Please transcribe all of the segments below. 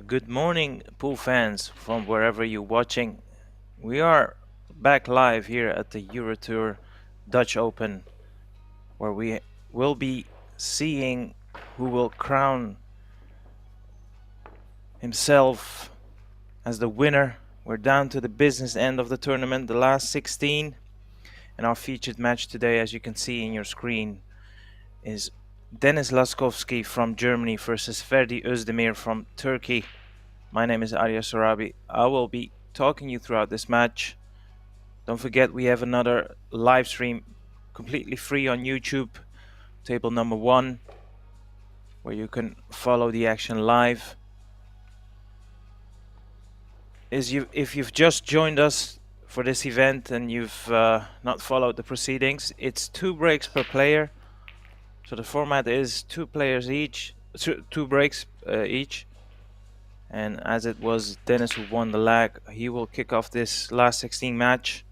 Good morning, pool fans from wherever you're watching. We are back live here at the EuroTour Dutch Open, where we will be seeing who will crown himself as the winner. We're down to the business end of the tournament, the last 16, and our featured match today, as you can see in your screen, is Dennis Laskovski from Germany versus Ferdi Ozdemir from Turkey. My name is Arya Sorabi. I will be talking you throughout this match. Don't forget we have another live stream completely free on YouTube, table number 1, where you can follow the action live. If you've just joined us for this event and you've not followed the proceedings, it's 2 breaks per player. So the format is 2 players each, 2 breaks each. And as it was Dennis who won the leg, he will kick off this last 16 match.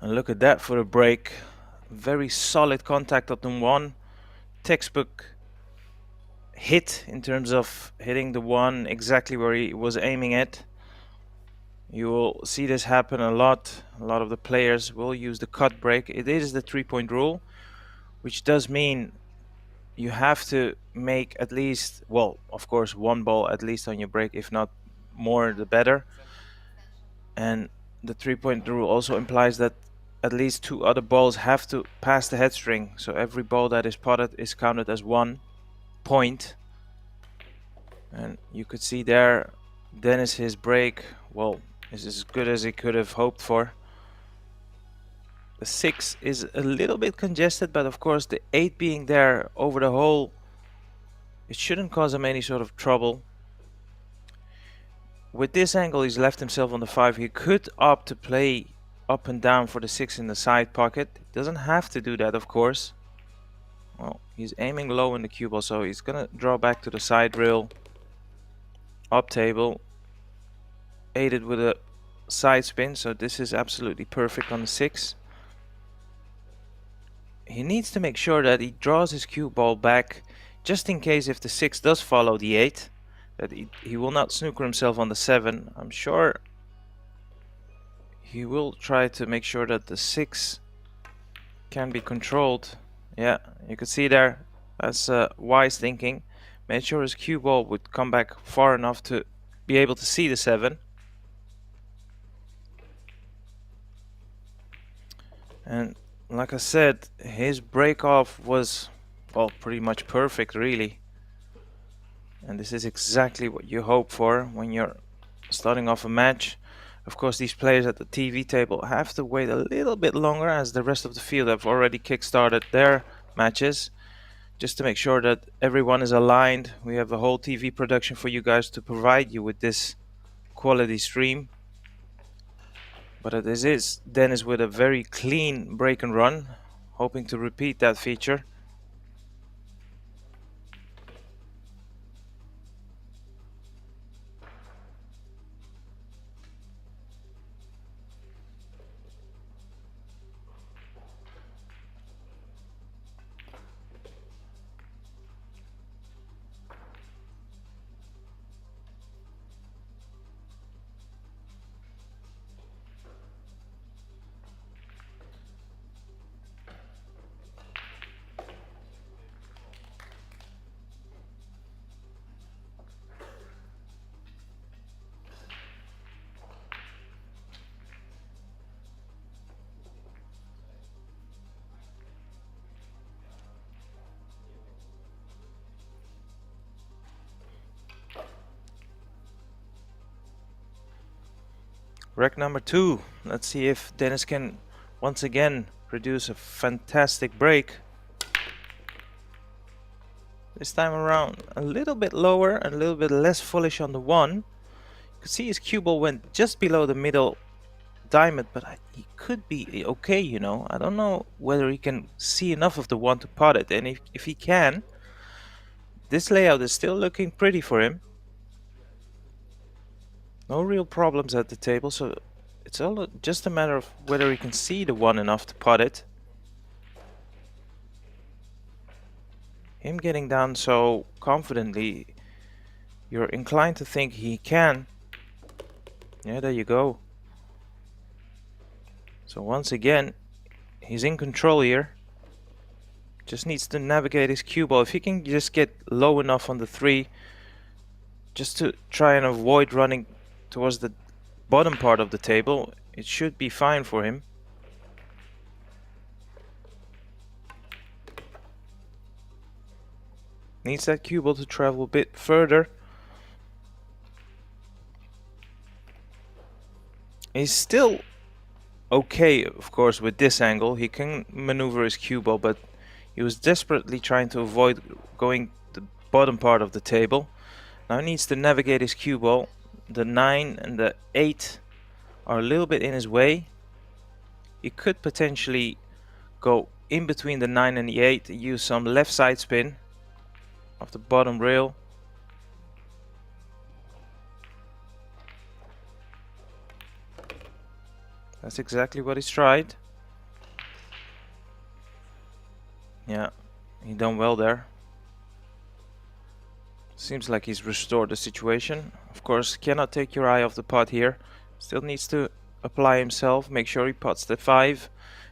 And look at that for a break. Very solid contact on the 1. Textbook hit in terms of hitting the 1 exactly where he was aiming at. You will see this happen a lot. A lot of the players will use the cut break. It is the 3-point rule, which does mean you have to make at least, well, of course, 1 ball at least on your break. If not more, the better. And the 3-point rule also implies that at least 2 other balls have to pass the head string. So every ball that is potted is counted as 1 point. And you could see there, Dennis, his break, well, is as good as he could have hoped for. The 6 is a little bit congested, but of course the 8 being there over the hole, it shouldn't cause him any sort of trouble. With this angle, he's left himself on the 5. He could opt to play up and down for the 6 in the side pocket. He doesn't have to do that, of course. Well, he's aiming low in the cue ball, so he's gonna draw back to the side rail, up table, aided with a side spin, so this is absolutely perfect on the 6. He needs to make sure that he draws his cue ball back, just in case if the 6 does follow the 8, that he will not snooker himself on the 7. I'm sure he will try to make sure that the 6 can be controlled. Yeah, you could see there, that's wise thinking. Made sure his cue ball would come back far enough to be able to see the 7. And like I said, his break off was, well, pretty much perfect, really. And this is exactly what you hope for when you're starting off a match. Of course, these players at the TV table have to wait a little bit longer, as the rest of the field have already kick-started their matches, just to make sure that everyone is aligned. We have a whole TV production for you guys to provide you with this quality stream. But this is Dennis with a very clean break and run, hoping to repeat that feature. Rec number 2. Let's see if Dennis can once again produce a fantastic break. This time around a little bit lower and a little bit less foolish on the 1. You can see his cue ball went just below the middle diamond, but he could be okay, you know. I don't know whether he can see enough of the 1 to pot it, and if he can, this layout is still looking pretty for him. No real problems at the table, so it's all just a matter of whether he can see the one enough to pot it. Him getting down so confidently, you're inclined to think he can. Yeah, there you go. So once again, he's in control here. Just needs to navigate his cue ball. If he can just get low enough on the 3, just to try and avoid running towards the bottom part of the table, it should be fine for him. Needs that cue ball to travel a bit further. He's still okay, of course, with this angle. He can maneuver his cue ball, but he was desperately trying to avoid going the bottom part of the table. Now he needs to navigate his cue ball. The 9 and the 8 are a little bit in his way. He could potentially go in between the 9 and the 8, use some left side spin of the bottom rail. That's exactly what he's tried. Yeah, he done well there. Seems like he's restored the situation. Of course, cannot take your eye off the pot here. Still needs to apply himself, make sure he pots the 5,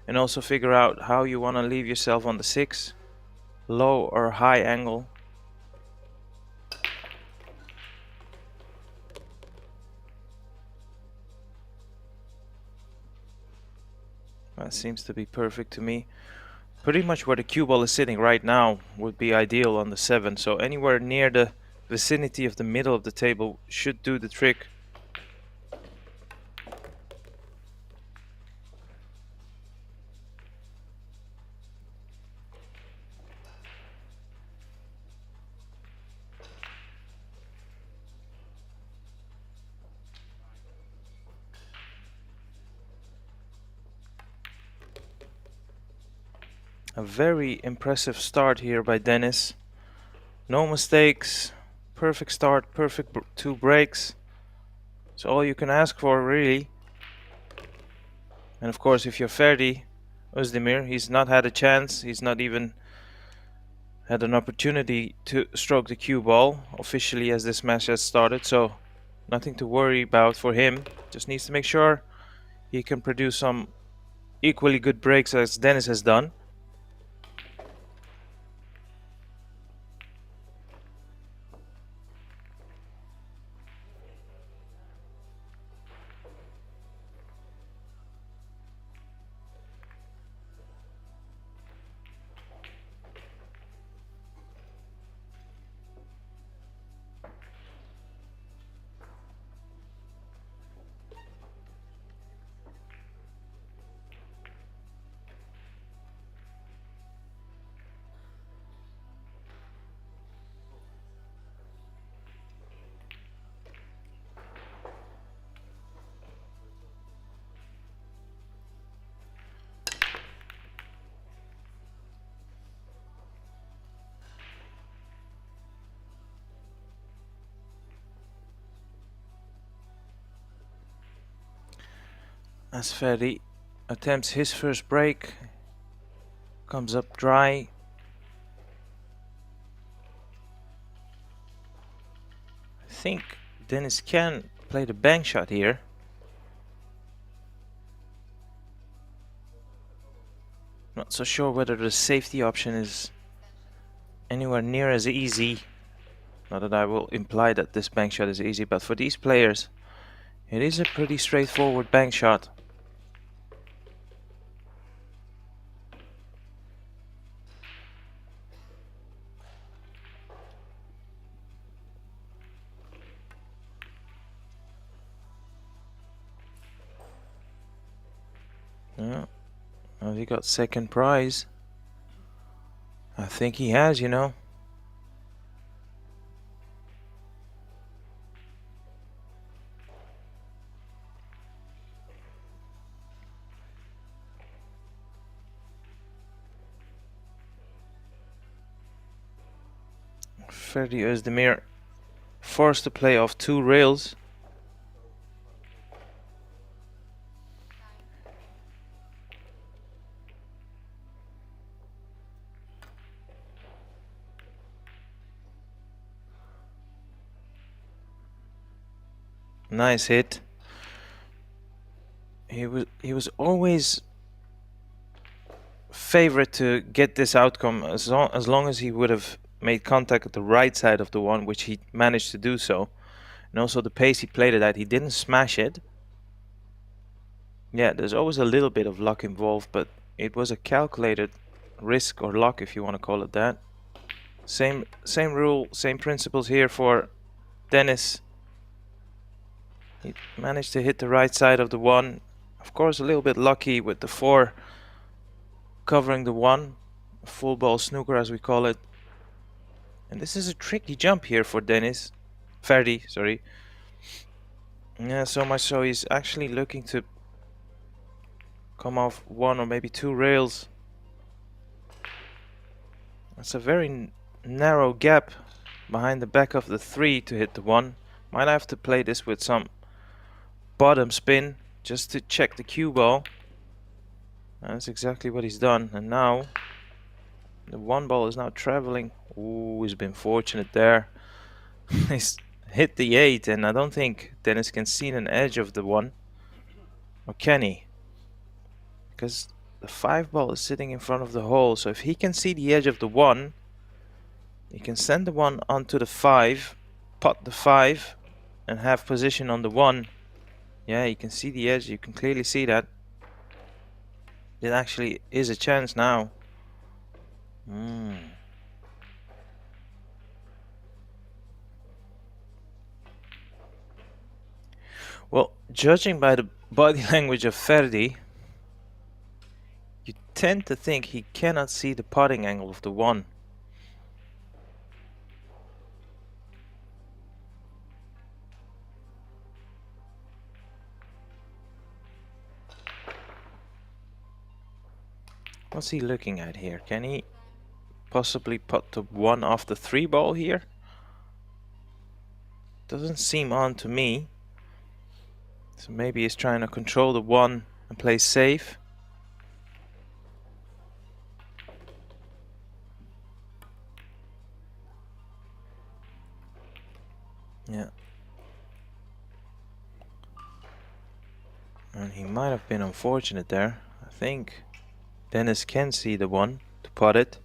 and also figure out how you want to leave yourself on the 6. Low or high angle. That seems to be perfect to me. Pretty much where the cue ball is sitting right now would be ideal on the 7. So anywhere near the vicinity of the middle of the table should do the trick. A very impressive start here by Dennis. No mistakes, perfect start, perfect 2 breaks. It's all you can ask for, really. And of course, if you're Ferdi, Ozdemir, he's not had a chance. He's not even had an opportunity to stroke the cue ball officially as this match has started. So nothing to worry about for him. Just needs to make sure he can produce some equally good breaks as Dennis has done. As Ferdi attempts his first break, comes up dry. I think Dennis can play the bank shot here. Not so sure whether the safety option is anywhere near as easy. Not that I will imply that this bank shot is easy, but for these players, it is a pretty straightforward bank shot. Yeah, has he got second prize? I think he has, you know. Ferdi Ozdemir forced to play off 2 rails. Nice hit. He was always favorite to get this outcome as long as he would have made contact at the right side of the one, which he managed to do so. And also the pace he played it at, he didn't smash it. Yeah, there's always a little bit of luck involved, but it was a calculated risk or luck, if you want to call it that. Same rule, same principles here for Dennis. He managed to hit the right side of the one. Of course, a little bit lucky with the 4 covering the 1. Full ball snooker, as we call it. And this is a tricky jump here for Dennis. Ferdi, sorry. Yeah, so much so he's actually looking to come off 1 or maybe 2 rails. That's a very narrow gap behind the back of the 3 to hit the 1. Might have to play this with some bottom spin just to check the cue ball. That's exactly what he's done. And now the 1 ball is now traveling. Ooh, he's been fortunate there. He's hit the 8, and I don't think Dennis can see an edge of the 1. Or can he? Because the 5 ball is sitting in front of the hole. So if he can see the edge of the 1, he can send the 1 onto the 5, pot the 5, and have position on the 1. Yeah, you can see the edge. You can clearly see that. It actually is a chance now. Well, judging by the body language of Ferdi, you tend to think he cannot see the potting angle of the 1. What's he looking at here? Can he possibly pot the 1 off the 3 ball here? Doesn't seem on to me. So maybe he's trying to control the 1 and play safe. Yeah. And he might have been unfortunate there. I think Dennis can see the 1 to pot it.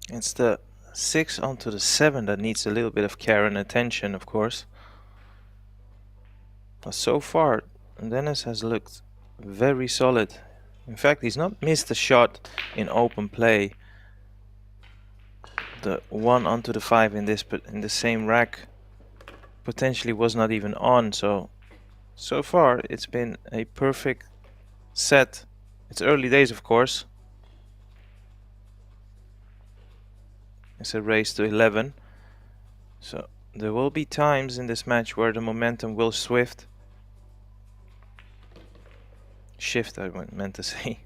It's the 6 onto the 7 that needs a little bit of care and attention, of course. But so far, Dennis has looked very solid. In fact, he's not missed a shot in open play. The 1 onto the 5 in the same rack potentially was not even on. So far it's been a perfect set. It's early days, of course. It's a race to 11. So there will be times in this match where the momentum will shift, I meant to say.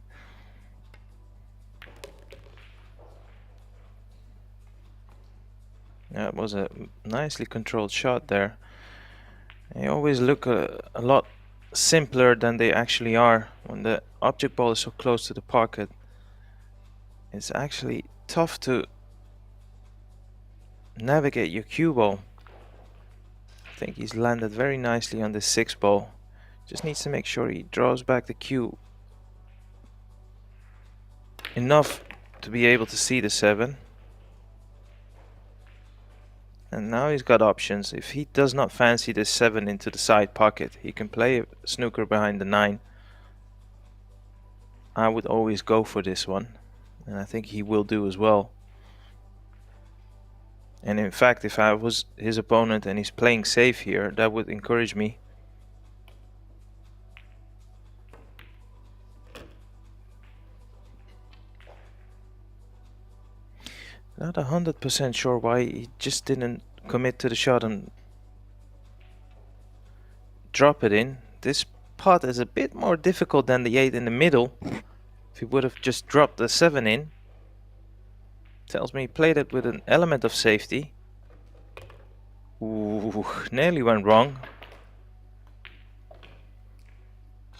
That was a nicely controlled shot there. They always look a lot simpler than they actually are. When the object ball is so close to the pocket, it's actually tough to navigate your cue ball. I think he's landed very nicely on the 6 ball. Just needs to make sure he draws back the cue enough to be able to see the 7. And now he's got options. If he does not fancy this 7 into the side pocket, he can play a snooker behind the 9. I would always go for this one, and I think he will do as well. And in fact, if I was his opponent and he's playing safe here, that would encourage me. Not 100% sure why he just didn't commit to the shot and drop it in. This pot is a bit more difficult than the 8 in the middle. If he would have just dropped the 7 in, tells me he played it with an element of safety. Ooh, nearly went wrong.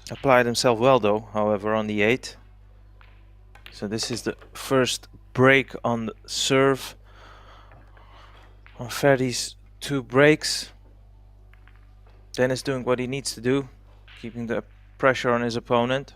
Applied himself well though, however, on the 8. So this is the first break on the serve on Ferdy's 2 breaks. Dennis doing what he needs to do, keeping the pressure on his opponent.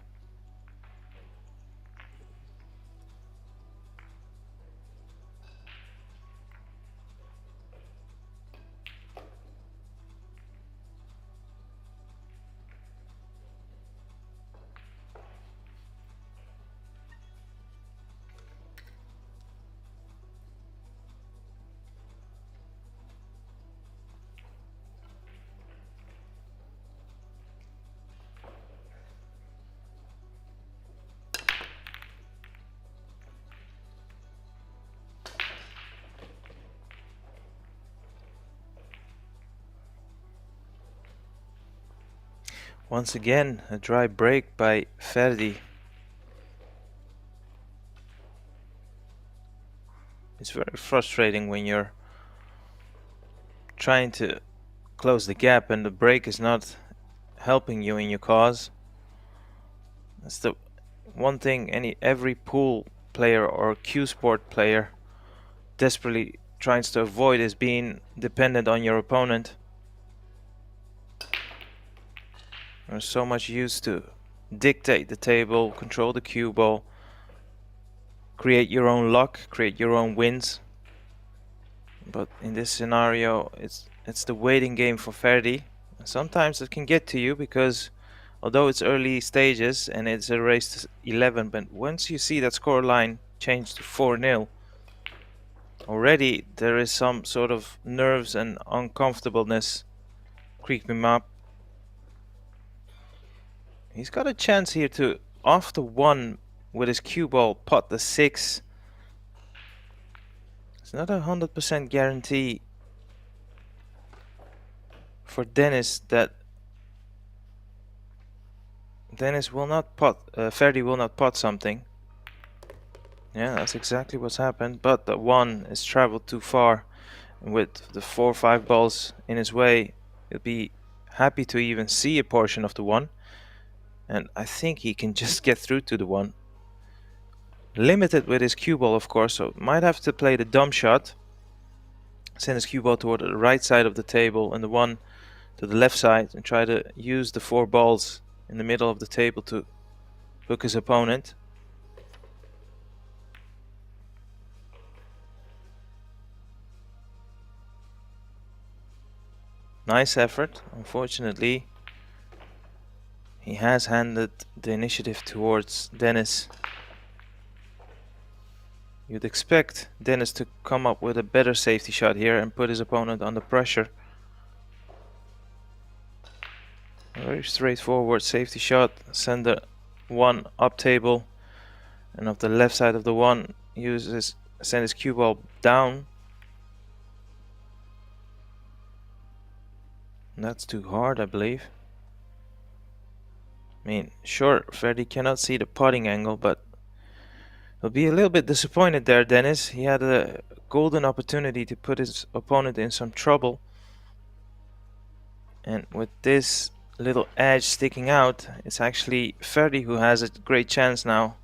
Once again, a dry break by Ferdi. It's very frustrating when you're trying to close the gap and the break is not helping you in your cause. That's the one thing every pool player or cue sport player desperately tries to avoid, is being dependent on your opponent. There's so much used to dictate the table, control the cue ball, create your own luck, create your own wins. But in this scenario, it's the waiting game for Ferdi. Sometimes it can get to you because although it's early stages and it's a race to 11, but once you see that score line change to 4-0, already there is some sort of nerves and uncomfortableness creeping up. He's got a chance here to, after 1 with his cue ball, pot the 6. It's not 100% guarantee for Dennis that Dennis will not pot, Ferdi will not pot something. Yeah, that's exactly what's happened, but the 1 is traveled too far. And with the 4 or 5 balls in his way, he'll be happy to even see a portion of the 1. And I think he can just get through to the 1. Limited with his cue ball, of course, so might have to play the dumb shot. Send his cue ball toward the right side of the table and the 1 to the left side, and try to use the 4 balls in the middle of the table to hook his opponent. Nice effort. Unfortunately, he has handed the initiative towards Dennis. You'd expect Dennis to come up with a better safety shot here and put his opponent under pressure. A very straightforward safety shot. Send the 1 up table, and of the left side of the 1, send his cue ball down. That's too hard, I believe. I mean, sure, Ferdi cannot see the putting angle, but he'll be a little bit disappointed there, Dennis. He had a golden opportunity to put his opponent in some trouble. And with this little edge sticking out, it's actually Ferdi who has a great chance now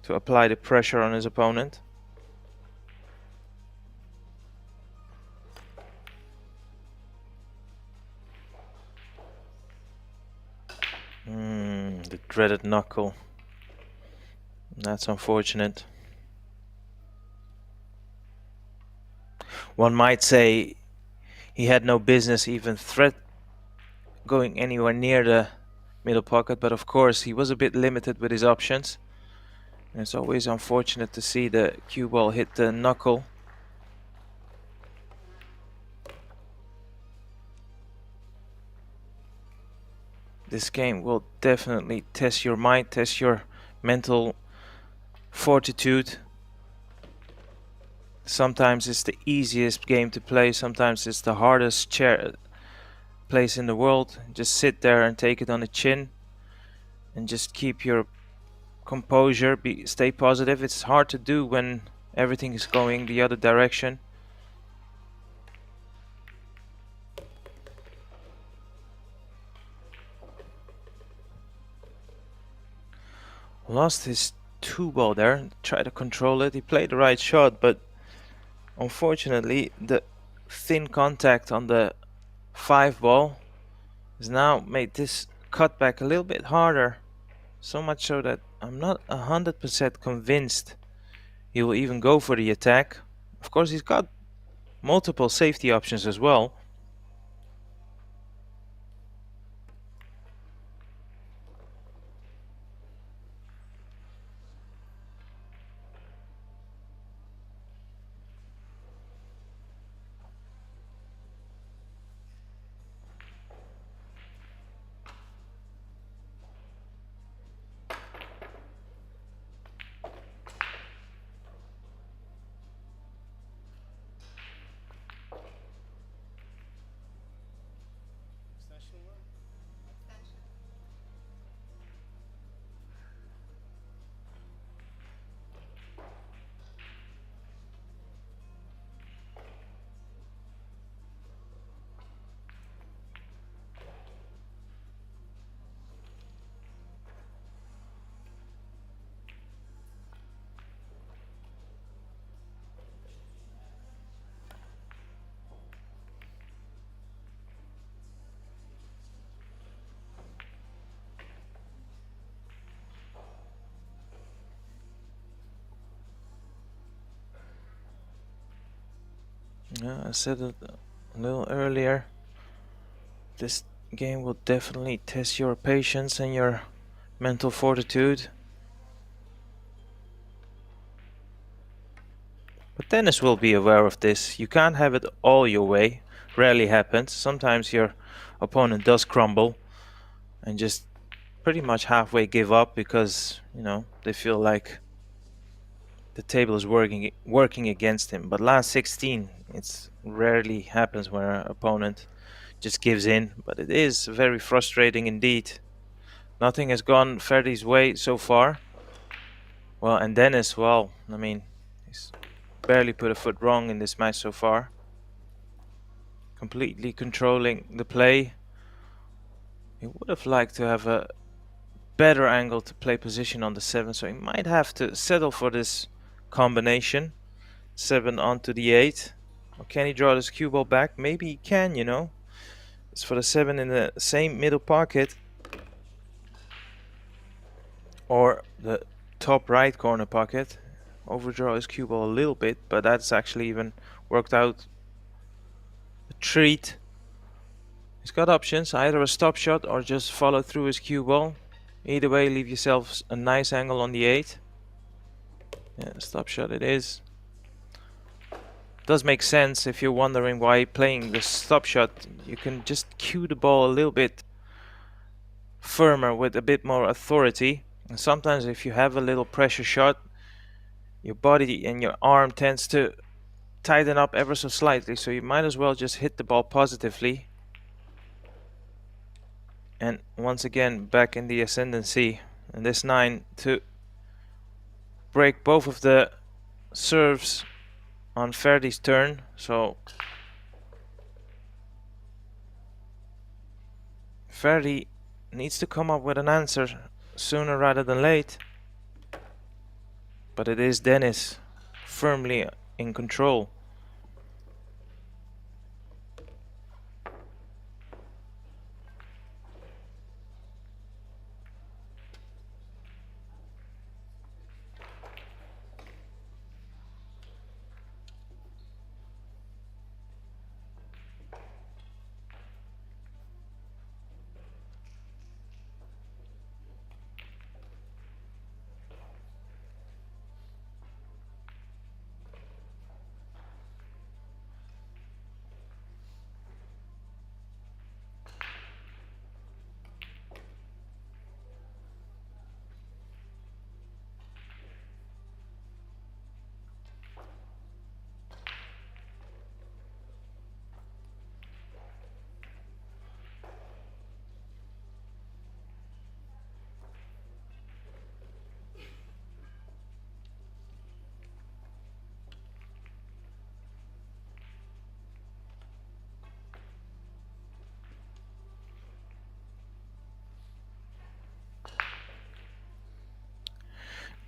to apply the pressure on his opponent. The dreaded knuckle. That's unfortunate. One might say he had no business even going anywhere near the middle pocket, but of course he was a bit limited with his options. And it's always unfortunate to see the cue ball hit the knuckle. This game will definitely test your mind, test your mental fortitude. Sometimes it's the easiest game to play, sometimes it's the hardest place in the world. Just sit there and take it on the chin and just keep your composure, stay positive. It's hard to do when everything is going the other direction. Lost his 2-ball there, tried to control it. He played the right shot, but unfortunately the thin contact on the 5-ball has now made this cutback a little bit harder. So much so that I'm not 100% convinced he will even go for the attack. Of course, he's got multiple safety options as well. Yeah, I said it a little earlier. This game will definitely test your patience and your mental fortitude. But Dennis will be aware of this. You can't have it all your way. Rarely happens. Sometimes your opponent does crumble and just pretty much halfway give up because, you know, they feel like the table is working against him. But last 16, it's rarely happens where an opponent just gives in. But it is very frustrating indeed. Nothing has gone Ferdy's way so far. Well, and Dennis, well, I mean, he's barely put a foot wrong in this match so far. Completely controlling the play. He would have liked to have a better angle to play position on the 7, so he might have to settle for this combination. 7 onto the 8. Or can he draw this cue ball back? Maybe he can, you know. It's for the 7 in the same middle pocket. Or the top right corner pocket. Overdraw his cue ball a little bit, but that's actually even worked out a treat. He's got options, either a stop shot or just follow through his cue ball. Either way, leave yourself a nice angle on the 8. Yeah, stop shot it is. Does make sense if you're wondering why playing the stop shot. You can just cue the ball a little bit firmer with a bit more authority. And sometimes if you have a little pressure shot, your body and your arm tends to tighten up ever so slightly. So you might as well just hit the ball positively. And once again, back in the ascendancy. And this 9 to break both of the serves on Ferdy's turn. So Ferdy needs to come up with an answer sooner rather than late. But it is Dennis firmly in control.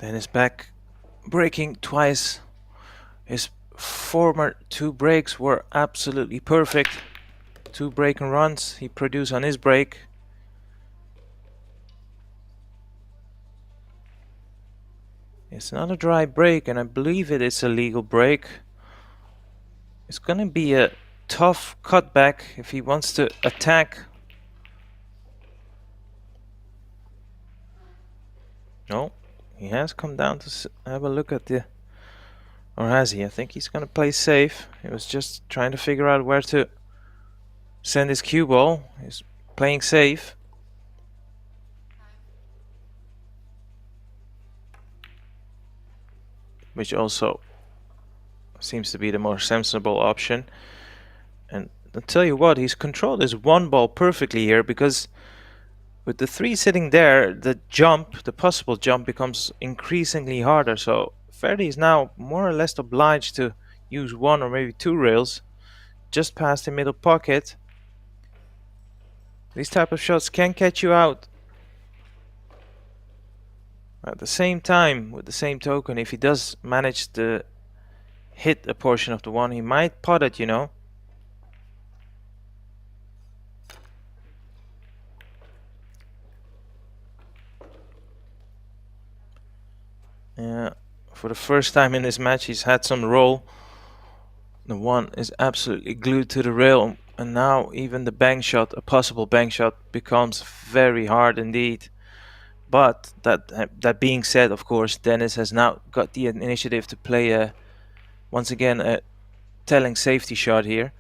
Dennis back, breaking twice. His former 2 breaks were absolutely perfect. 2 break and runs he produced on his break. It's not a dry break, and I believe it is a legal break. It's gonna be a tough cutback if he wants to attack. No, he has come down to have a look at the... Or has he? I think he's gonna play safe. He was just trying to figure out where to send his cue ball. He's playing safe. Which also seems to be the more sensible option. And I'll tell you what, he's controlled his 1 ball perfectly here, because with the 3 sitting there, the jump, the possible jump, becomes increasingly harder. So Ferdi is now more or less obliged to use 1 or maybe 2 rails just past the middle pocket. These type of shots can catch you out. At the same time, with the same token, if he does manage to hit a portion of the 1, he might pot it, you know. Yeah, for the first time in this match, he's had some roll. The 1 is absolutely glued to the rail, and now even the bank shot, a possible bank shot, becomes very hard indeed. But that being said, of course, Dennis has now got the initiative to play once again a telling safety shot here.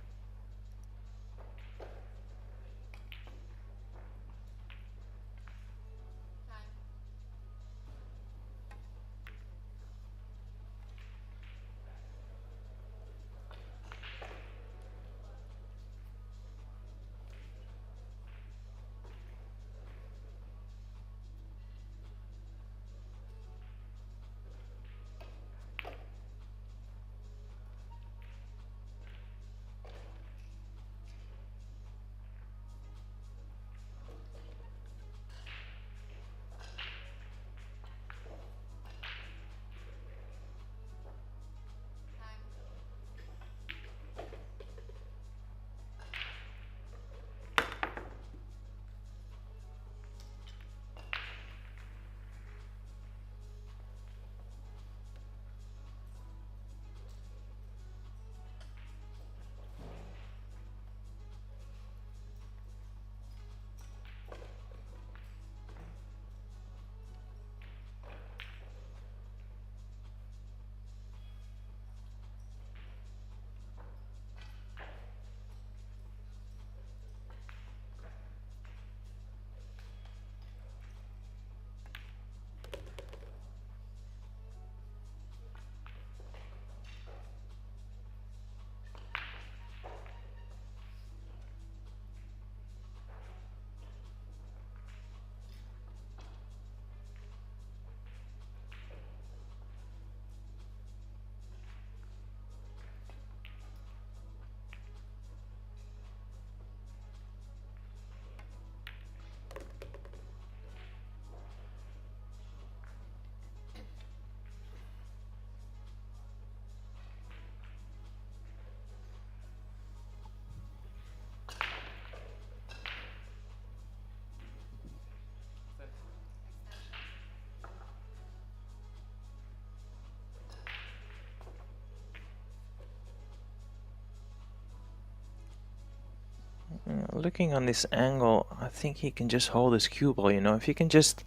Looking on this angle, I think he can just hold his cue ball, you know. If he can just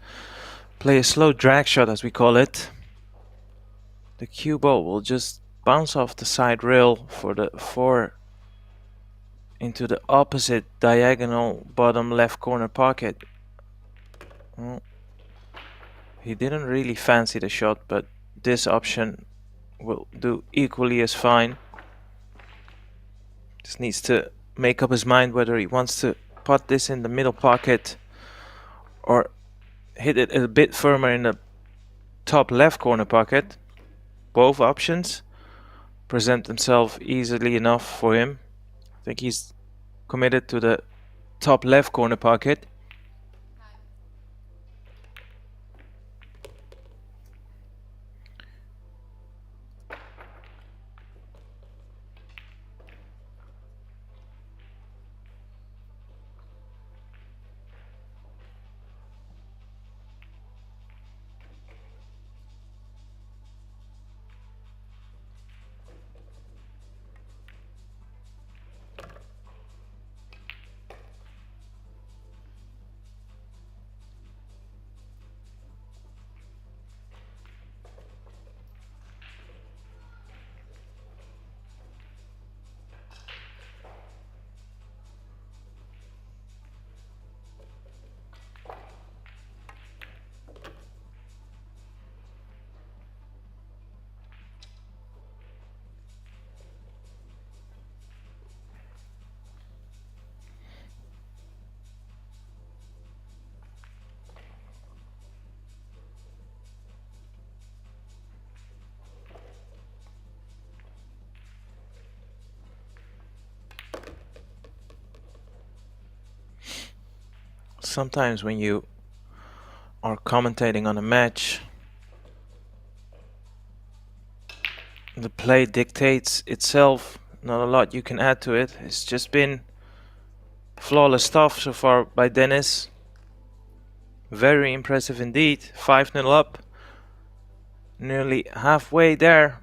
play a slow drag shot, as we call it, the cue ball will just bounce off the side rail for the 4 into the opposite diagonal bottom left corner pocket. Well, he didn't really fancy the shot, but this option will do equally as fine. Just needs to make up his mind whether he wants to pot this in the middle pocket or hit it a bit firmer in the top left corner pocket. Both options present themselves easily enough for him. I think he's committed to the top left corner pocket. Sometimes when you are commentating on a match, the play dictates itself. Not a lot you can add to it. It's just been flawless stuff so far by Dennis. Very impressive indeed. 5-0 up. Nearly halfway there.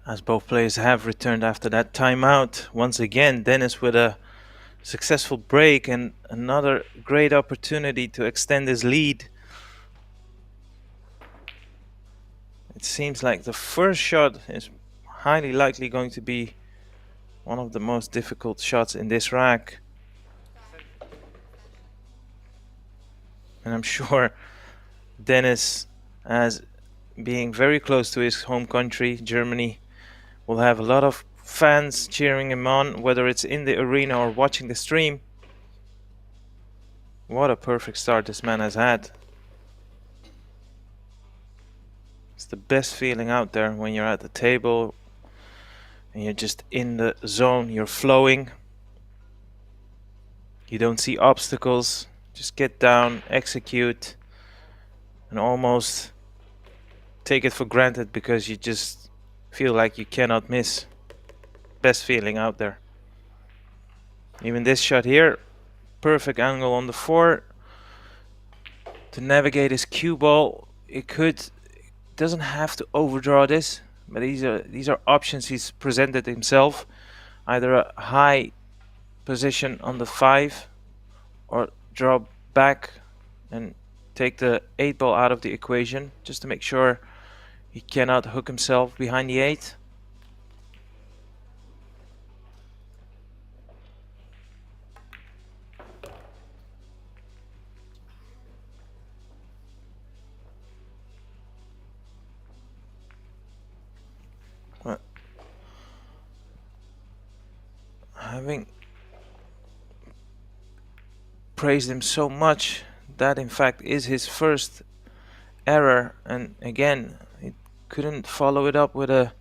As both players have returned after that timeout. Once again, Dennis with a successful break and another great opportunity to extend his lead. It seems like the first shot is highly likely going to be One of the most difficult shots in this rack. And I'm sure Dennis, as being very close to his home country, Germany, will have a lot of fans cheering him on, whether it's in the arena or watching the stream. What a perfect start this man has had. It's the best feeling out there when you're at the table and you're just in the zone, you're flowing. You don't see obstacles, just get down, execute, and almost take it for granted because you just feel like you cannot miss. Best feeling out there. Even this shot here, perfect angle on the 4 to navigate his cue ball. It doesn't have to overdraw this, but these are options he's presented himself. Either a high position on the 5 or drop back and take the 8 ball out of the equation just to make sure he cannot hook himself behind the 8. Having praised him so much, that in fact is his first error, and again he couldn't follow it up with a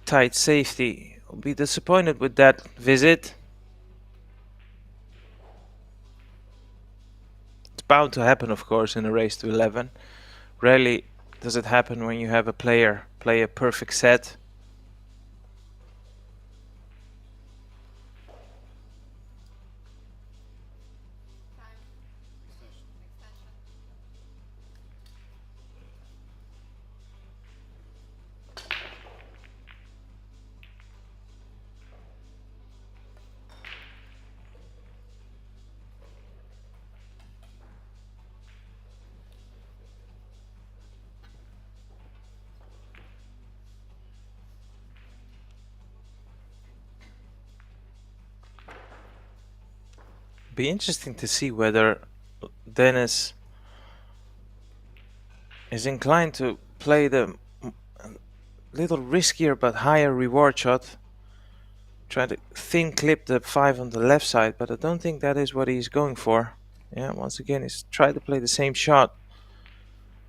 tight safety. I'll be disappointed with that visit. It's bound to happen, of course, in a race to 11. Rarely does it happen when you have a player play a perfect set. Be interesting to see whether Dennis is inclined to play the little riskier but higher reward shot. Try to thin clip the 5 on the left side, but I don't think that is what he's going for. Yeah, once again, he's tried to play the same shot.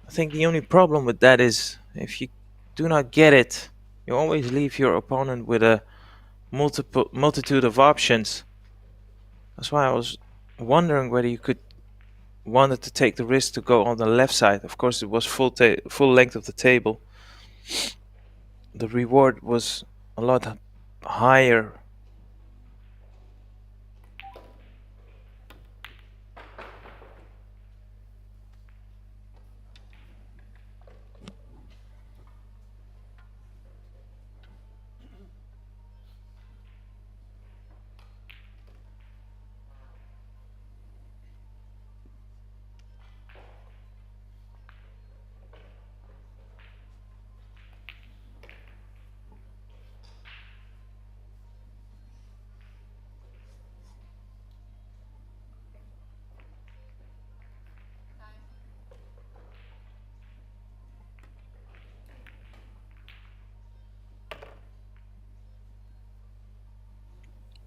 I think the only problem with that is if you do not get it, you always leave your opponent with a multitude of options. That's why I was wondering whether you wanted to take the risk to go on the left side. Of course, it was full length of the table. The reward was a lot higher.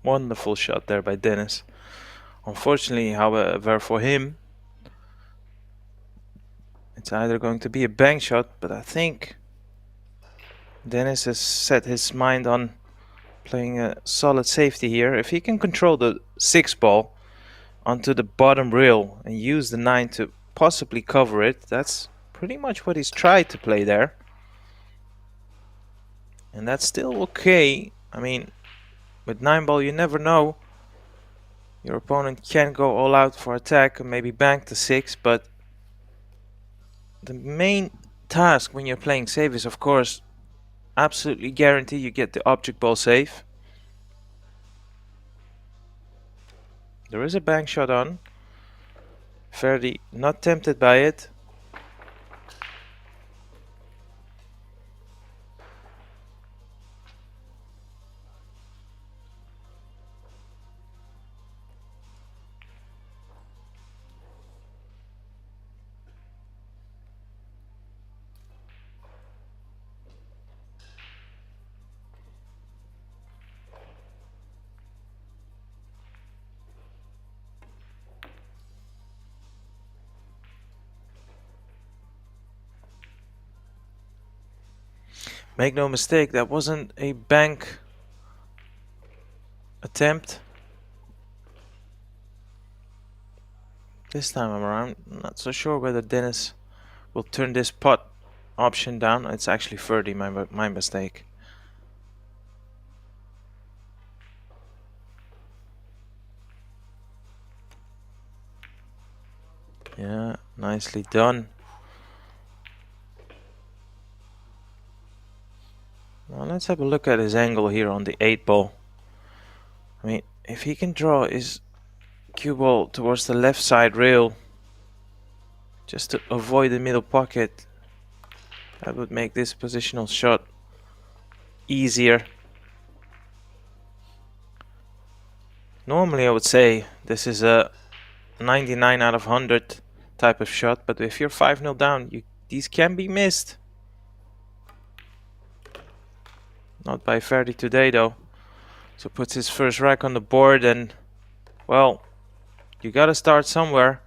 Wonderful shot there by Dennis. Unfortunately, however, for him, it's either going to be a bank shot, but I think Dennis has set his mind on playing a solid safety here. If he can control the 6 ball onto the bottom rail and use the 9 to possibly cover it, that's pretty much what he's tried to play there. And that's still okay. I mean, with 9 ball, you never know. Your opponent can go all out for attack and maybe bank the 6, but the main task when you're playing safe is, of course, absolutely guarantee you get the object ball safe. There is a bank shot on. Verdi not tempted by it. Make no mistake, that wasn't a bank attempt. This time around, I'm not so sure whether Dennis will turn this pot option down. It's actually 30, my mistake. Yeah, nicely done. Well, let's have a look at his angle here on the 8 ball. I mean, if he can draw his cue ball towards the left side rail, just to avoid the middle pocket, that would make this positional shot easier. Normally I would say this is a 99 out of 100 type of shot, but if you're 5-0 down, these can be missed. Not by Ferdi today though. So puts his first rack on the board, and well, you gotta start somewhere.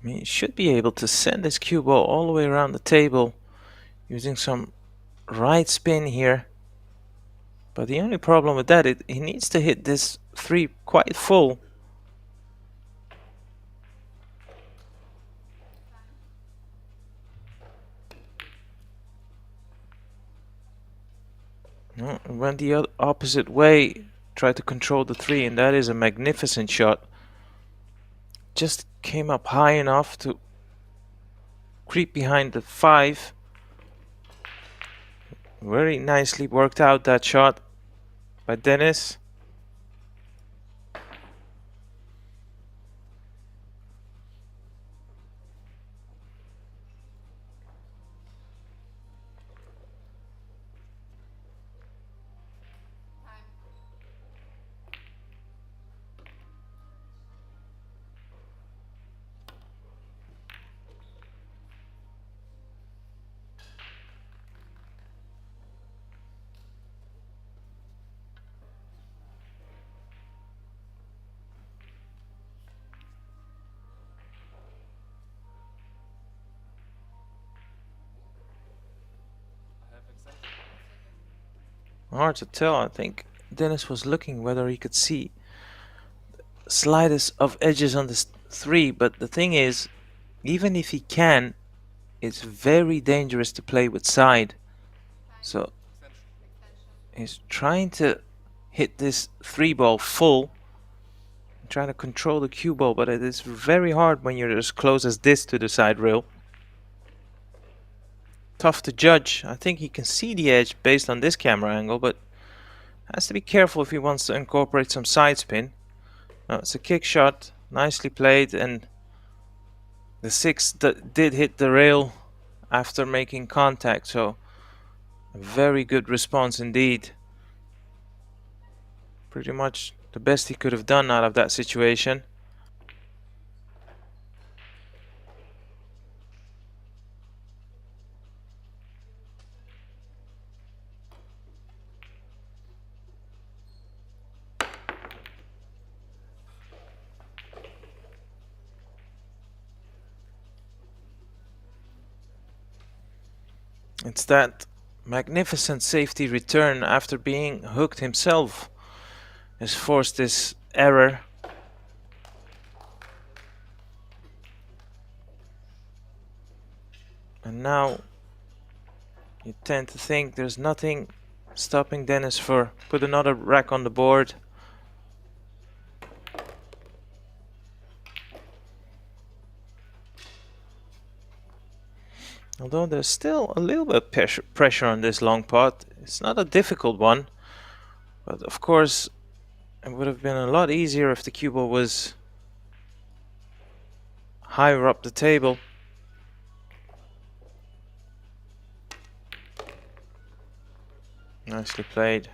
I mean, he should be able to send this cue ball all the way around the table using some right spin here. But the only problem with that, he needs to hit this 3 quite full. No, went the opposite way, tried to control the 3, and that is a magnificent shot. Just came up high enough to creep behind the 5. Very nicely worked out that shot by Dennis. Hard to tell. I think Dennis was looking whether he could see slightest of edges on this 3, but the thing is, even if he can, it's very dangerous to play with side. So he's trying to hit this 3 ball full, trying to control the cue ball, but it is very hard when you're as close as this to the side rail. Tough to judge. I think he can see the edge based on this camera angle, but has to be careful if he wants to incorporate some side spin. No, it's a kick shot, nicely played, and the 6 did hit the rail after making contact, so a very good response indeed. Pretty much the best he could have done out of that situation. It's that magnificent safety return after being hooked himself has forced this error. And now you tend to think there's nothing stopping Dennis for put another rack on the board. Although there's still a little bit of pressure on this long pot. It's not a difficult one, but of course it would have been a lot easier if the cue ball was higher up the table. Nicely played.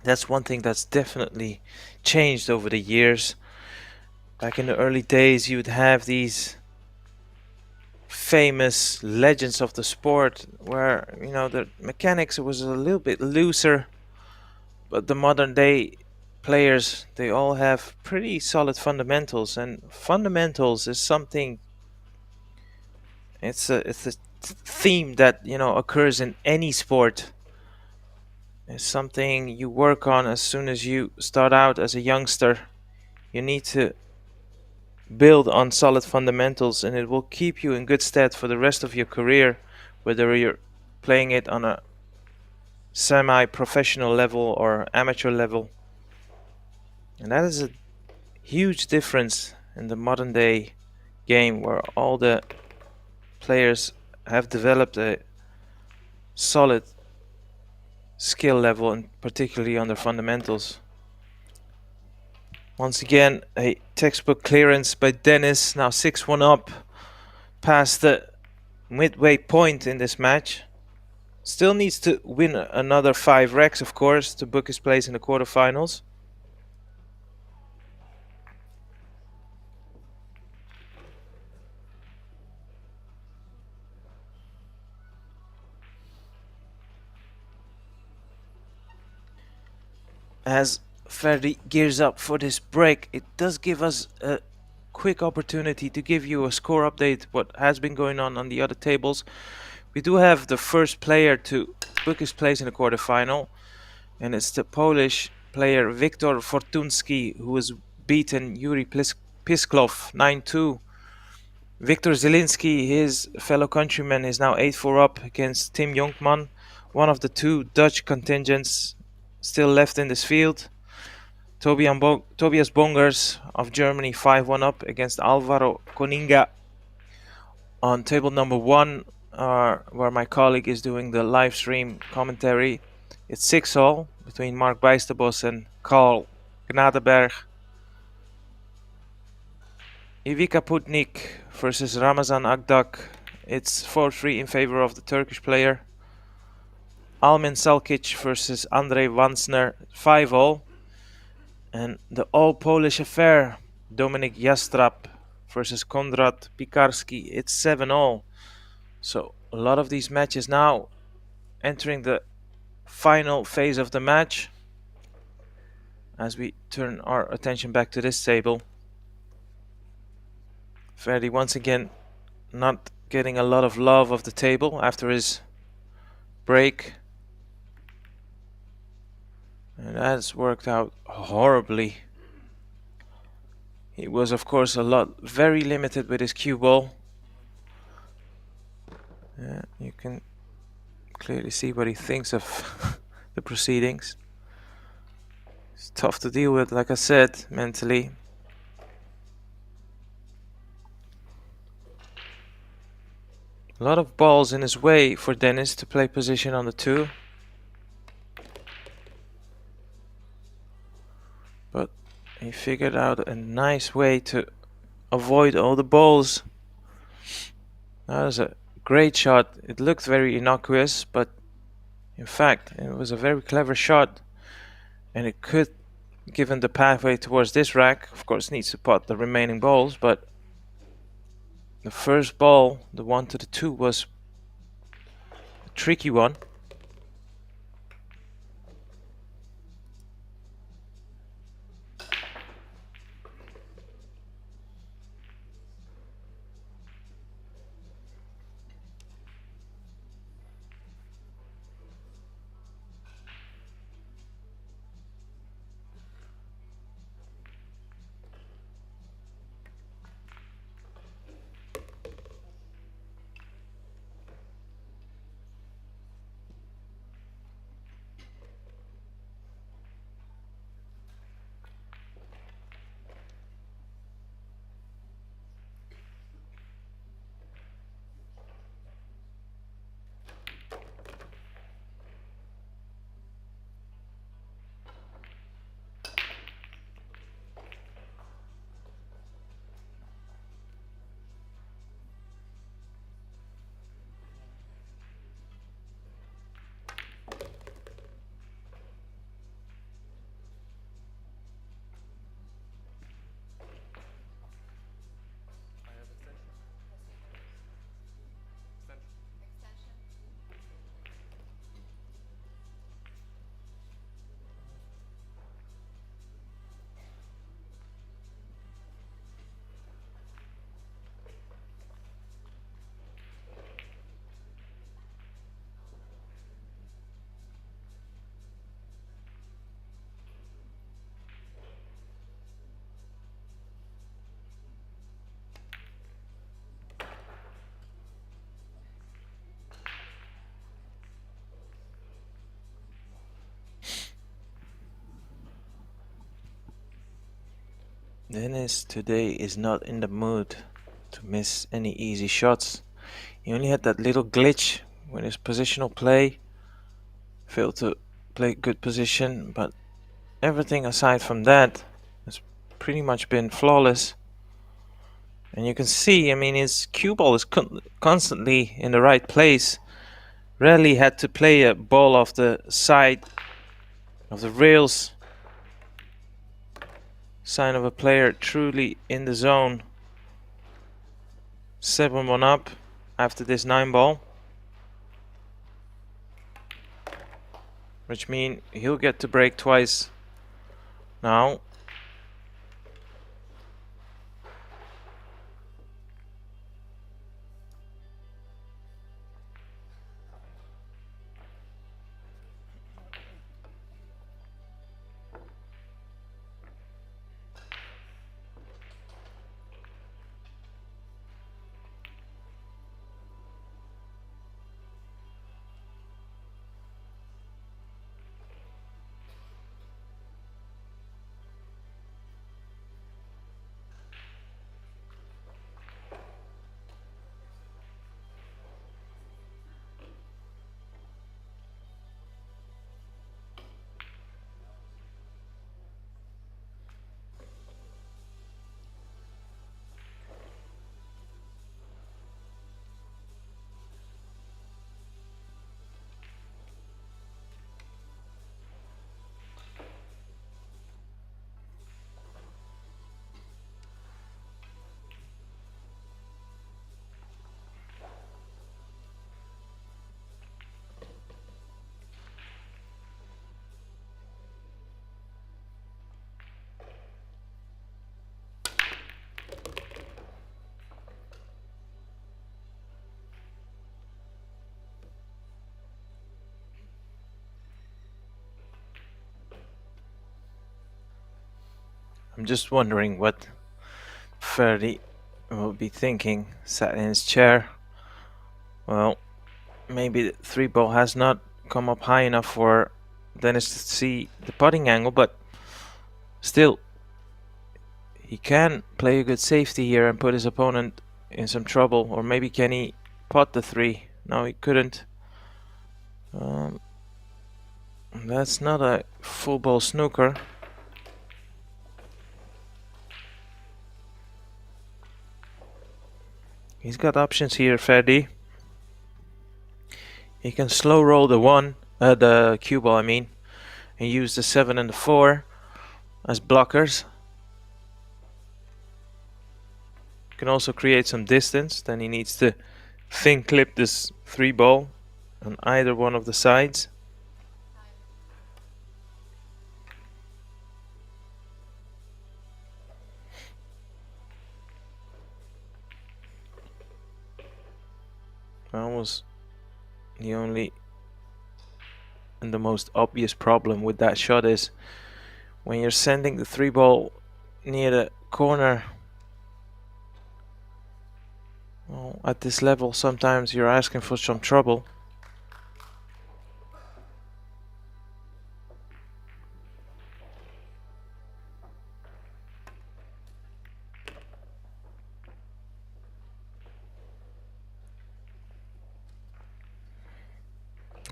That's one thing that's definitely changed over the years. Back in the early days, you would have these famous legends of the sport where, you know, the mechanics was a little bit looser, but the modern day players, they all have pretty solid fundamentals, and fundamentals is something, it's a theme that, you know, occurs in any sport. It's something you work on as soon as you start out as a youngster. You need to build on solid fundamentals, and it will keep you in good stead for the rest of your career, whether you're playing it on a semi-professional level or amateur level. And that is a huge difference in the modern day game, where all the players have developed a solid skill level, and particularly on their fundamentals. Once again, a textbook clearance by Dennis, now 6-1 up past the midway point in this match. Still needs to win another 5 racks, of course, to book his place in the quarterfinals. As Ferdi gears up for this break, it does give us a quick opportunity to give you a score update, what has been going on the other tables. We do have the first player to book his place in the quarterfinal, and it's the Polish player Viktor Fortunski, who has beaten Yuri Pisklov 9-2. Viktor Zielinski, his fellow countryman, is now 8-4 up against Tim Jonkman, one of the two Dutch contingents still left in this field. Tobias Bongers of Germany 5-1 up against Alvaro Coninga. On table number 1, where my colleague is doing the live stream commentary, it's 6-all between Mark Bijsterbos and Karl Gnadeberg. Ivica Putnik versus Ramazan Agdak. It's 4-3 in favor of the Turkish player. Almin Salkic versus Andrei Vansner, 5-all. And the all-Polish affair, Dominik Jastrab versus Konrad Pikarski, it's 7-all. So a lot of these matches now entering the final phase of the match. As we turn our attention back to this table, Ferdi once again not getting a lot of love of the table after his break. And that's worked out horribly. He was, of course, very limited with his cue ball. Yeah, you can clearly see what he thinks of the proceedings. It's tough to deal with, like I said, mentally. A lot of balls in his way for Dennis to play position on the 2. But he figured out a nice way to avoid all the balls. That was a great shot. It looked very innocuous, but in fact it was a very clever shot, and it could, given the pathway towards this rack, of course needs to pot the remaining balls, but the first ball, the 1 to the 2, was a tricky one. Dennis today is not in the mood to miss any easy shots. He only had that little glitch with his positional play. Failed to play good position, but everything aside from that has pretty much been flawless. And you can see, I mean, his cue ball is constantly in the right place. Rarely had to play a ball off the side of the rails. Sign of a player truly in the zone. 7-1 up after this 9 ball, which means he'll get to break twice Now, I'm just wondering what Ferdi will be thinking, sat in his chair. Well, maybe the 3-ball has not come up high enough for Dennis to see the putting angle, but still, he can play a good safety here and put his opponent in some trouble. Or maybe can he putt the 3? No, he couldn't. That's not a full ball snooker. He's got options here, Ferdi. He can slow roll the cue ball, I mean, and use the 7 and the 4 as blockers. Can also create some distance. Then he needs to thin clip this 3-ball on either one of the sides. That was the only and the most obvious problem with that shot is when you're sending the 3-ball near the corner. Well, at this level, sometimes you're asking for some trouble.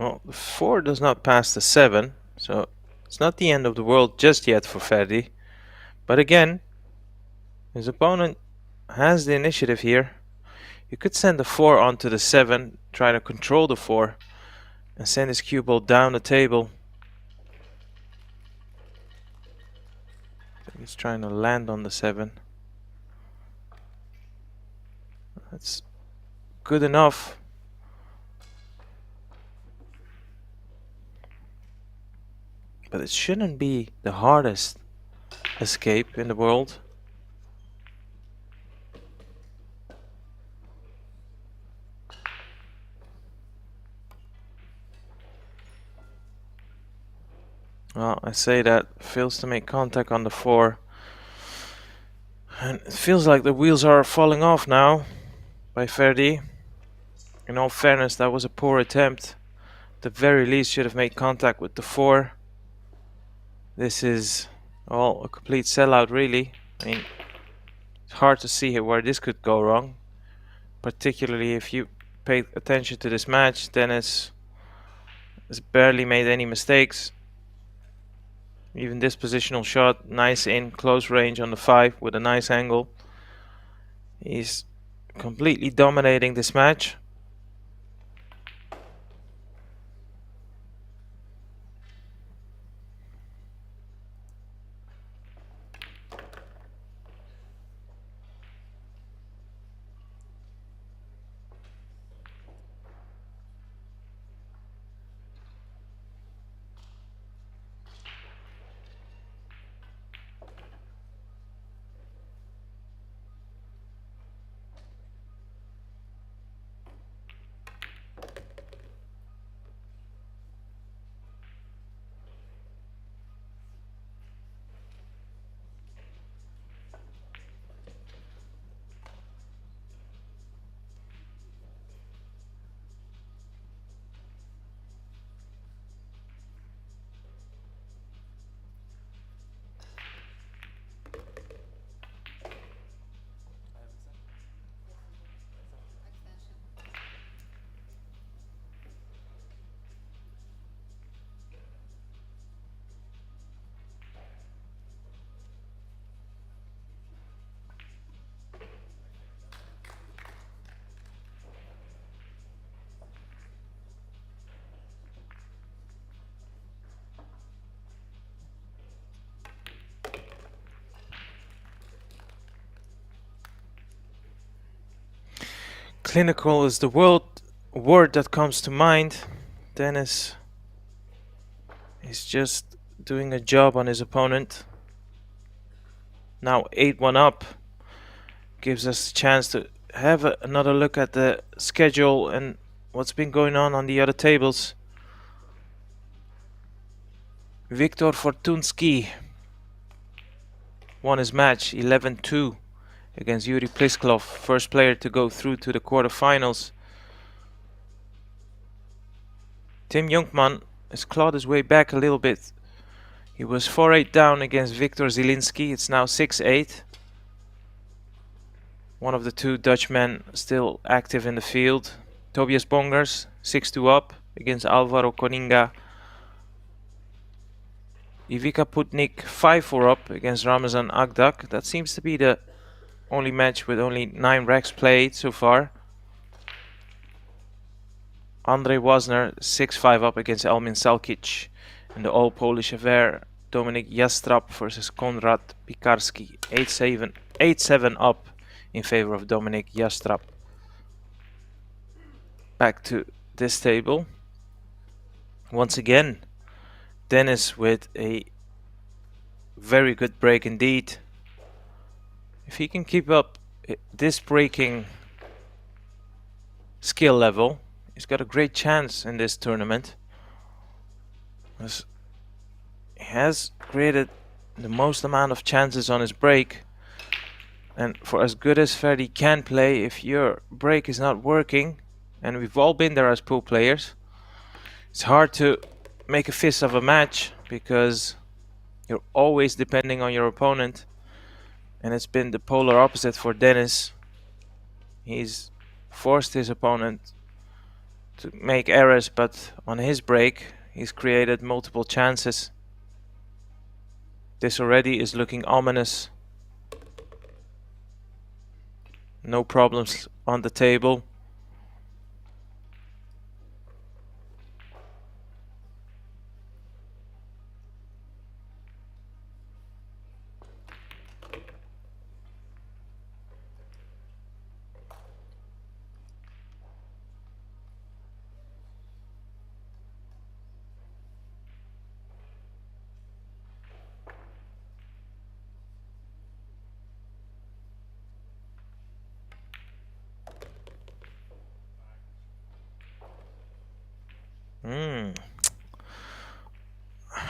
Well, the 4 does not pass the 7, so it's not the end of the world just yet for Ferdi. But again, his opponent has the initiative here. You could send the 4 onto the 7, try to control the 4, and send his cue ball down the table. I think he's trying to land on the 7. That's good enough. But it shouldn't be the hardest escape in the world. Well, I say that, fails to make contact on the 4. And it feels like the wheels are falling off now by Ferdi. In all fairness, that was a poor attempt. At the very least, should have made contact with the 4. This is, well, a complete sellout, really. I mean, it's hard to see where this could go wrong. Particularly if you paid attention to this match, Dennis has barely made any mistakes. Even this positional shot, nice in close range on the 5 with a nice angle. He's completely dominating this match. Clinical is the word that comes to mind. Dennis is just doing a job on his opponent. Now 8-1 up. Gives us a chance to have another look at the schedule and what's been going on the other tables. Viktor Fortunski won his match 11-2 against Yuri Pliskov, first player to go through to the quarterfinals. Tim Jonkman has clawed his way back a little bit. He was 4-8 down against Viktor Zielinski. It's now 6-8. One of the two Dutchmen still active in the field. Tobias Bongers 6-2 up against Alvaro Coninga. Ivica Putnik 5-4 up against Ramazan Agdak. That seems to be the only match with only 9 racks played so far. Andrzej Wasner 6-5 up against Elmin Salkic. In the all-Polish affair, Dominik Jastrab versus Konrad Pikarski 8-7 up in favor of Dominik Jastrab. Back to this table. Once again, Dennis with a very good break indeed. If he can keep up this breaking skill level, he's got a great chance in this tournament. He has created the most amount of chances on his break. And for as good as Ferdi can play, if your break is not working, and we've all been there as pool players, it's hard to make a fist of a match because you're always depending on your opponent. And it's been the polar opposite for Dennis. He's forced his opponent to make errors, but on his break, he's created multiple chances. This already is looking ominous. No problems on the table.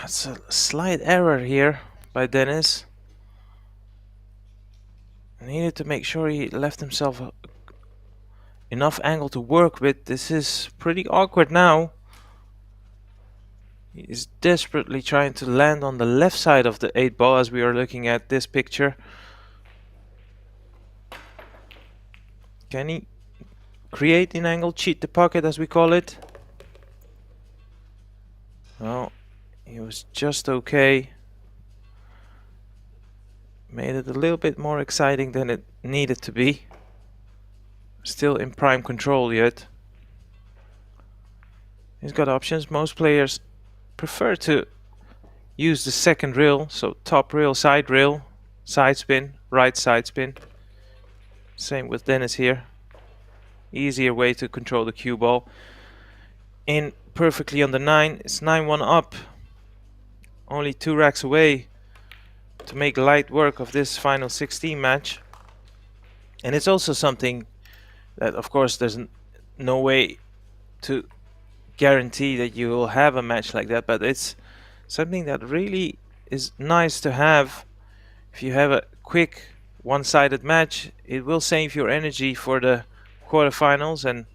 That's a slight error here by Dennis. He needed to make sure he left himself enough angle to work with. This is pretty awkward now. He is desperately trying to land on the left side of the 8 ball as we are looking at this picture. Can he create an angle, cheat the pocket as we call it? Well, he was just okay. Made it a little bit more exciting than it needed to be. Still in prime control yet. He's got options. Most players prefer to use the second rail, so top rail, side spin, right side spin. Same with Dennis here. Easier way to control the cue ball. In perfectly on the 9. It's 9-1 up. Only 2 racks away to make light work of this final 16 match. And it's also something that, of course, there's no way to guarantee that you will have a match like that, but it's something that really is nice to have. If you have a quick one-sided match, it will save your energy for the quarterfinals and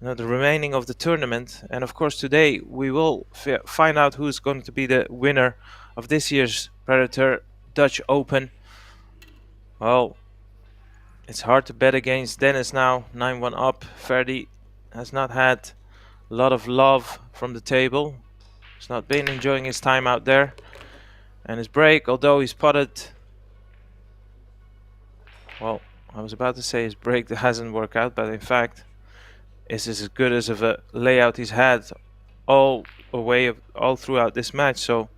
the remaining of the tournament. And of course today we will find out who's going to be the winner of this year's Predator Dutch Open. Well, it's hard to bet against Dennis now. 9-1 up. Ferdi has not had a lot of love from the table. He's not been enjoying his time out there. And his break, although he's potted, well, I was about to say his break that hasn't worked out, but in fact is as good as of a layout he's had all throughout this match. So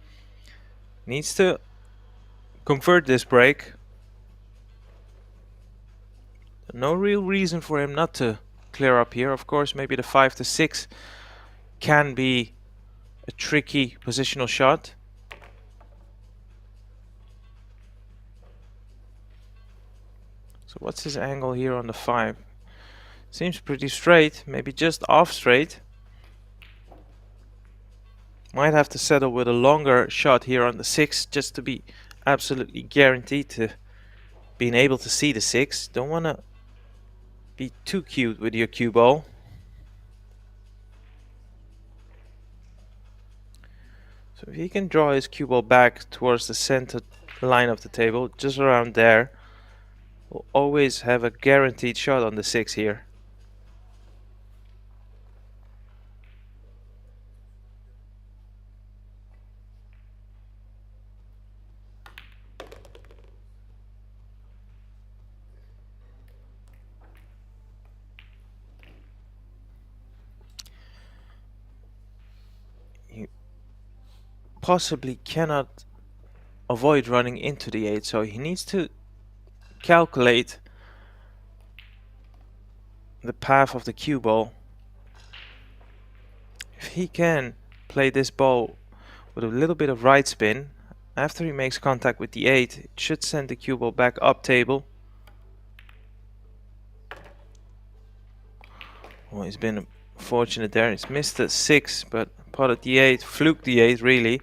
needs to convert this break. no real reason for him not to clear up here. Of course, maybe the 5 to 6 can be a tricky positional shot. So what's his angle here on the 5? Seems pretty straight, maybe just off straight. Might have to settle with a longer shot here on the 6 just to be absolutely guaranteed to being able to see the 6. Don't want to be too cute with your cue ball. So if he can draw his cue ball back towards the center line of the table, just around there, we'll always have a guaranteed shot on the 6 here. You possibly cannot avoid running into the 8, so he needs to calculate the path of the cue ball. If he can play this ball with a little bit of right spin, after he makes contact with the 8, it should send the cue ball back up table. Well, he's been fortunate there. He's missed the 6, but potted the 8, fluked the 8 really.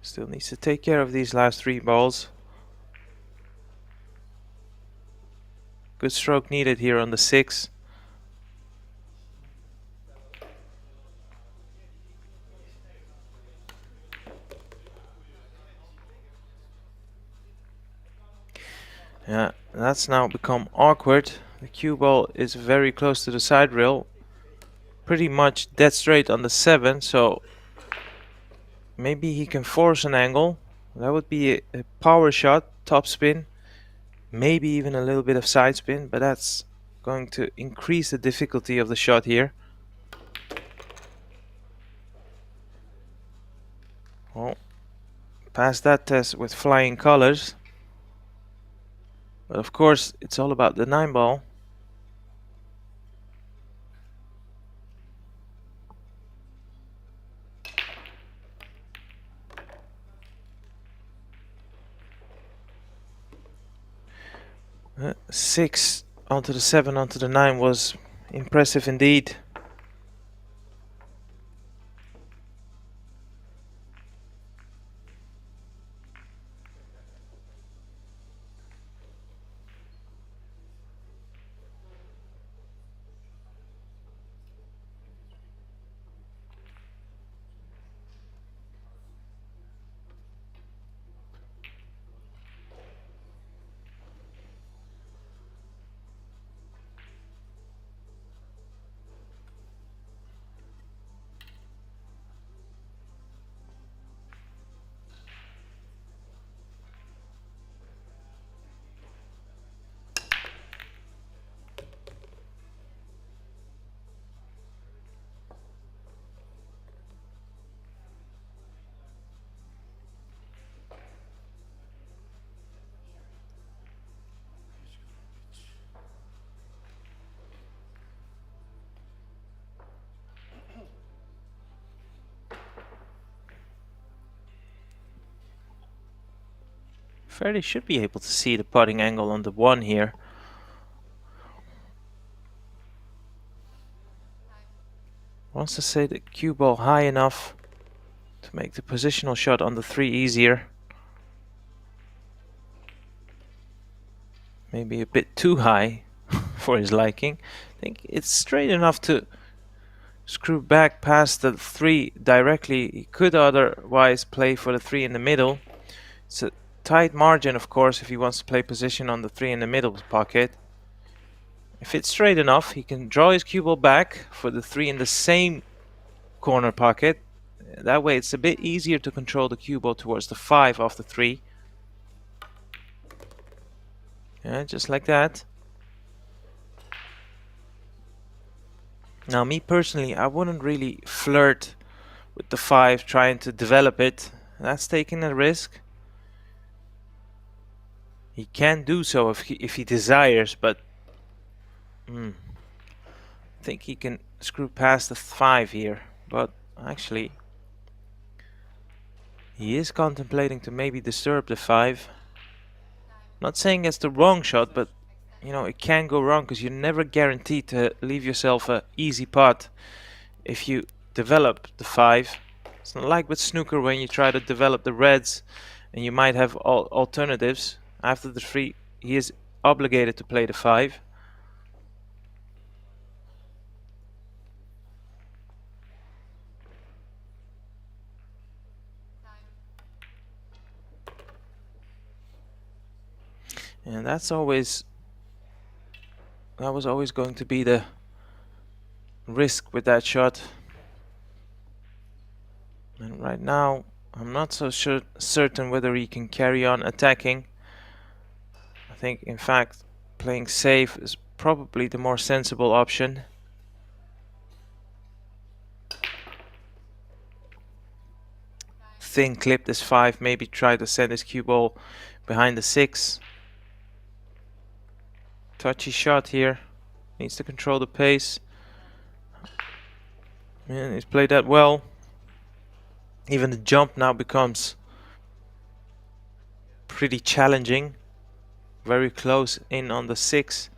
Still needs to take care of these last 3 balls. Good stroke needed here on the 6. Yeah, that's now become awkward. The cue ball is very close to the side rail. Pretty much dead straight on the 7, so maybe he can force an angle. That would be a power shot, top spin. Maybe even a little bit of side spin, but that's going to increase the difficulty of the shot here. Well, passed that test with flying colors. But of course, it's all about the 9 ball. Six onto the 7 onto the 9 was impressive indeed. Fairly should be able to see the putting angle on the 1 here. Wants to say the cue ball high enough to make the positional shot on the 3 easier. Maybe a bit too high for his liking. I think it's straight enough to screw back past the 3 directly. He could otherwise play for the 3 in the middle. It's a tight margin, of course, if he wants to play position on the 3 in the middle pocket. If it's straight enough, he can draw his cue ball back for the 3 in the same corner pocket. That way it's a bit easier to control the cue ball towards the 5 off the 3. Yeah, just like that. Now, me personally, I wouldn't really flirt with the 5, trying to develop it. That's taking a risk. He can do so if he desires, but I think he can screw past the 5 here. But actually, he is contemplating to maybe disturb the 5. Not saying it's the wrong shot, but you know, it can go wrong because you're never guaranteed to leave yourself an easy pot if you develop the 5. It's not like with snooker when you try to develop the reds and you might have alternatives. After the 3, he is obligated to play the 5. And that was always going to be the risk with that shot. And right now, I'm not so certain whether he can carry on attacking. I think, in fact, playing safe is probably the more sensible option. Thin clip this 5, maybe try to send his cue ball behind the 6. Touchy shot here. Needs to control the pace. And he's played that well. Even the jump now becomes pretty challenging. Very close in on the 6.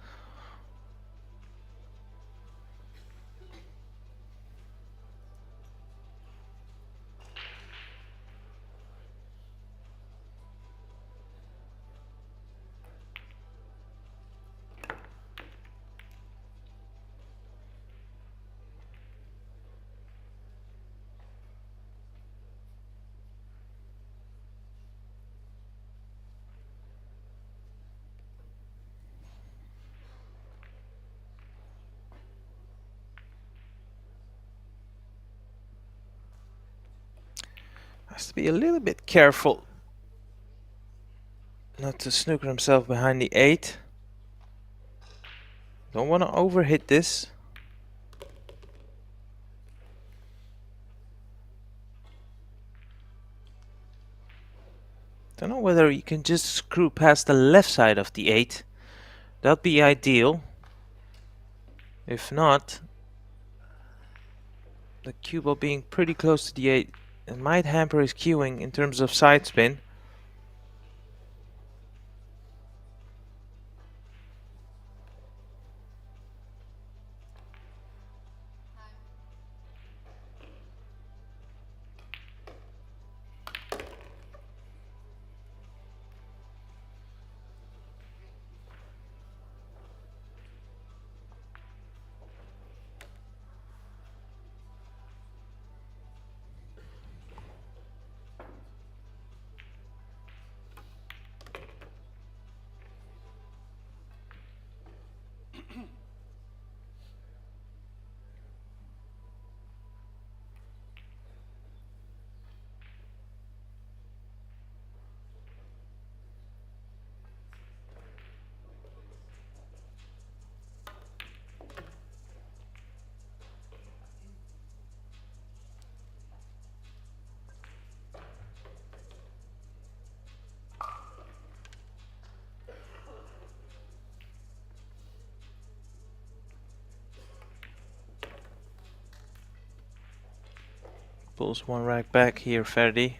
Has to be a little bit careful not to snooker himself behind the 8. Don't want to overhit this. Don't know whether you can just screw past the left side of the 8. That'd be ideal. If not, the cue ball being pretty close to the 8, it might hamper his cueing in terms of side spin. Pulls one rack back here, Ferdi.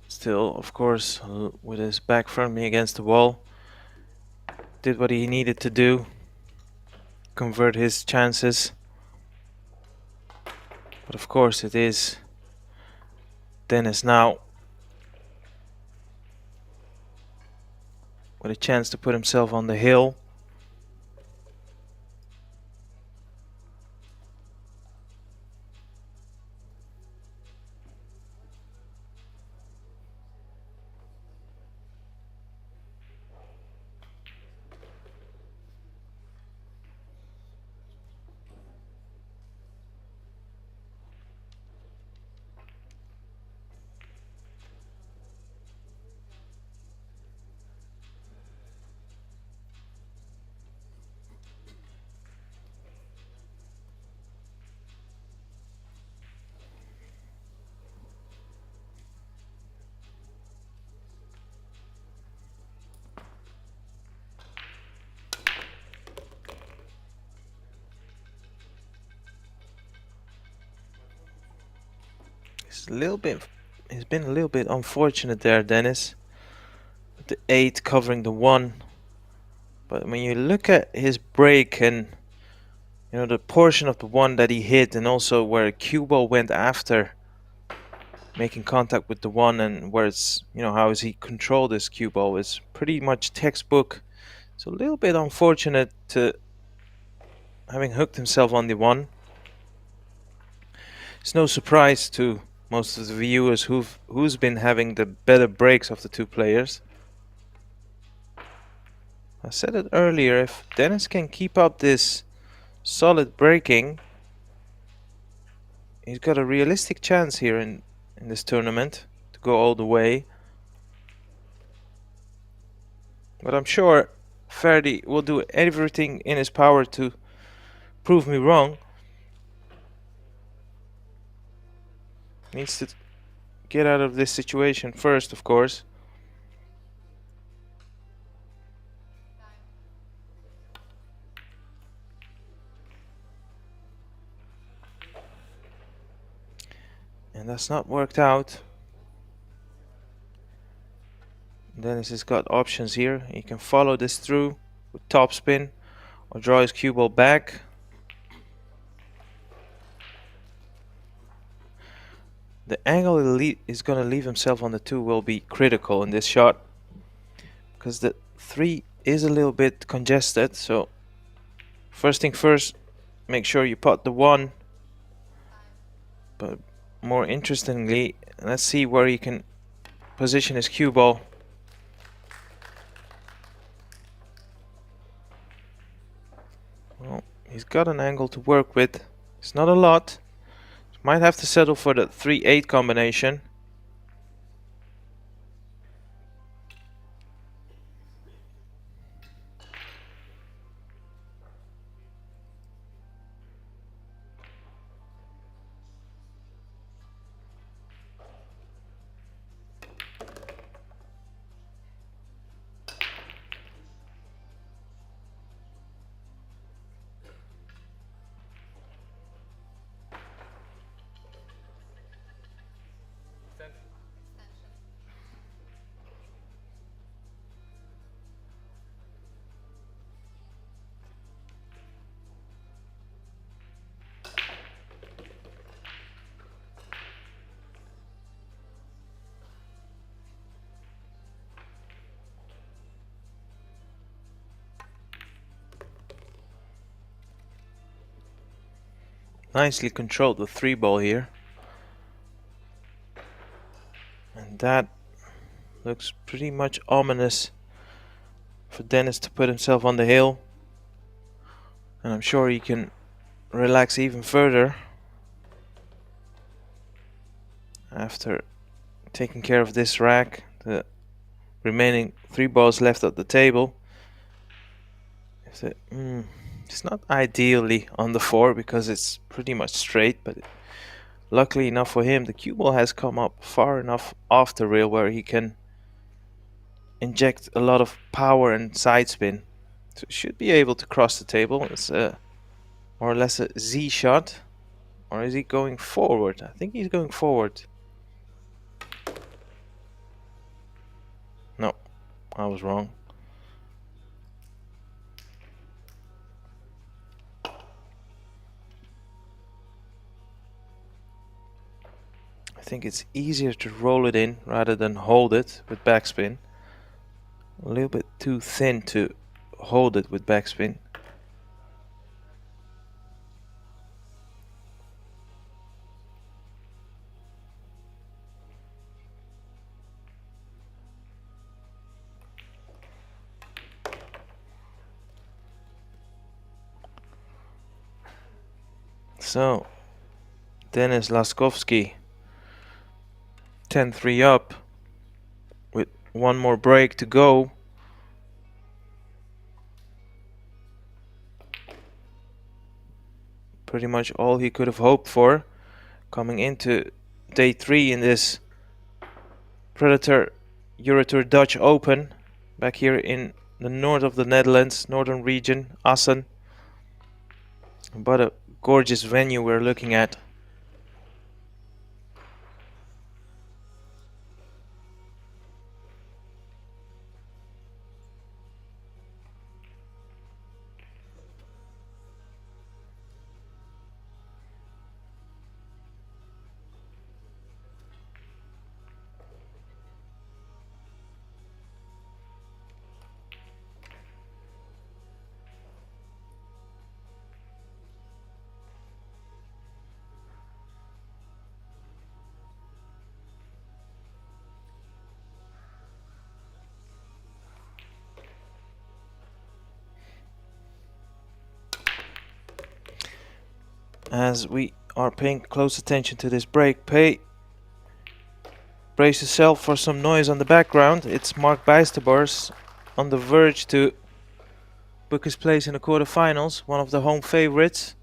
Still, of course, with his back firmly against the wall. Did what he needed to do. Convert his chances. But of course it is Dennis now with a chance to put himself on the hill. It's been a little bit unfortunate there, Dennis. With the 8 covering the 1. But when you look at his break and the portion of the 1 that he hit, and also where cue ball went after making contact with the 1, and where it's how has he controlled his cue ball is pretty much textbook. It's a little bit unfortunate to having hooked himself on the 1. It's no surprise to most of the viewers who's been having the better breaks of the 2 players. I said it earlier, if Dennis can keep up this solid breaking, he's got a realistic chance here in this tournament to go all the way. But I'm sure Ferdi will do everything in his power to prove me wrong. Needs to get out of this situation first, of course. And that's not worked out. Dennis has got options here. He can follow this through with topspin or draw his cue ball back. The angle he's going to leave himself on the 2 will be critical in this shot, because the 3 is a little bit congested. So first thing first, make sure you pot the 1. But more interestingly, let's see where he can position his cue ball. Well, he's got an angle to work with. It's not a lot. Might have to settle for the 3-8 combination. Nicely controlled the 3 ball here. And that looks pretty much ominous for Dennis to put himself on the hill. And I'm sure he can relax even further after taking care of this rack. The remaining 3 balls left at the table. It's not ideally on the 4 because it's pretty much straight, but luckily enough for him, the cue ball has come up far enough off the rail where he can inject a lot of power and side spin. So he should be able to cross the table. It's more or less a Z shot. Or is he going forward? I think he's going forward. No, I was wrong. I think it's easier to roll it in rather than hold it with backspin. A little bit too thin to hold it with backspin. So, Denis Laskovsky 10-3 up with 1 more break to go. Pretty much all he could have hoped for coming into day 3 in this Predator EuroTour Dutch Open back here in the north of the Netherlands, northern region, Assen. But a gorgeous venue we're looking at. as we are paying close attention to this break. Brace yourself for some noise on the background. It's Mark Bijsterboers on the verge to book his place in the quarterfinals, one of the home favorites.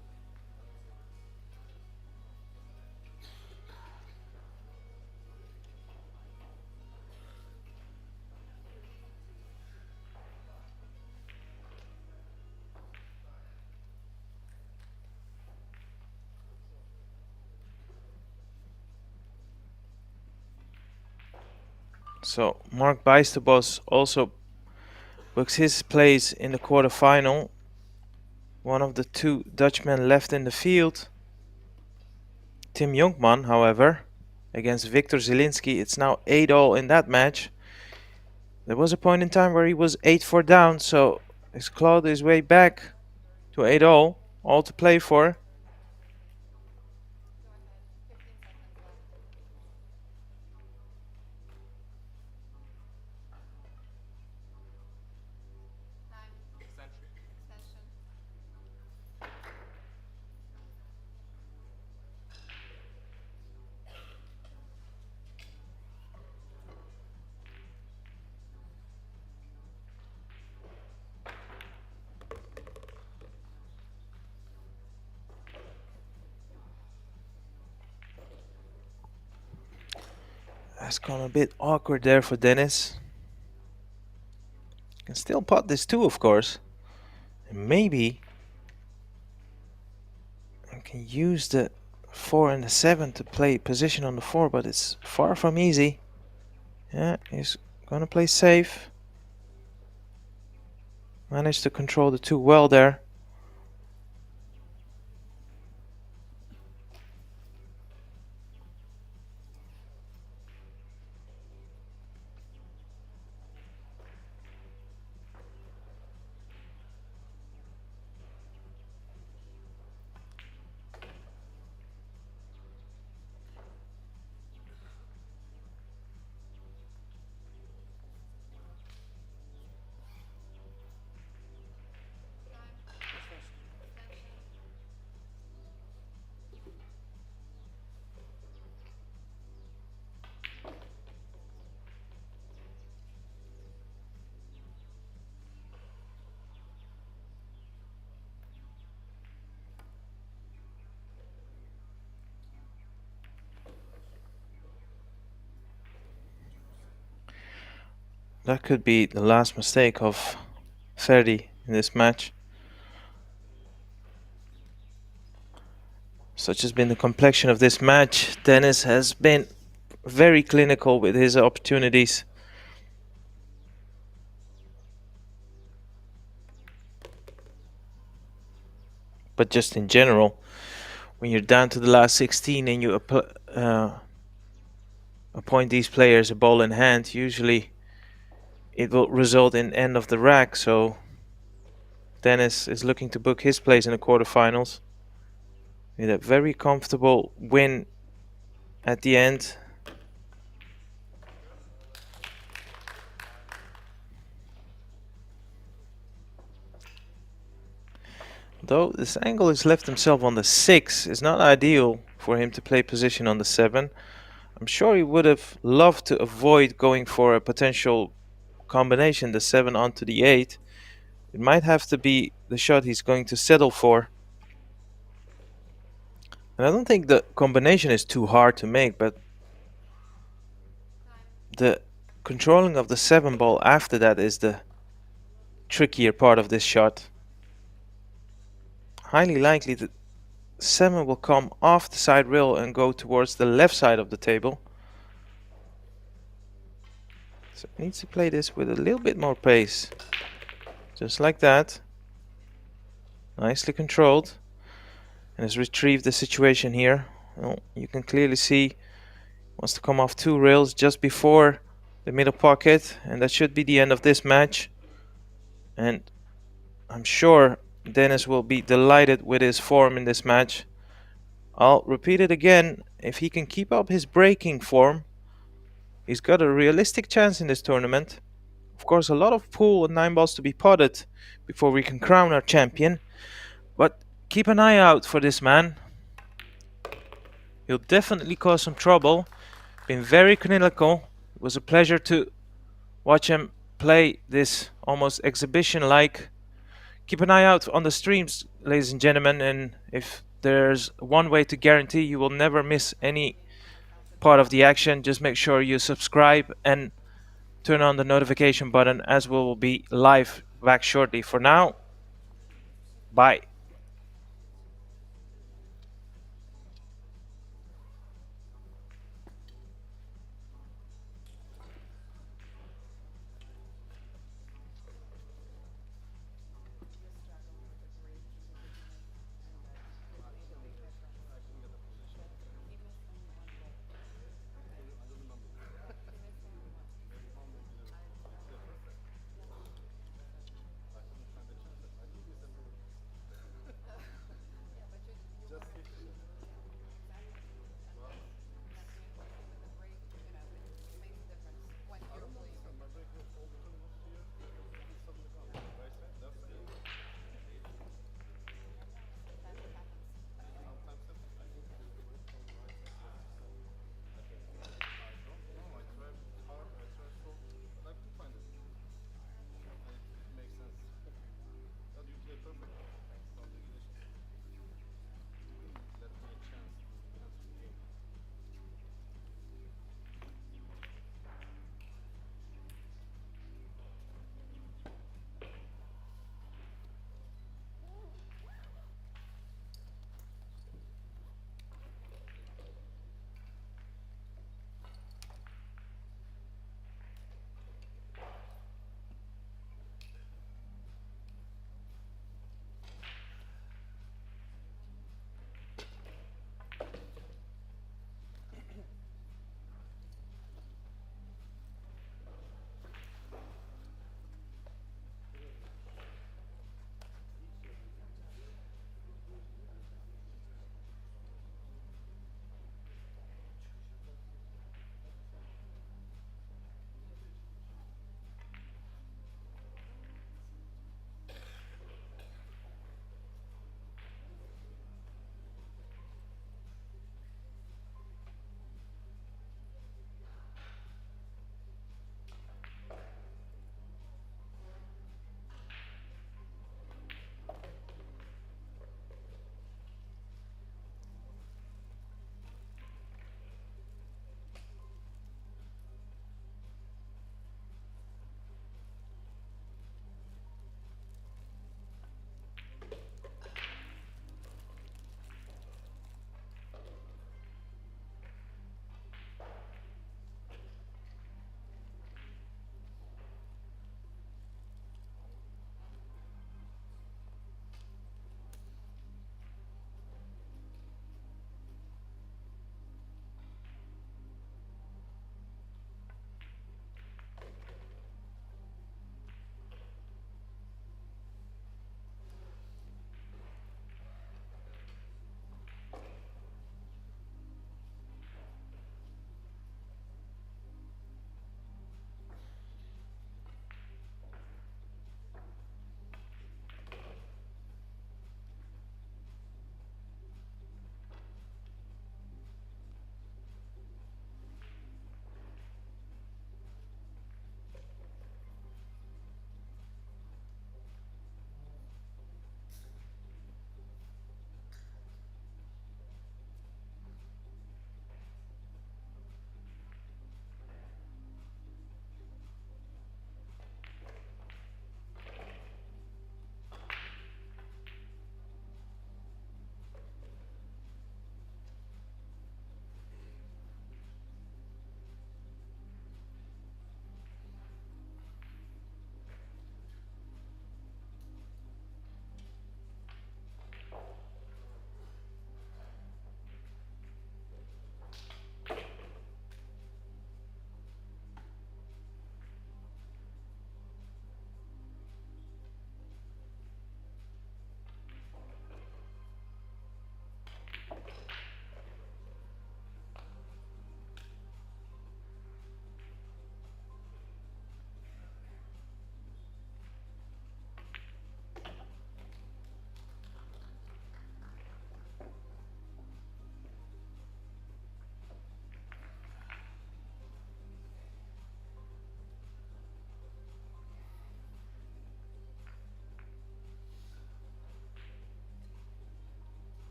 So Mark Bijsterboers also books his place in the quarterfinal. One of the two Dutchmen left in the field. Tim Jonkman, however, against Victor Zielinski. It's now 8-all in that match. There was a point in time where he was 8-4 down, so he's clawed his way back to 8-all, all to play for. That's gone a bit awkward there for Dennis. Can still pot this too, of course. And maybe I can use the 4 and the 7 to play position on the 4, but it's far from easy. Yeah, he's gonna play safe. Managed to control the 2 well there. That could be the last mistake of Ferdi in this match. Such has been the complexion of this match. Dennis has been very clinical with his opportunities. But just in general, when you're down to the last 16 and you appoint these players a ball in hand, usually it will result in end of the rack. So Dennis is looking to book his place in the quarterfinals with a very comfortable win at the end. Though this angle is left himself on the 6, is not ideal for him to play position on the 7. I'm sure he would have loved to avoid going for a potential combination, the 7 onto the 8. It might have to be the shot he's going to settle for. And I don't think the combination is too hard to make, but the controlling of the 7 ball after that is the trickier part of this shot. Highly likely that 7 will come off the side rail and go towards the left side of the table. So he needs to play this with a little bit more pace. Just like that. Nicely controlled. And has retrieved the situation here. Well, you can clearly see wants to come off 2 rails just before the middle pocket, and that should be the end of this match. And I'm sure Dennis will be delighted with his form in this match. I'll repeat it again. If he can keep up his breaking form, he's got a realistic chance in this tournament. Of course, a lot of pool and 9 balls to be potted before we can crown our champion. But keep an eye out for this man. He'll definitely cause some trouble. Been very clinical. It was a pleasure to watch him play this almost exhibition-like. Keep an eye out on the streams, ladies and gentlemen, and if there's one way to guarantee you will never miss any part of the action, just make sure you subscribe and turn on the notification button, as we will be live back shortly. For now, bye.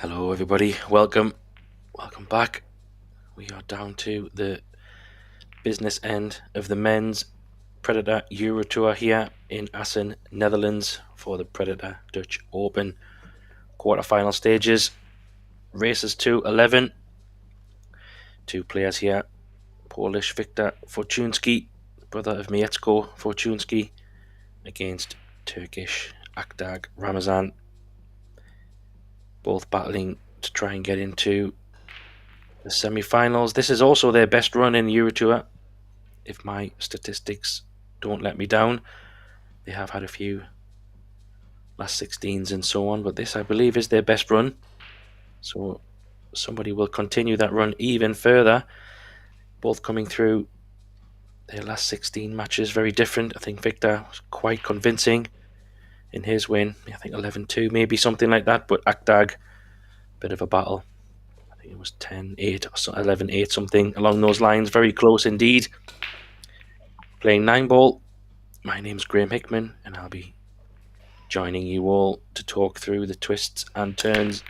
Hello everybody, welcome back. We are down to the business end of the men's Predator EuroTour here in Assen, Netherlands for the Predator Dutch Open quarterfinal stages. Races to 11. Two players here, Polish Viktor Fortunski, brother of Mietsko Fortunski, against Turkish Akdag Ramazan, both battling to try and get into the semi-finals. This is also their best run in EuroTour, if my statistics don't let me down. They have had a few last 16s and so on, but this, I believe, is their best run. So somebody will continue that run even further. Both coming through their last 16 matches very different. I think Viktor was quite convincing in his win. I think 11-2, maybe something like that, but Akdag, bit of a battle. I think it was 10-8 or 11-8, something along those lines. Very close indeed. Playing 9-ball. My name's Graham Hickman, and I'll be joining you all to talk through the twists and turns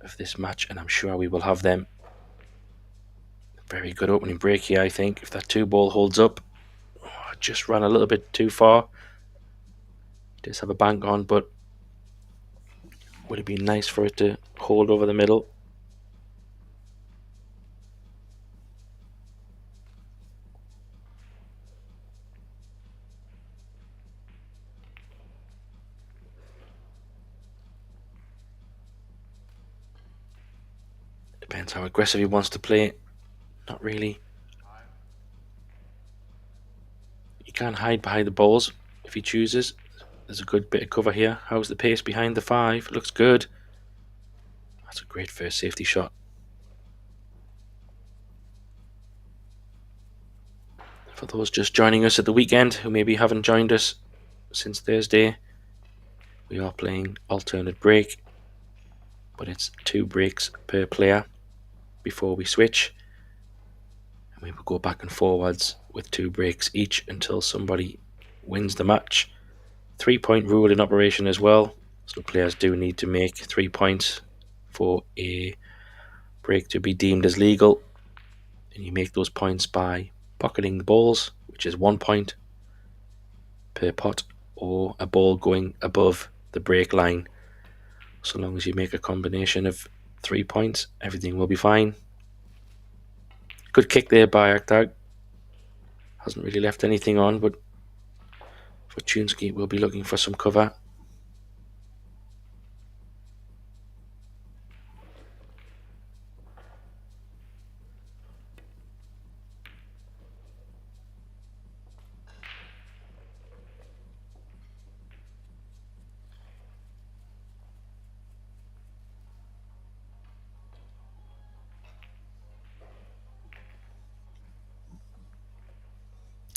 of this match, and I'm sure we will have them. Very good opening break here, I think, if that 2-ball holds up. Just ran a little bit too far. Does have a bank on, but would it be nice for it to hold over the middle? Depends how aggressive he wants to play. Not really. You can hide behind the balls if he chooses. There's a good bit of cover here. How's the pace behind the 5? Looks good. That's a great first safety shot. For those just joining us at the weekend who maybe haven't joined us since Thursday, we are playing alternate break, but it's 2 breaks per player before we switch, and we will go back and forwards with 2 breaks each until somebody wins the match. 3-point rule in operation as well, so players do need to make 3 points for a break to be deemed as legal, and you make those points by pocketing the balls, which is 1 point per pot, or a ball going above the break line. So long as you make a combination of 3 points, everything will be fine. Good kick there by Akdag. Hasn't really left anything on, but Fortunski will be looking for some cover.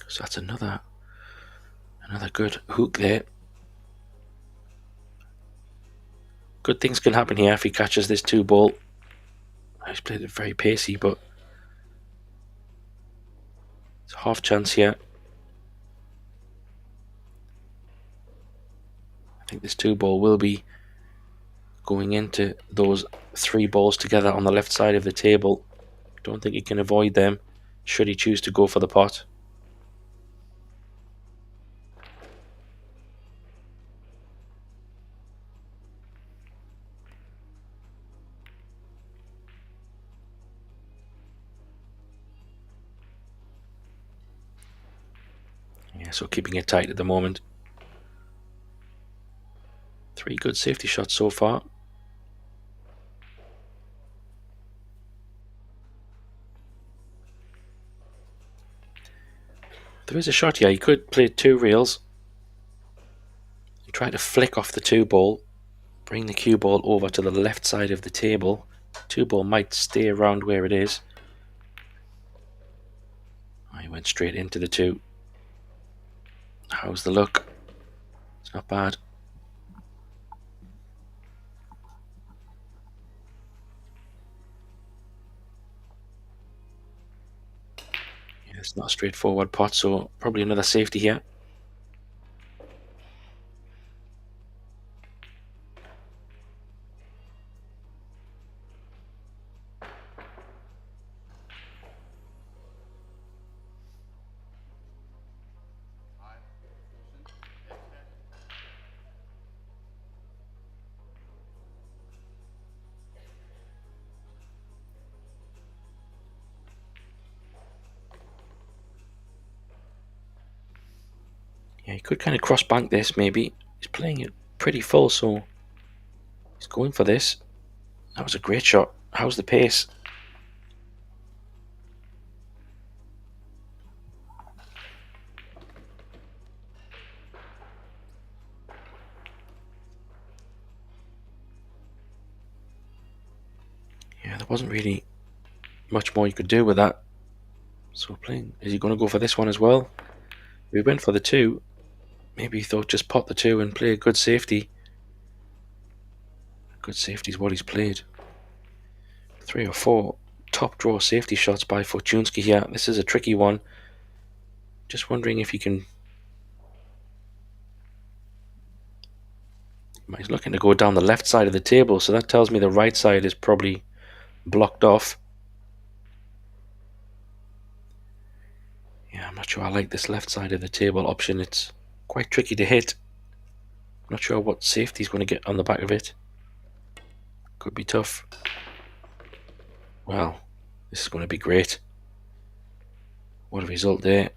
So that's another good hook there. Good things can happen here if he catches this 2-ball. He's played it very pacey, but it's a half chance here. I think this 2-ball will be going into those 3 balls together on the left side of the table. Don't think he can avoid them should he choose to go for the pot. Yeah, so keeping it tight at the moment. 3 good safety shots so far. There is a shot here. He could play 2 reels and try to flick off the 2-ball, bring the cue ball over to the left side of the table. 2-ball might stay around where it is. Oh, he went straight into the 2. How's the look? It's not bad. Yeah, it's not a straightforward pot, so probably another safety here. he could kind of cross bank this maybe. He's playing it pretty full, so he's going for this. That was a great shot. How's the pace? Yeah, there wasn't really much more you could do with that. So playing, is he going to go for this one as well? We went for the 2. Maybe he thought just pot the 2 and play a good safety. Good safety is what he's played. 3 or 4 top draw safety shots by Fortunski here. This is a tricky one. Just wondering if he can... He's looking to go down the left side of the table, so that tells me the right side is probably blocked off. Yeah, I'm not sure I like this left side of the table option. It's quite tricky to hit. I'm not sure what safety he's going to get on the back of it. Could be tough. Wow, this is going to be great. What a result there.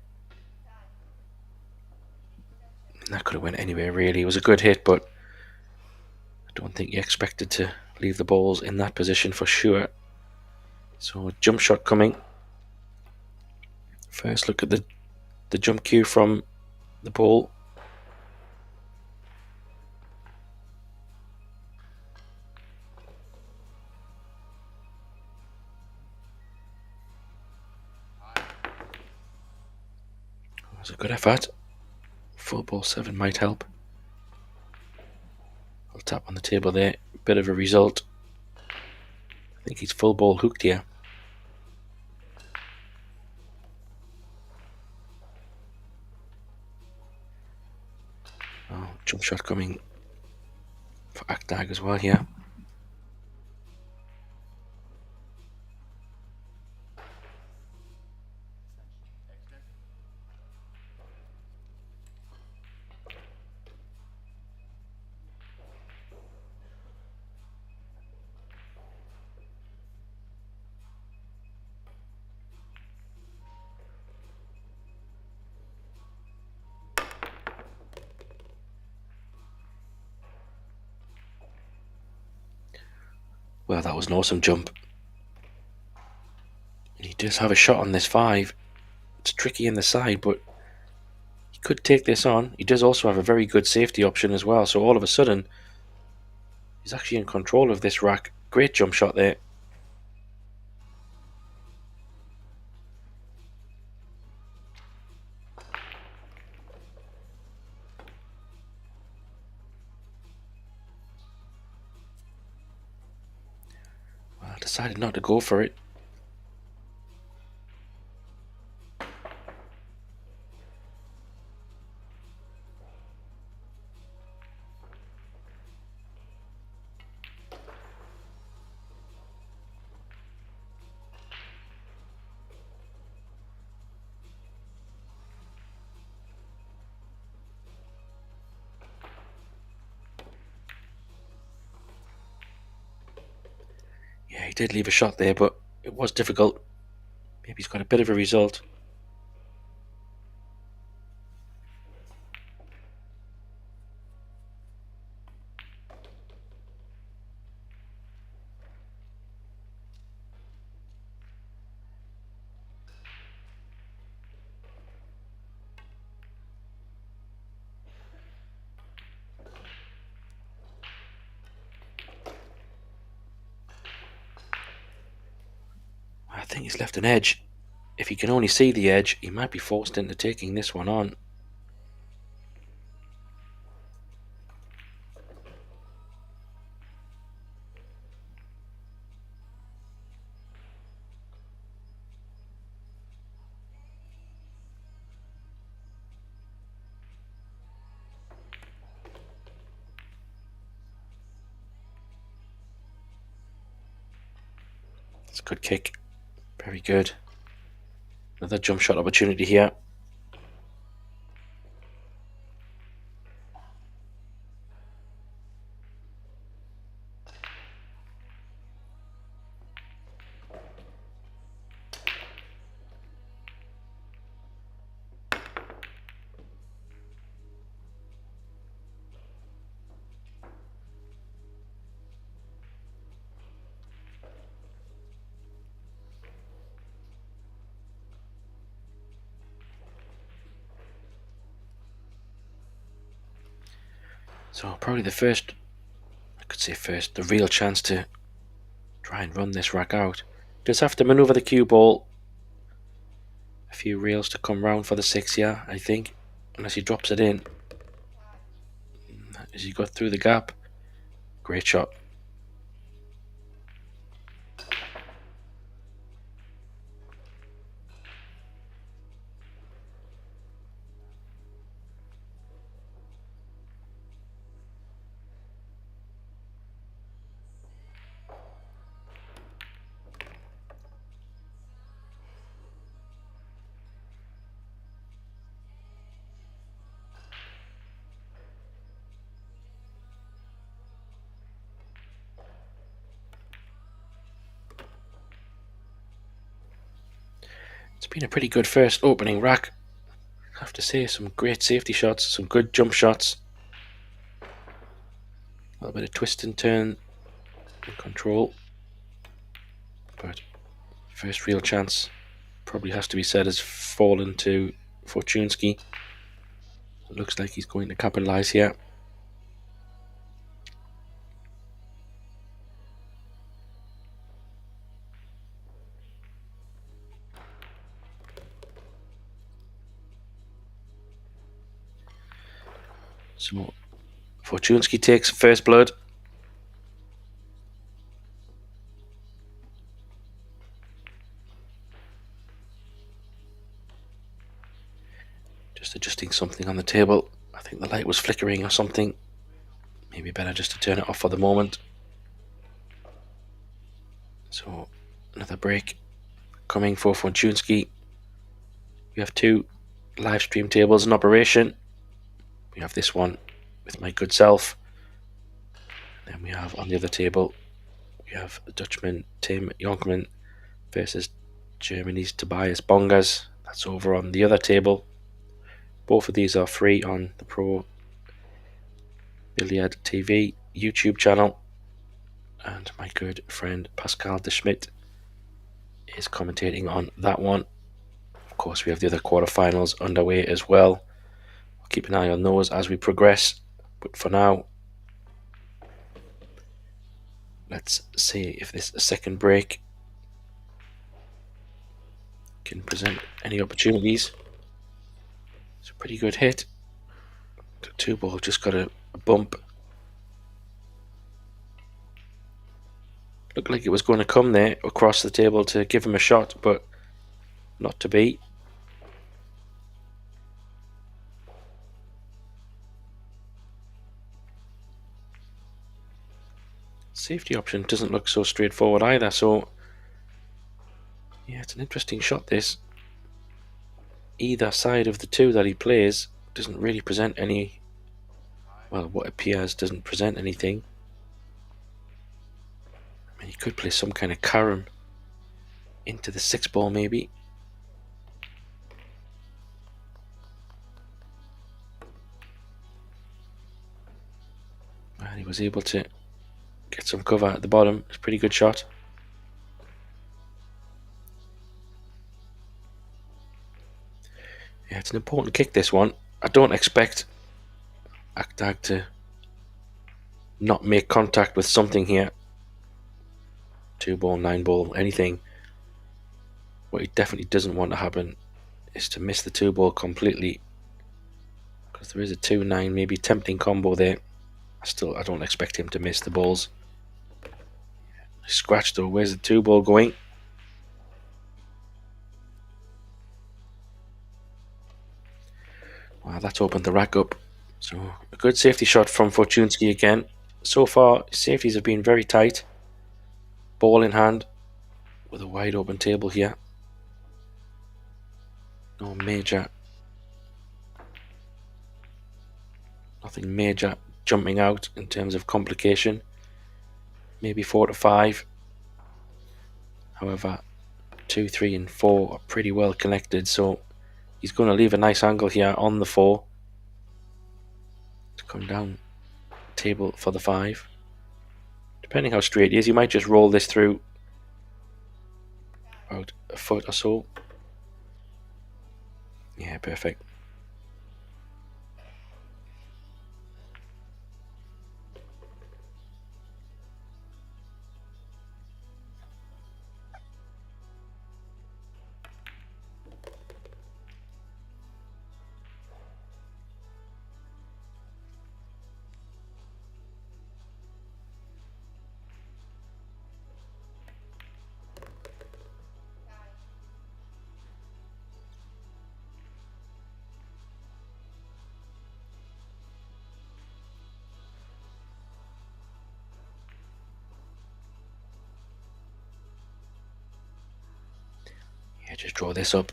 That could have went anywhere really. It was a good hit, but I don't think you expected to leave the balls in that position for sure. So jump shot coming. First look at the jump cue from the ball. That was a good effort. Full ball 7 might help. I'll tap on the table there. Bit of a result. I think he's full ball hooked here. Oh, jump shot coming for Akdag as well here. Well, that was an awesome jump. And he does have a shot on this 5. It's tricky in the side, but he could take this on. He does also have a very good safety option as well, so all of a sudden he's actually in control of this rack. Great jump shot there. Well, I decided not to go for it. Yeah, he did leave a shot there, but it was difficult. Maybe he's got a bit of a result. I think he's left an edge. If he can only see the edge, he might be forced into taking this one on. It's a good kick. Very good. Another jump shot opportunity here. So probably the first, I could say first, the real chance to try and run this rack out. Just have to manoeuvre the cue ball a few reels to come round for the 6 here, I think, unless he drops it in. As he got through the gap, great shot. It's been a pretty good first opening rack, I have to say. Some great safety shots, some good jump shots, a little bit of twist and turn and control, but first real chance, probably has to be said, has fallen to Fortunski. It looks like he's going to capitalise here. So Fortunski takes first blood. Just adjusting something on the table. I think the light was flickering or something. Maybe better just to turn it off for the moment. So another break coming for Fortunski. We have 2 live stream tables in operation. We have this one with my good self. And then we have on the other table, we have the Dutchman Tim Jonkman versus Germany's Tobias Bongas. That's over on the other table. Both of these are free on the Pro Billiard TV YouTube channel. And my good friend Pascal de Schmidt is commentating on that one. Of course, we have the other quarterfinals underway as well. I'll keep an eye on those as we progress. But for now, let's see if this second break can present any opportunities. It's a pretty good hit. The 2 ball just got a bump. Looked like it was going to come there across the table to give him a shot, but not to be. Safety option doesn't look so straightforward either, so yeah, it's an interesting shot this. Either side of the 2 that he plays doesn't really present any, well, what appears doesn't present anything. I mean, he could play some kind of carom into the 6 ball maybe. And he was able to get some cover at the bottom. It's a pretty good shot. Yeah, it's an important kick, this one. I don't expect Akdag to not make contact with something here. 2 ball, 9 ball, anything. What he definitely doesn't want to happen is to miss the 2 ball completely, because there is a 2-9 maybe tempting combo there. I don't expect him to miss the balls. Scratch though. Where's the 2 ball going? Wow, that's opened the rack up. So a good safety shot from Fortunski again. So far, safeties have been very tight. Ball in hand with a wide open table here. No major, nothing major jumping out in terms of complication. Maybe 4 to 5. However, 2, 3 and 4 are pretty well connected, so he's going to leave a nice angle here on the 4 to come down table for the 5. Depending how straight he is, he might just roll this through about a foot or so. Yeah, perfect. just draw this up.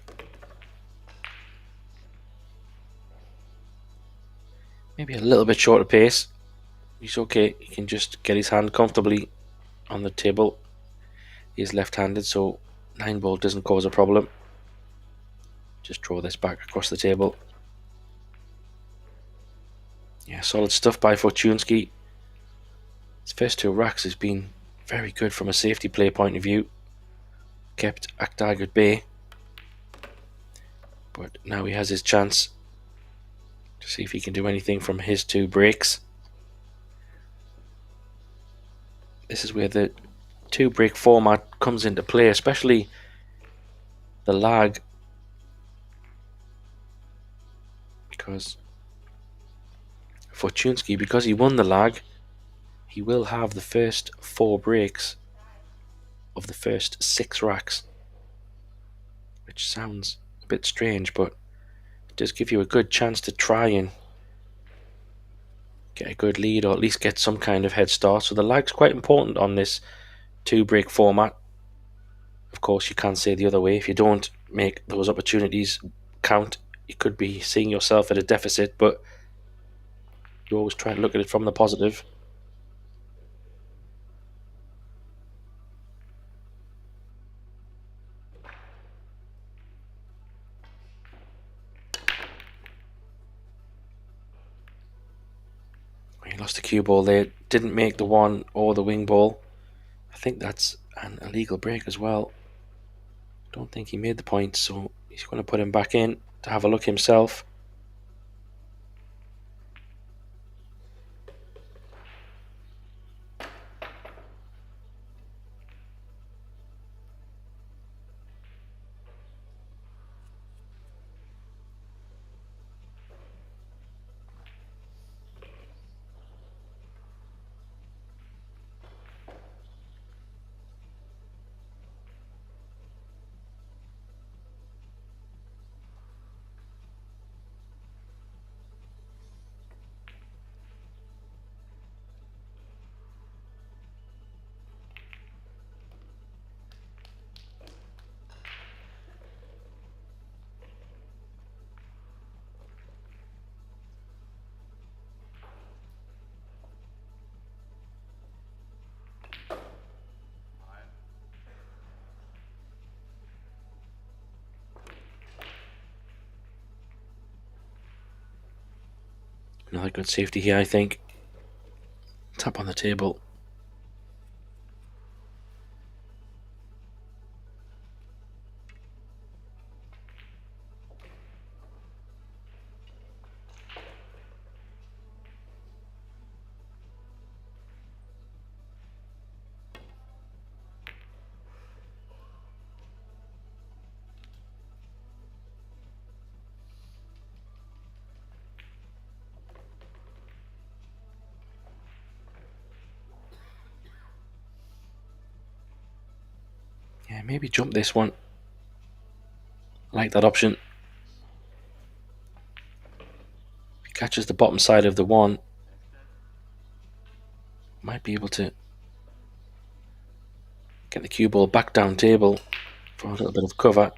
Maybe a little bit shorter pace. He's okay. He can just get his hand comfortably on the table. He's left-handed, so 9-ball doesn't cause a problem. Just draw this back across the table. Yeah, solid stuff by Fortunski. His first 2 racks has been very good from a safety play point of view. Kept Akdag at bay. But now he has his chance to see if he can do anything from his 2 breaks. This is where the 2-break format comes into play, especially the lag. Because Fortunski, because he won the lag, he will have the first 4 breaks of the first 6 racks. Which sounds a bit strange, but it does give you a good chance to try and get a good lead, or at least get some kind of head start. So the lag's quite important on this 2-break format. Of course, you can say the other way. If you don't make those opportunities count, you could be seeing yourself at a deficit, but you always try and look at it from the positive. He lost the cue ball there, didn't make the 1 or the wing ball. I think that's an illegal break as well. Don't think he made the point, so he's going to put him back in to have a look himself. Another good safety here, I think. Tap on the table. Yeah, maybe jump this one. I like that option. If he catches the bottom side of the 1, might be able to get the cue ball back down table for a little bit of cover.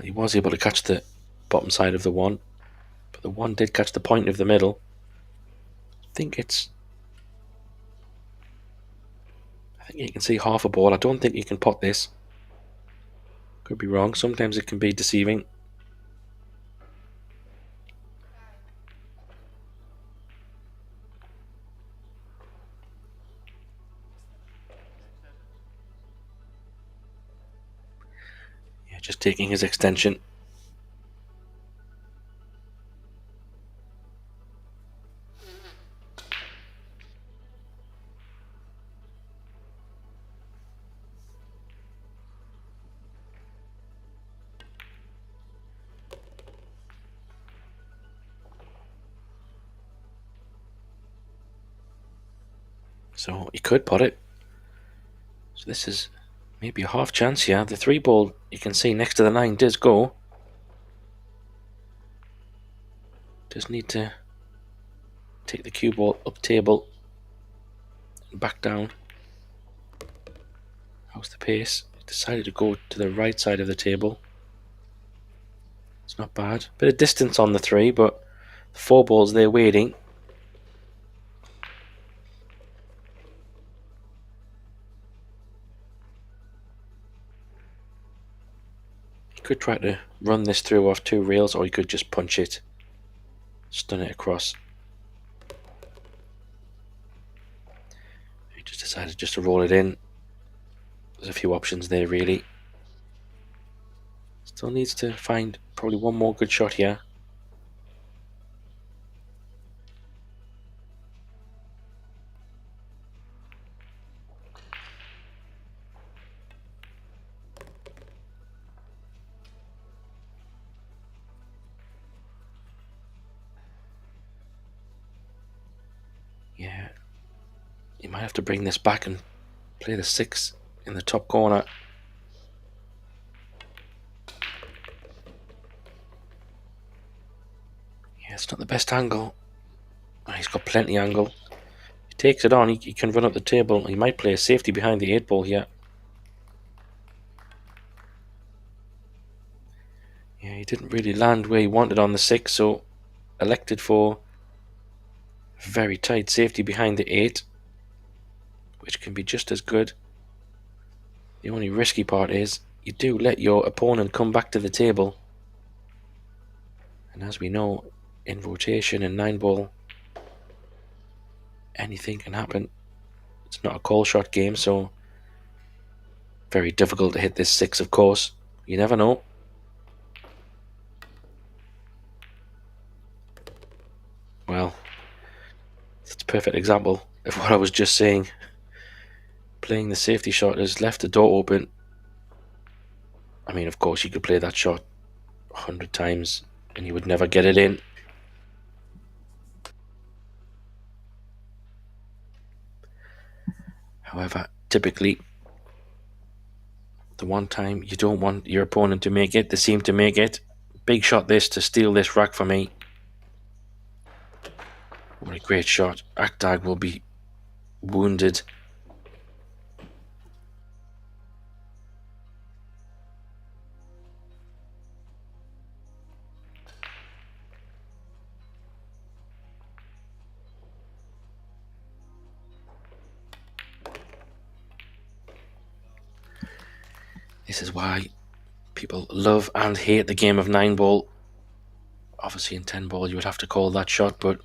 He was able to catch the bottom side of the 1, but the 1 did catch the point of the middle. I think you can see half a ball. I don't think you can pot this. Could be wrong. Sometimes it can be deceiving. Yeah, just taking his extension. So he could pot it. So this is Maybe a half chance here. The 3 ball, you can see next to the 9 does go. Just need to take the cue ball up table and back down. How's the pace? Decided to go to the right side of the table. It's not bad. Bit of distance on the 3, but the 4 ball's there waiting. He could try to run this through off 2 rails, or he could just punch it, stun it across. He just decided just to roll it in. There's a few options there, really. Still needs to find probably one more good shot here. Yeah, you might have to bring this back and play the 6 in the top corner. Yeah, it's not the best angle. Oh, he's got plenty angle. He takes it on, he can run up the table. He might play a safety behind the 8 ball here. Yeah, he didn't really land where he wanted on the 6, so elected for a very tight safety behind the 8, which can be just as good. The only risky part is you do let your opponent come back to the table. And as we know, in rotation and 9 ball, anything can happen. It's not a call shot game, so very difficult to hit this 6, of course. You never know. Well, it's a perfect example of what I was just saying. Playing the safety shot has left the door open. I mean, of course, you could play that shot 100 times and you would never get it in. However, typically, the one time you don't want your opponent to make it, they seem to make it. Big shot this to steal this rack for me. What a great shot. Akdag will be wounded. This is why people love and hate the game of 9 ball. Obviously in 10 ball you would have to call that shot, but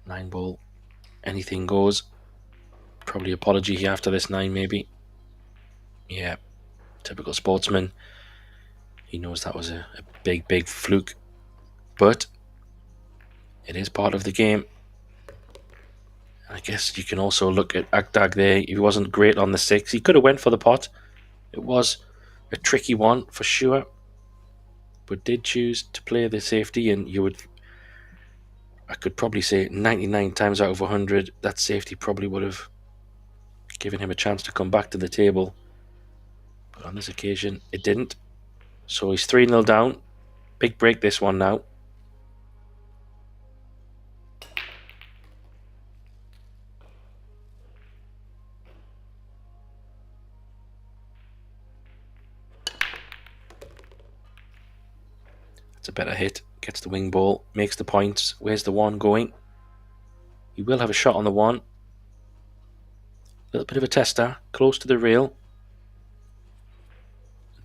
9 ball, anything goes. Probably apology here after this 9 maybe. Yeah, typical sportsman. He knows that was a big fluke, but it is part of the game. I guess you can also look at Akdag there. He wasn't great on the 6. He could have went for the pot. It was a tricky one for sure, but did choose to play the safety, and I could probably say 99 times out of 100 that safety probably would have given him a chance to come back to the table, but on this occasion it didn't. So he's 3-0 down. Big break this one now. It's a better hit. Gets the wing ball, makes the points. Where's the 1 going? He will have a shot on the 1. A little bit of a tester, close to the rail.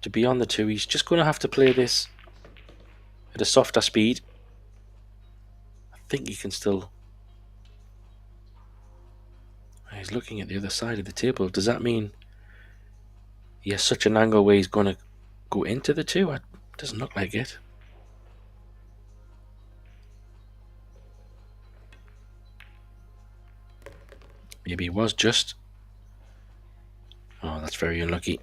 To be on the 2, he's just going to have to play this at a softer speed. I think he can still... He's looking at the other side of the table. Does that mean he has such an angle where he's going to go into the 2? It doesn't look like it. Maybe he was just... Oh, that's very unlucky.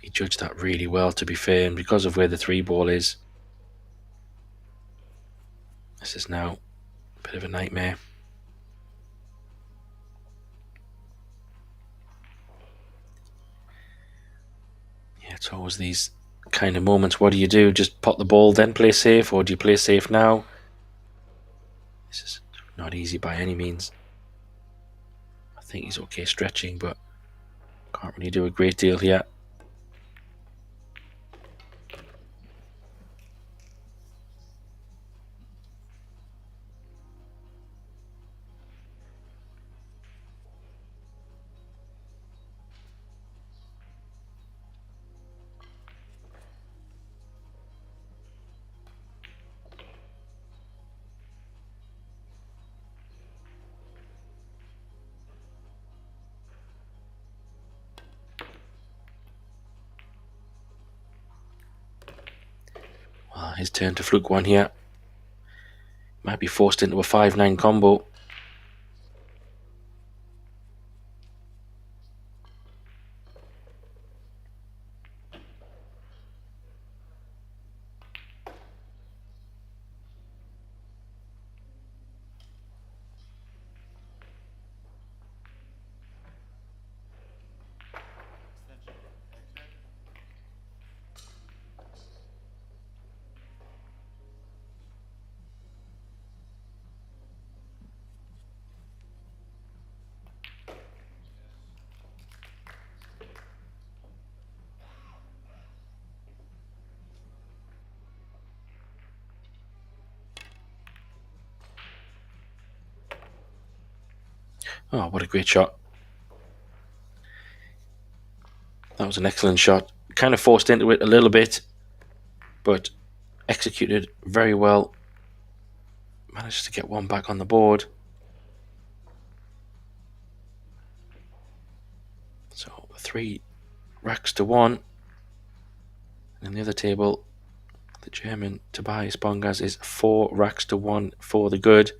He judged that really well, to be fair, and because of where the 3 ball is, this is now a bit of a nightmare. It's always these kind of moments. What do you do? Just pot the ball, then play safe, or do you play safe now? This is not easy by any means. I think he's okay stretching, but can't really do a great deal here. Well, his turn to fluke one here. Might be forced into a 5-9 combo. Oh, what a great shot. That was an excellent shot. Kind of forced into it a little bit, but executed very well. Managed to get one back on the board. So 3 racks to 1. And in the other table, the German Tobias Bongas is 4 racks to 1 for the good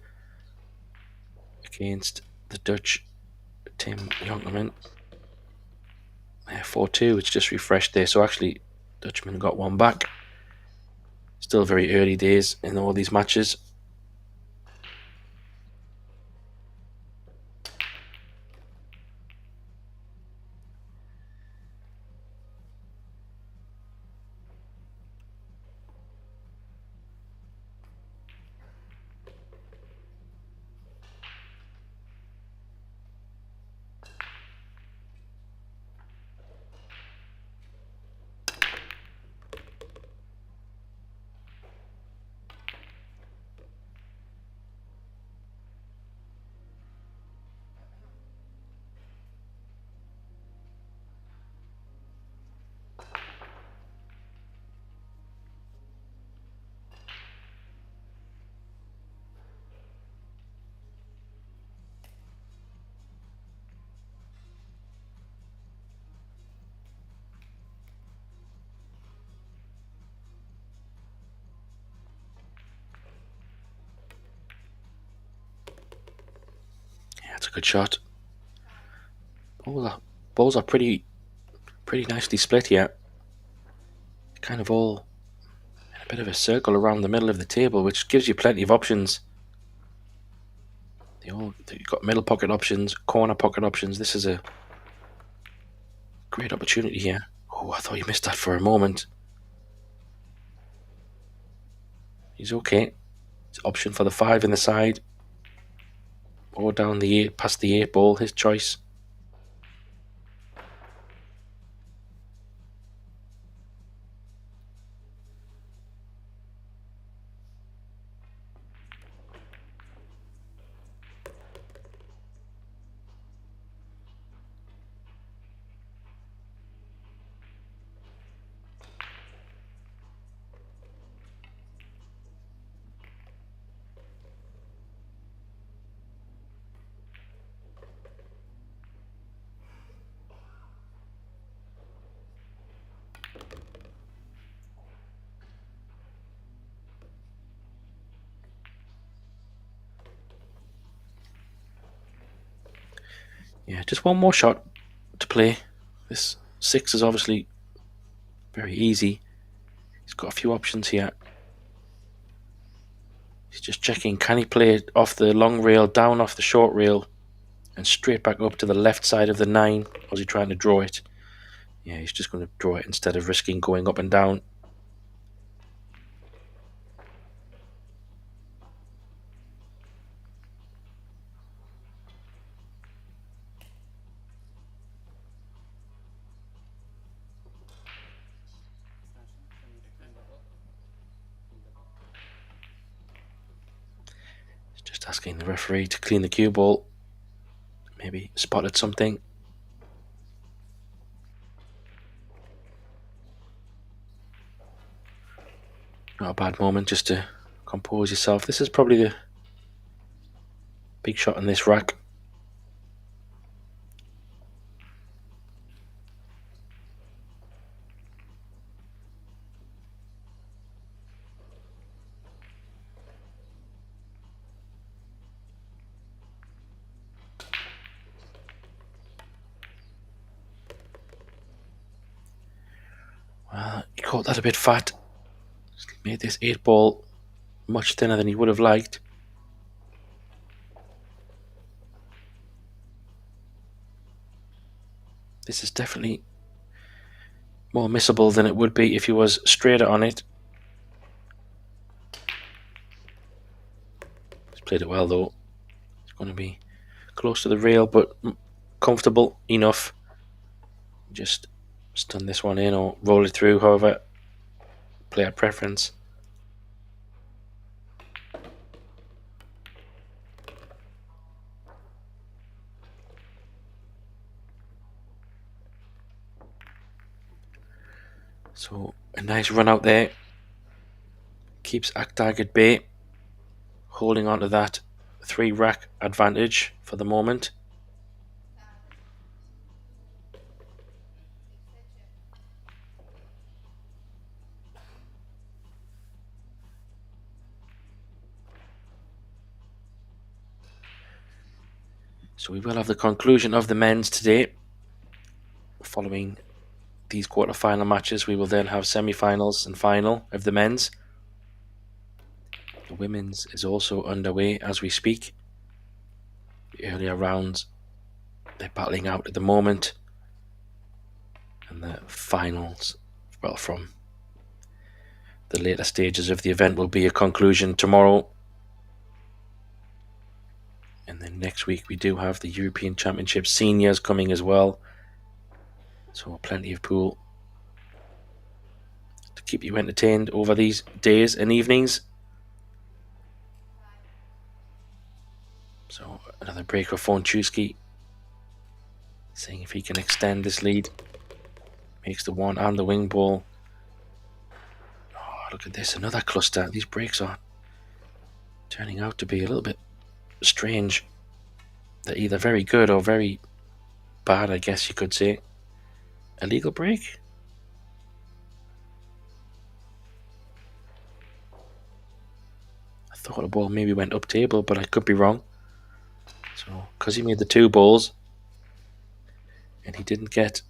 against the Dutch Tim Jonkerman. 4-2. It's just refreshed there. So actually, Dutchman got one back. Still very early days in all these matches. That's a good shot. Balls are pretty nicely split here. Kind of all in a bit of a circle around the middle of the table, which gives you plenty of options. You've got middle pocket options, corner pocket options. This is a great opportunity here. Oh, I thought you missed that for a moment. He's okay. It's option for the 5 in the side. Or down the 8, past the 8 ball, his choice. Yeah, just one more shot to play. This 6 is obviously very easy. He's got a few options here. He's just checking, can he play it off the long rail, down off the short rail, and straight back up to the left side of the 9, or is he trying to draw it? Yeah, he's just going to draw it instead of risking going up and down. Just asking the referee to clean the cue ball. Maybe spotted something. Not a bad moment just to compose yourself. This is probably the big shot in this rack. Well, he caught that a bit fat. Made this 8 ball much thinner than he would have liked. This is definitely more missable than it would be if he was straighter on it. He's played it well though. It's going to be close to the rail but comfortable enough. Just stun this one in or roll it through, however player preference. So a nice run out there. Keeps Akdag at bay. Holding on to that 3 rack advantage for the moment. So we will have the conclusion of the men's today. Following these quarter-final matches, we will then have semi-finals and final of the men's. The women's is also underway as we speak. The earlier rounds, they're battling out at the moment. And the finals, well, from the later stages of the event will be a conclusion tomorrow. And then next week we do have the European Championship Seniors coming as well. So plenty of pool to keep you entertained over these days and evenings. So another break for Fortunski. Seeing if he can extend this lead. Makes the 1 and the wing ball. Oh, look at this, another cluster. These breaks are turning out to be a little bit strange. They're either very good or very bad, I guess you could say. Illegal break? I thought the ball maybe went up table, but I could be wrong. So, because he made the 2 balls and he didn't get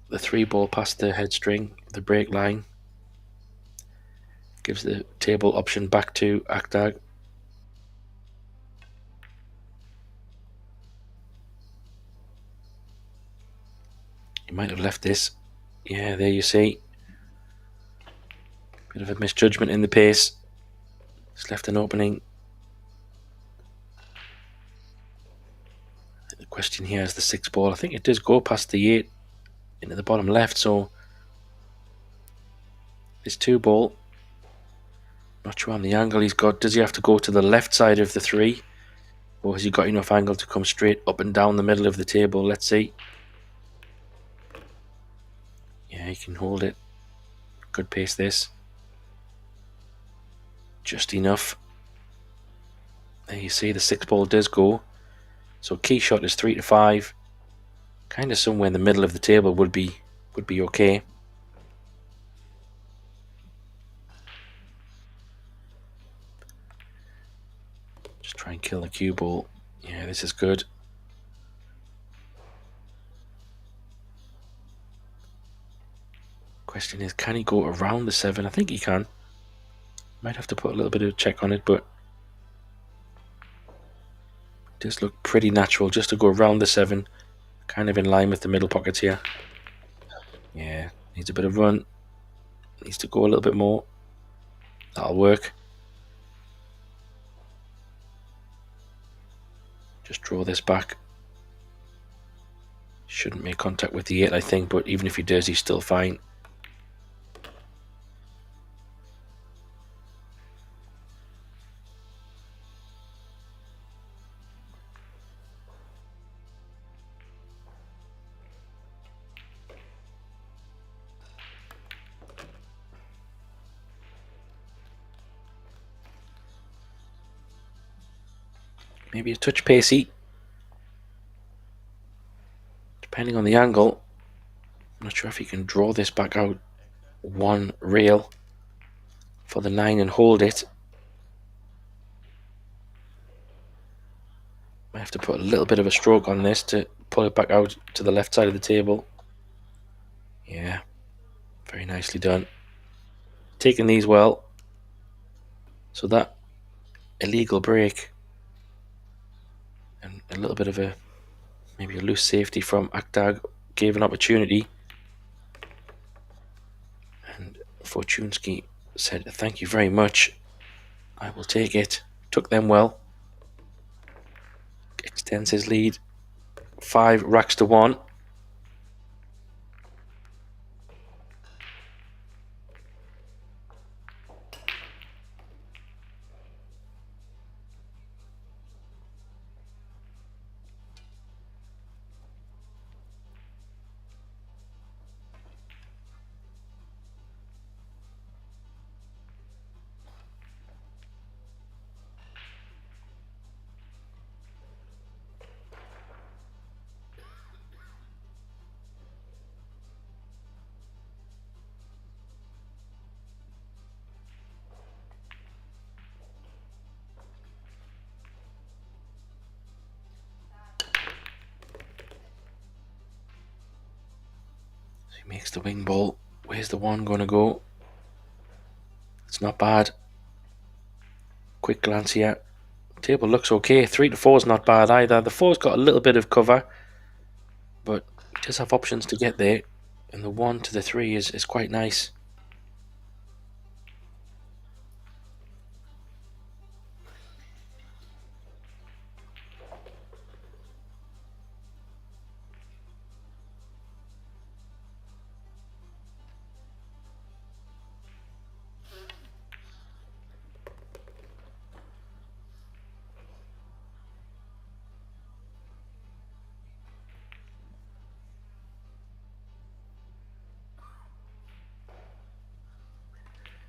the 3 ball past the head string, the break line, gives the table option back to Akdag. He might have left this. Yeah, there you see. Bit of a misjudgment in the pace. He's left an opening. The question here is the 6 ball. I think it does go past the 8 into the bottom left, so this 2 ball, not sure on the angle he's got. Does he have to go to the left side of the 3, or has he got enough angle to come straight up and down the middle of the table? Let's see. Yeah, he can hold it. Good pace this. Just enough. There you see the 6 ball does go. So key shot is 3 to 5. Kind of somewhere in the middle of the table would be okay. Just try and kill the cue ball. Yeah, this is good. Question is, can he go around the 7? I think he can. Might have to put a little bit of check on it, but it does look pretty natural just to go around the 7, kind of in line with the middle pockets here. Yeah, needs a bit of run. Needs to go a little bit more. That'll work. Just draw this back. Shouldn't make contact with the 8, I think, but even if he does, he's still fine. Maybe a touch pacey. Depending on the angle. I'm not sure if he can draw this back out one rail for the 9 and hold it. I have to put a little bit of a stroke on this to pull it back out to the left side of the table. Yeah, very nicely done. Taking these well. So that illegal break and a little bit of maybe a loose safety from Aktag gave an opportunity. And Fortunski said, "Thank you very much. I will take it." Took them well. Extends his lead. 5 racks to 1. He makes the wing ball. Where's the 1 going to go? It's not bad. Quick glance here. Table looks okay. 3 to 4 is not bad either. The 4's got a little bit of cover, but he does have options to get there. And the 1 to the 3 is quite nice.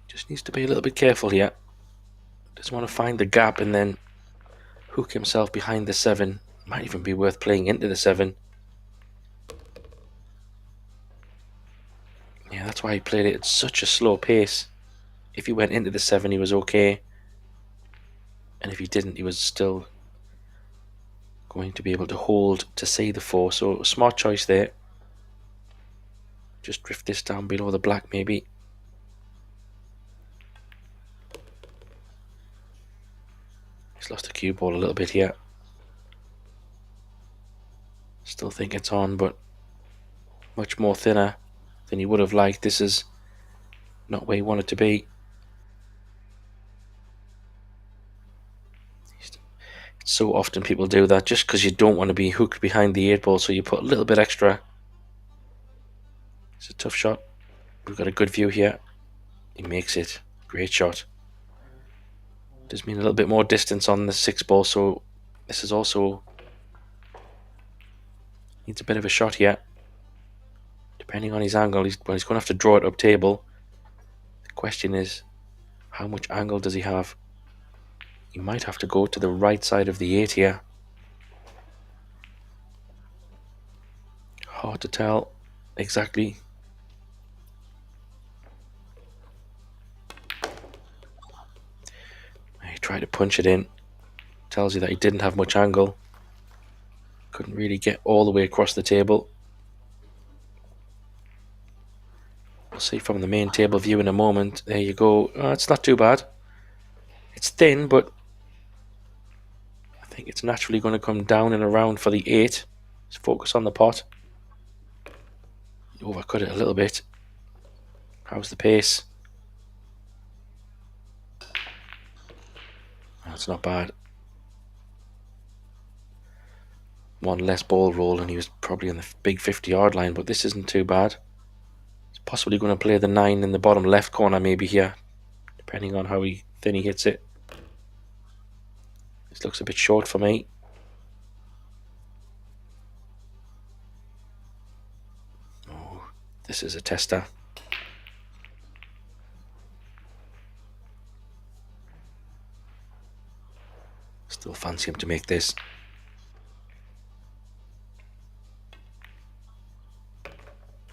Just needs to be a little bit careful here. Doesn't want to find the gap and then hook himself behind the 7. Might even be worth playing into the 7. Yeah, that's why he played it at such a slow pace. If he went into the 7, he was okay. And if he didn't, he was still going to be able to hold to see the 4. So smart choice there. Just drift this down below the black maybe. He's lost the cue ball a little bit here. Still think it's on, but much more thinner than he would have liked. This is not where he wanted to be. So often people do that just because you don't want to be hooked behind the 8 ball, so you put a little bit extra. It's a tough shot. We've got a good view here. He makes it. Great shot. Does mean a little bit more distance on the 6 ball, so this is also needs a bit of a shot here. Depending on his angle, he's going to have to draw it up table. The question is, how much angle does he have? He might have to go to the right side of the 8 here. Hard to tell exactly. He tried to punch it in. Tells you that he didn't have much angle. Couldn't really get all the way across the table. We'll see from the main table view in a moment. There you go. It's not too bad. It's thin, but I think it's naturally going to come down and around for the 8. Just focus on the pot. Overcut it a little bit. How's the pace? That's not bad. One less ball roll and he was probably on the big 50-yard line, but this isn't too bad. He's possibly going to play the 9 in the bottom left corner maybe here, depending on how thin he hits it. This looks a bit short for me. Oh, this is a tester. Still fancy him to make this.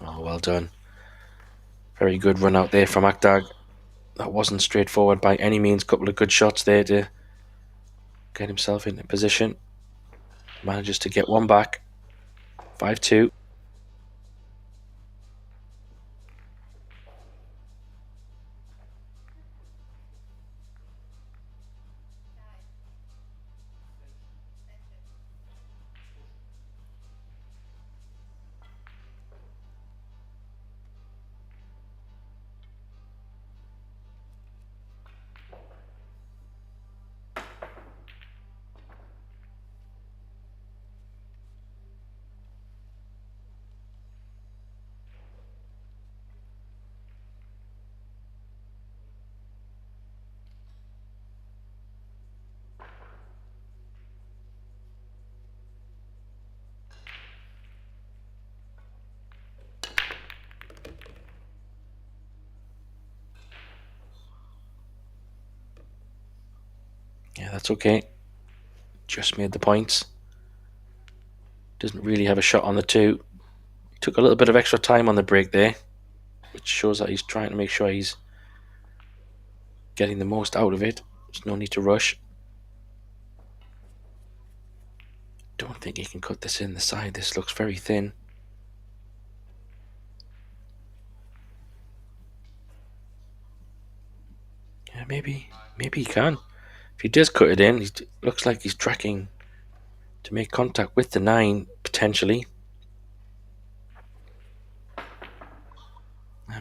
Oh, well done. Very good run out there from Akdag. That wasn't straightforward by any means. Couple of good shots there to get himself into position. Manages to get one back. 5-2. Yeah, that's okay. Just made the points. Doesn't really have a shot on the 2. He took a little bit of extra time on the break there, which shows that he's trying to make sure he's getting the most out of it. There's no need to rush. Don't think he can cut this in the side. This looks very thin. Yeah, maybe he can. If he does cut it in, it looks like he's tracking to make contact with the 9, potentially.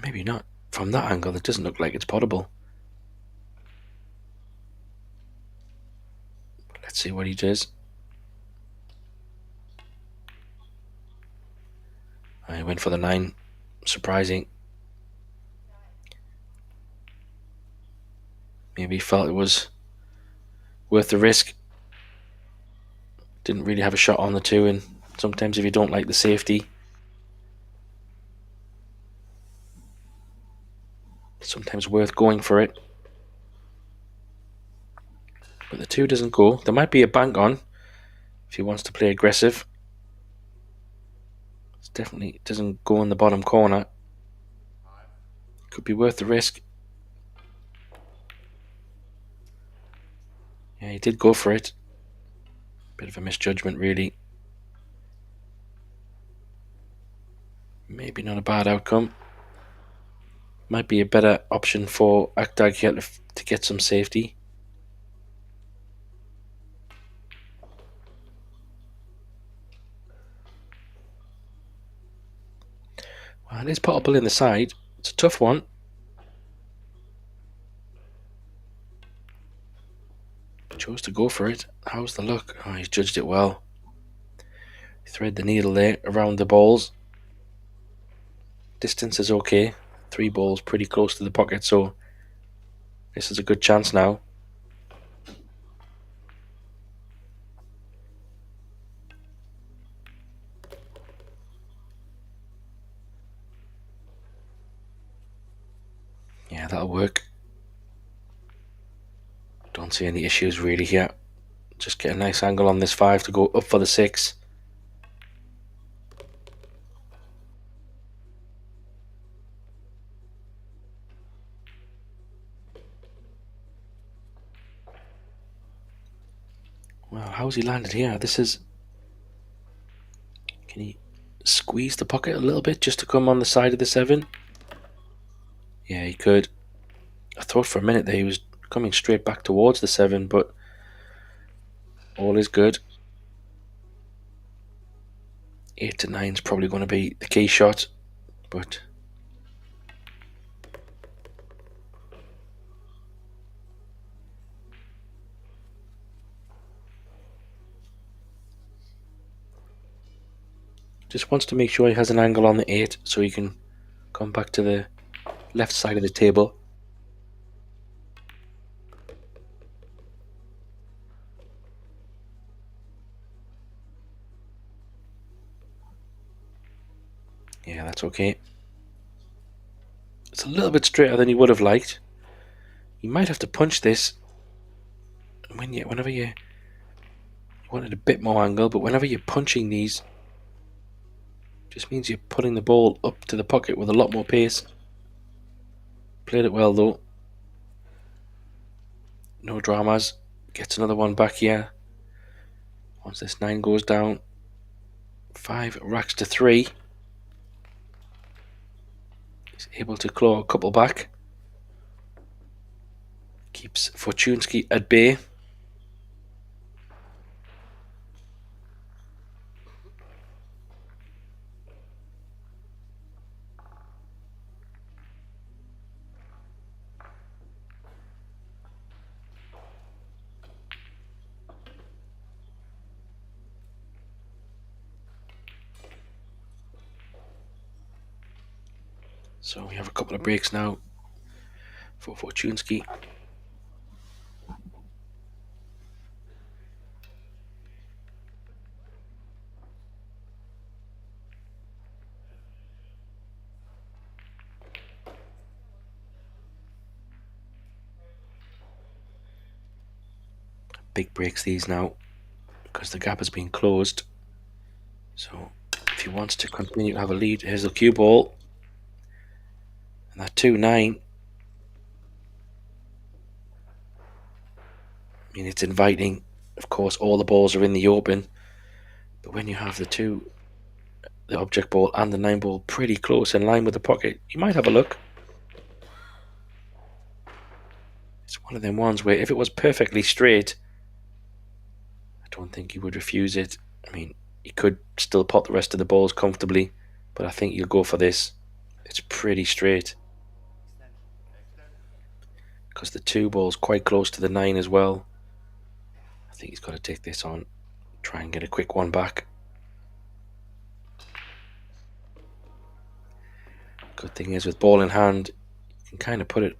Maybe not. From that angle, it doesn't look like it's potable. Let's see what he does. I went for the 9. Surprising. Maybe he felt it was worth the risk. Didn't really have a shot on the 2, and sometimes if you don't like the safety, it's sometimes worth going for it. But the 2 doesn't go. There might be a bank on if he wants to play aggressive. It definitely doesn't go in the bottom corner. Could be worth the risk. Yeah, he did go for it. Bit of a misjudgment, really. Maybe not a bad outcome. Might be a better option for Akdag here to get some safety. Well, it is potable in the side. It's a tough one. Chose to go for it. How's the luck? Oh, he's judged it well. Thread the needle there around the balls. Distance is okay. 3 balls pretty close to the pocket, so this is a good chance now. Yeah, that'll work. Don't see any issues really here. Just get a nice angle on this 5 to go up for the 6. Well, how's he landed here? This is... Can he squeeze the pocket a little bit just to come on the side of the 7? Yeah, he could. I thought for a minute that he was coming straight back towards the 7, but all is good. 8 to 9 is probably going to be the key shot. but just wants to make sure he has an angle on the 8 so he can come back to the left side of the table. Yeah, that's okay. It's a little bit straighter than he would have liked. You might have to punch this whenever you wanted a bit more angle, but whenever you're punching these, just means you're putting the ball up to the pocket with a lot more pace. Played it well though. No dramas. Gets another one back here. Once this 9 goes down, 5 racks to 3. He's able to claw a couple back. Keeps Fortunski at bay. So we have a couple of breaks now for Fortunski. Big breaks these now because the gap has been closed. So if he wants to continue to have a lead, here's the cue ball. And that 2-9. I mean, it's inviting. Of course, all the balls are in the open. But when you have the object ball and the 9 ball pretty close in line with the pocket, you might have a look. It's one of them ones where if it was perfectly straight, I don't think he would refuse it. I mean, he could still pot the rest of the balls comfortably, but I think you'll go for this. It's pretty straight. Because the 2 ball's quite close to the 9 as well. I think he's got to take this on, try and get a quick one back. Good thing is with ball in hand, you can kind of put it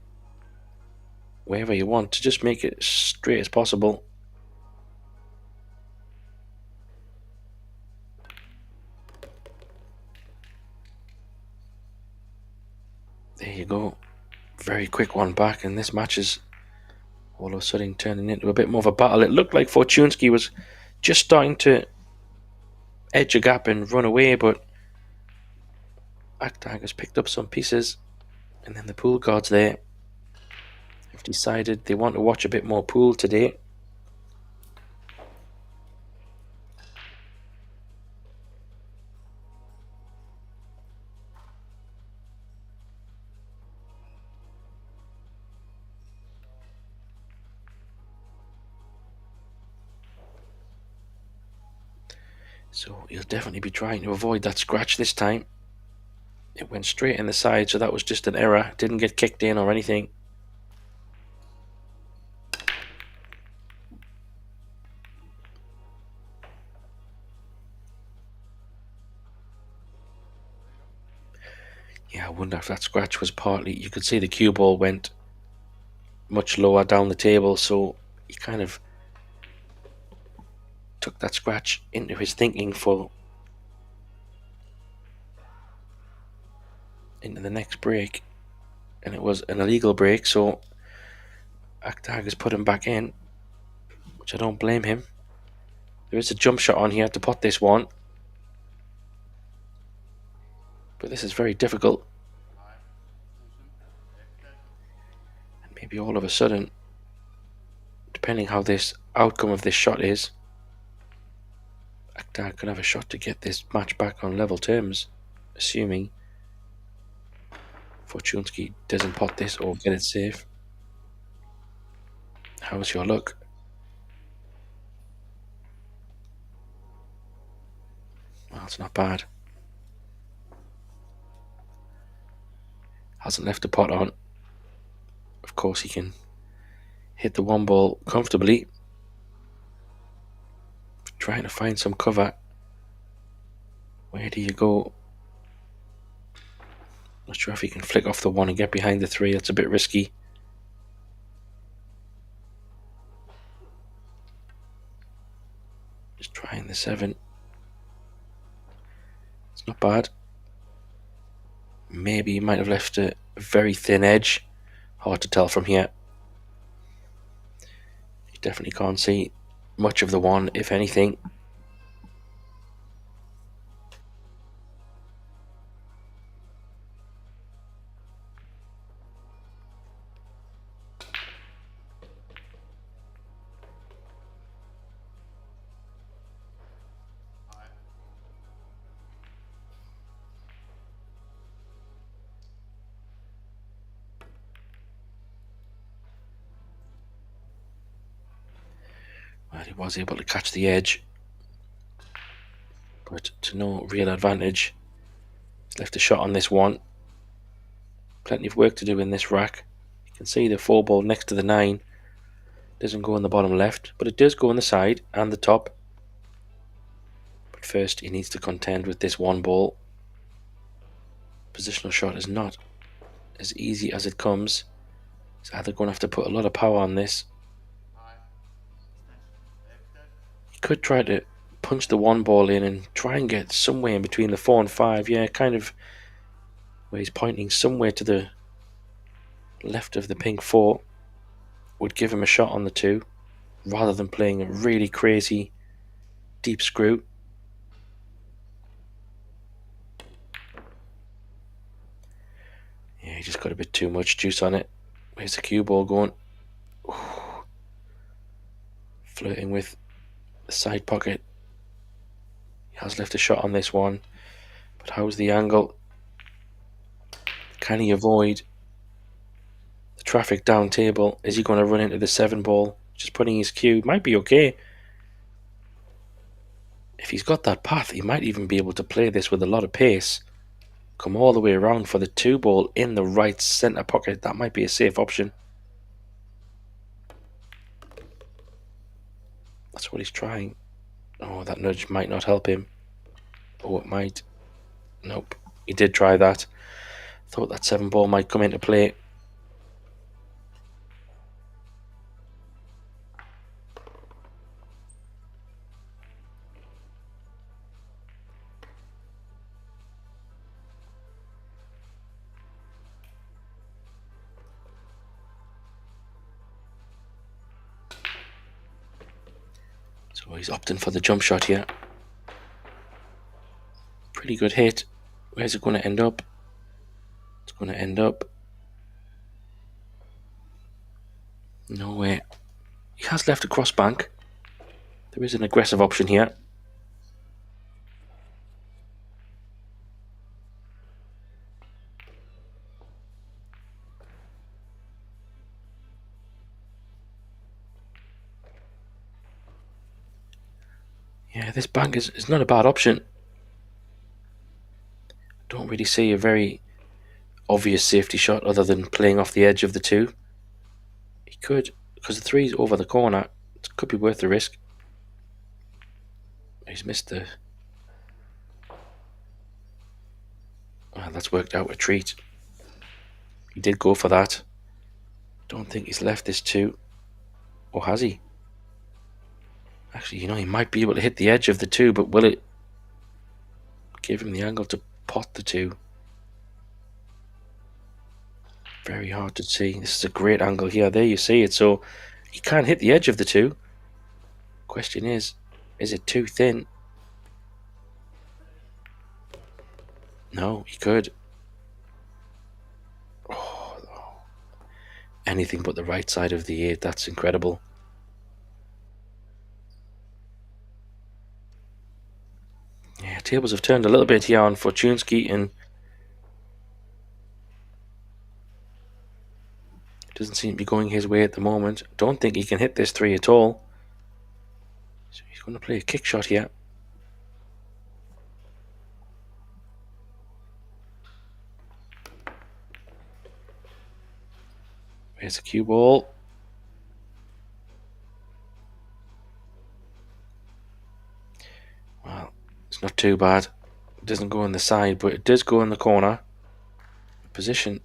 wherever you want to just make it as straight as possible. There you go. Very quick one back, and this match is all of a sudden turning into a bit more of a battle. It looked like Fortunski was just starting to edge a gap and run away, but Aktag has picked up some pieces, and then the pool guards there have decided they want to watch a bit more pool today. So he'll definitely be trying to avoid that scratch this time. It went straight in the side, so that was just an error. Didn't get kicked in or anything. Yeah, I wonder if that scratch was partly... You could see the cue ball went much lower down the table, so he kind of took that scratch into his thinking for into the next break, and it was an illegal break, so Aktag has put him back in, which I don't blame him. There is a jump shot on here to pot this one, but this is very difficult. And maybe all of a sudden, depending how this outcome of this shot is, Aktag could have a shot to get this match back on level terms, assuming Fortunski doesn't pot this or get it safe. How's your luck? Well, it's not bad. Hasn't left the pot on. Of course, he can hit the one ball comfortably. Trying to find some cover. Where do you go? Not sure if he can flick off the one and get behind the three. That's a bit risky. Just trying the 7. It's not bad. Maybe he might have left a very thin edge. Hard to tell from here. You definitely can't see much of the one, if anything. Well, he was able to catch the edge, but to no real advantage. He's left a shot on this one. Plenty of work to do in this rack. You can see the 4 ball next to the 9 doesn't go in the bottom left, but it does go on the side and the top. But first he needs to contend with this 1 ball. Positional shot is not as easy as it comes. He's either going to have to put a lot of power on this. He could try to punch the 1 ball in and try and get somewhere in between the 4 and 5. Yeah, kind of where he's pointing somewhere to the left of the pink 4 would give him a shot on the 2 rather than playing a really crazy deep screw. Yeah, he just got a bit too much juice on it. Where's the cue ball going? Ooh. Flirting with the side pocket. He has left a shot on this one, but how's the angle? Can he avoid the traffic down table? Is he going to run into the 7 ball? Just putting his cue might be okay. If he's got that path, he might even be able to play this with a lot of pace. Come all the way around for the 2 ball in the right centre pocket. That might be a safe option. That's what he's trying. Oh, that nudge might not help him. Oh, it might. Nope. He did try that. Thought that 7 ball might come into play. So he's opting for the jump shot here. Pretty good hit. Where's it going to end up? It's going to end up nowhere. He has left a cross bank. There is an aggressive option here. Yeah, this bank is not a bad option. Don't really see a very obvious safety shot other than playing off the edge of the 2. He could, because the 3's over the corner. It could be worth the risk. He's missed the... Well, that's worked out a treat. He did go for that. Don't think he's left this 2. Or has he? Actually, you know, he might be able to hit the edge of the 2, but will it give him the angle to pot the 2? Very hard to see. This is a great angle here. There you see it. So he can hit the edge of the 2. Question is it too thin? No, he could. Oh, anything but the right side of the 8. That's incredible. Yeah, tables have turned a little bit here on Fortunski, and it doesn't seem to be going his way at the moment. Don't think he can hit this 3 at all. So he's going to play a kick shot here. There's a cue ball. Well, it's not too bad. It doesn't go on the side, but it does go in the corner. Position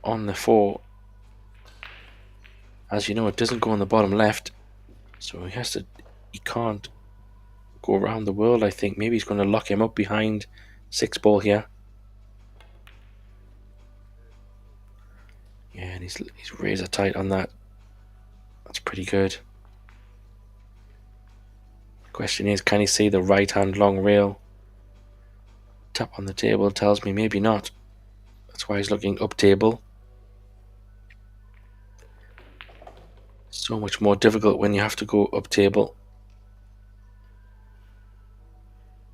on the 4. As you know, it doesn't go on the bottom left, so he can't go around the world. I think maybe he's going to lock him up behind 6 ball here. Yeah, and he's razor tight on that. That's pretty good. The question is, can he see the right hand long rail? Tap on the table tells me maybe not. That's why he's looking up table. So much more difficult when you have to go up table.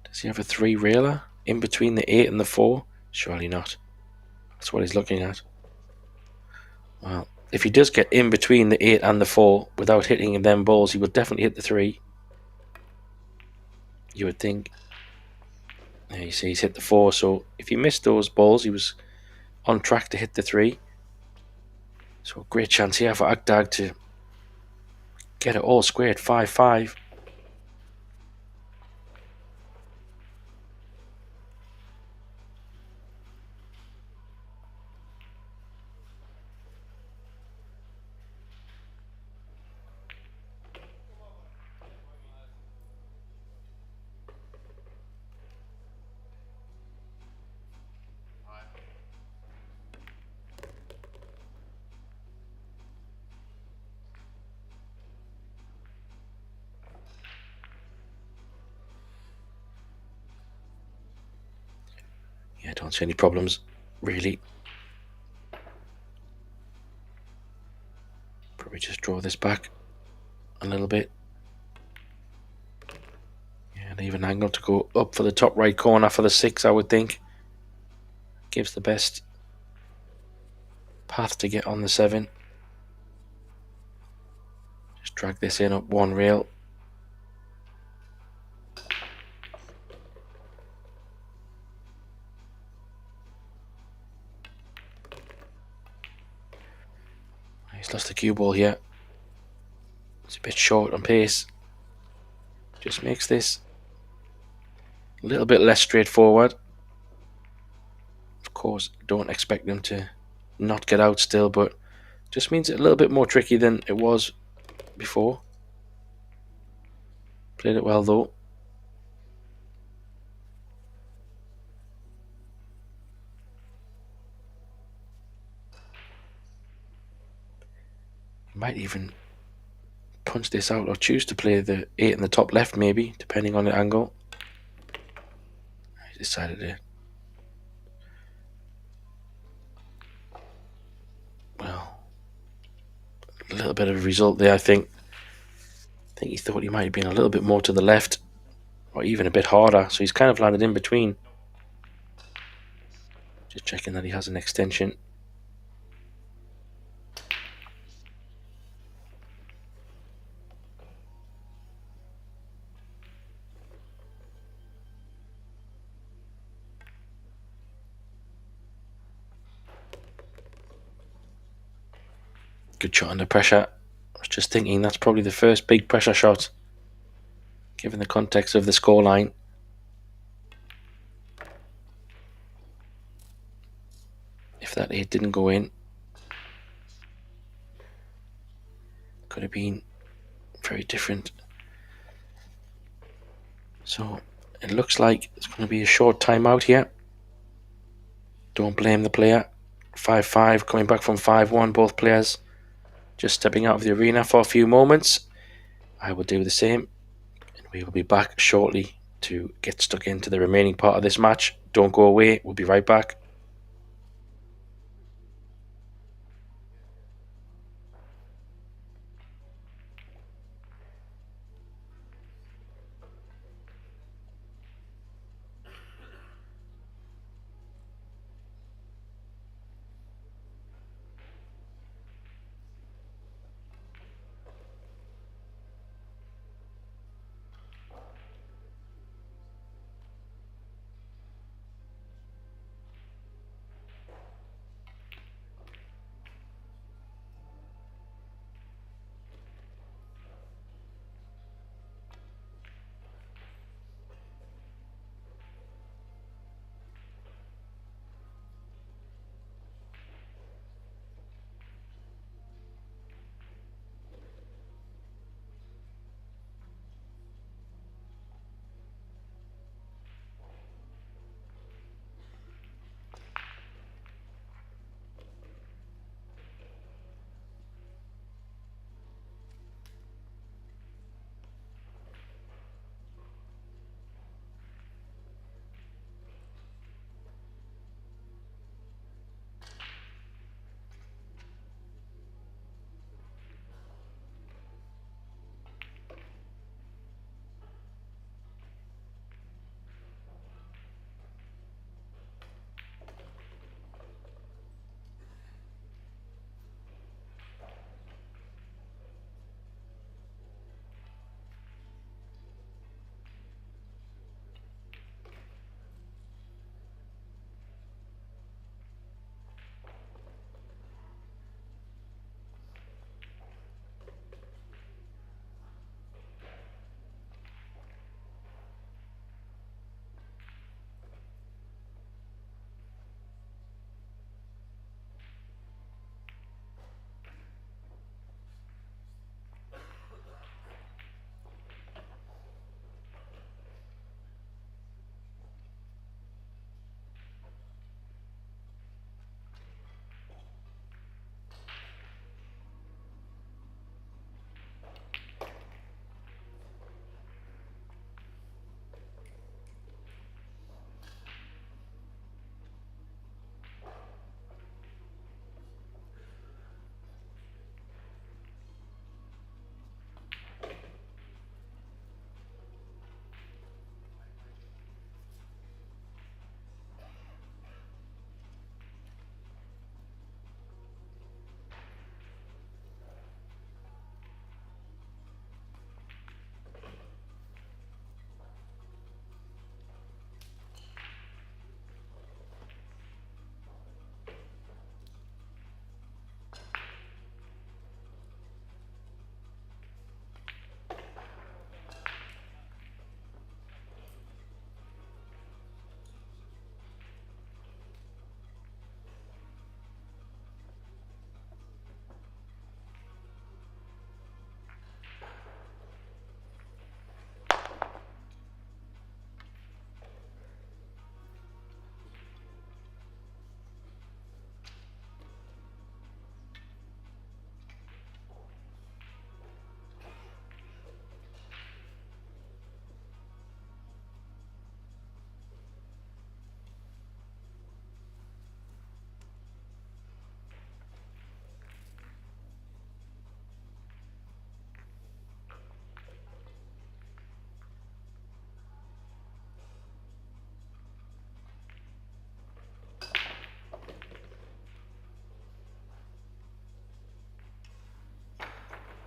Does he have a 3 railer in between the 8 and the 4? Surely not. That's what he's looking at. Well, if he does get in between the 8 and the 4 without hitting them balls, he will definitely hit the 3. You would think. There you see he's hit the 4, so if he missed those balls, he was on track to hit the 3. So great chance here for Agdag to get it all squared, 5-5. Yeah, don't see any problems, really. Probably just draw this back a little bit. Yeah, leave an angle to go up for the top right corner for the 6, I would think. Gives the best path to get on the 7. Just drag this in up 1 rail. He's lost the cue ball here. It's a bit short on pace. Just makes this a little bit less straightforward. Of course, don't expect them to not get out still, but just means it a little bit more tricky than it was before. Played it well though. Might even punch this out or choose to play the 8 in the top left, maybe, depending on the angle. He decided to. Well, a little bit of a result there, I think. I think he thought he might have been a little bit more to the left, or even a bit harder, so he's kind of landed in between. Just checking that he has an extension. Good shot under pressure. I was just thinking that's probably the first big pressure shot, given the context of the scoreline. If that 8 didn't go in, could have been very different. So it looks like it's going to be a short timeout here. Don't blame the player. 5-5, coming back from 5-1, both players just stepping out of the arena for a few moments. I will do the same, and we will be back shortly to get stuck into the remaining part of this match. Don't go away, we'll be right back.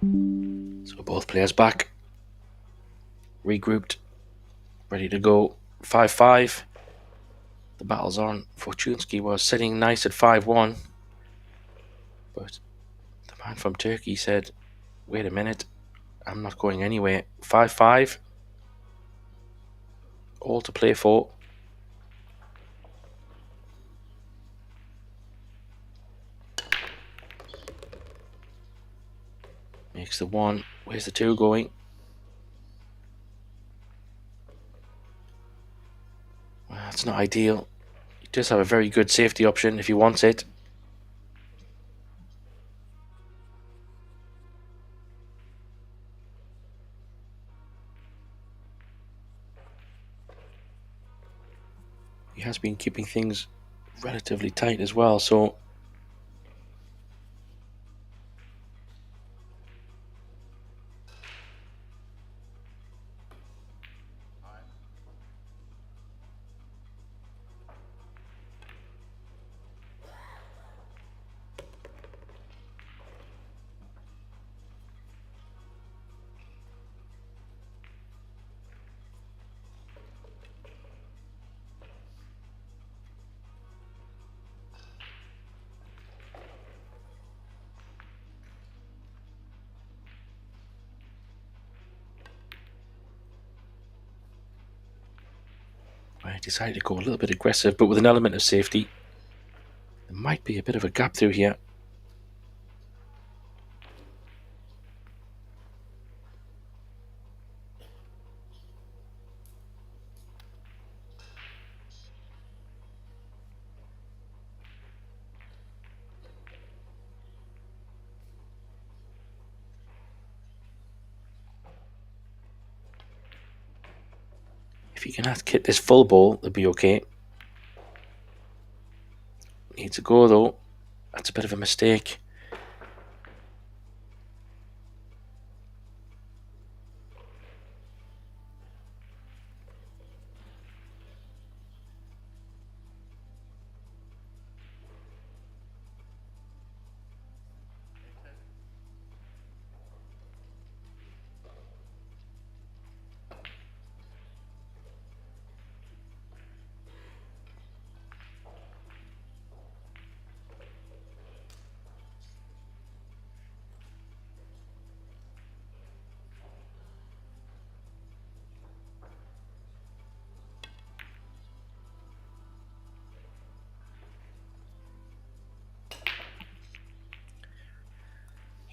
So both players back, regrouped, ready to go. 5-5. The battle's on. Fortunski was sitting nice at 5-1, but the man from Turkey said, wait a minute, I'm not going anywhere. 5-5. All to play for. Makes the 1. Where's the 2 going? Well, that's not ideal. He does have a very good safety option if he wants it. He has been keeping things relatively tight as well, so I decided to go a little bit aggressive, but with an element of safety. There might be a bit of a gap through here. If he can hit this full ball, it'll be okay. Needs to go though. That's a bit of a mistake.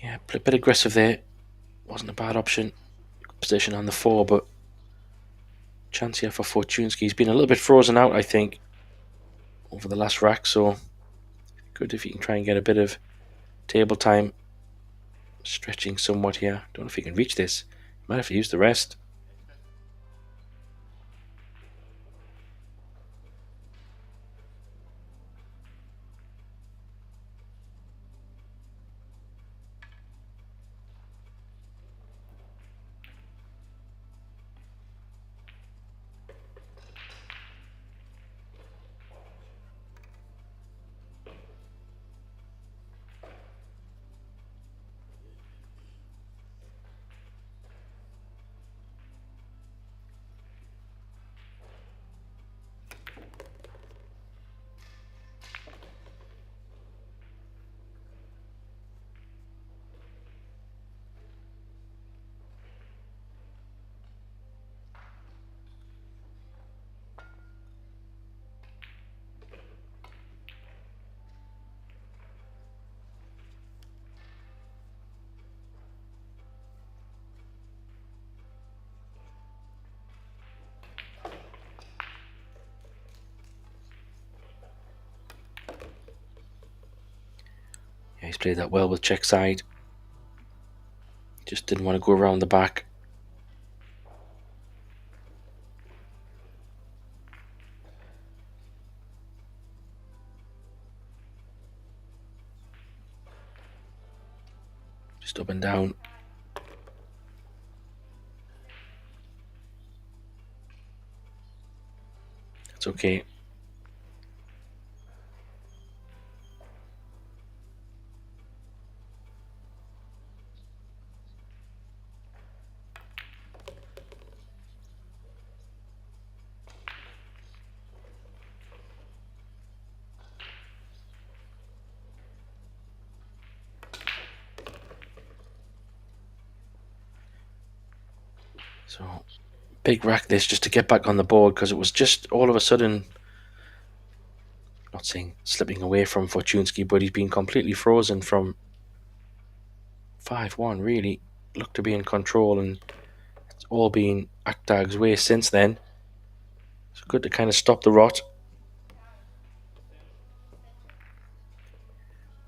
Yeah, a bit aggressive there. Wasn't a bad option. Position on the 4, but chance here for Fortunski. He's been a little bit frozen out, I think, over the last rack, so good if he can try and get a bit of table time. Stretching somewhat here. Don't know if he can reach this. Might have to use the rest. Yeah, he's played that well with check side. Just didn't want to go around the back. Just up and down. That's okay. So big rack this just to get back on the board, because it was just all of a sudden, not saying slipping away from Fortunski, but he's been completely frozen from 5-1, really. Looked to be in control, and it's all been Akdag's way since then. So good to kind of stop the rot.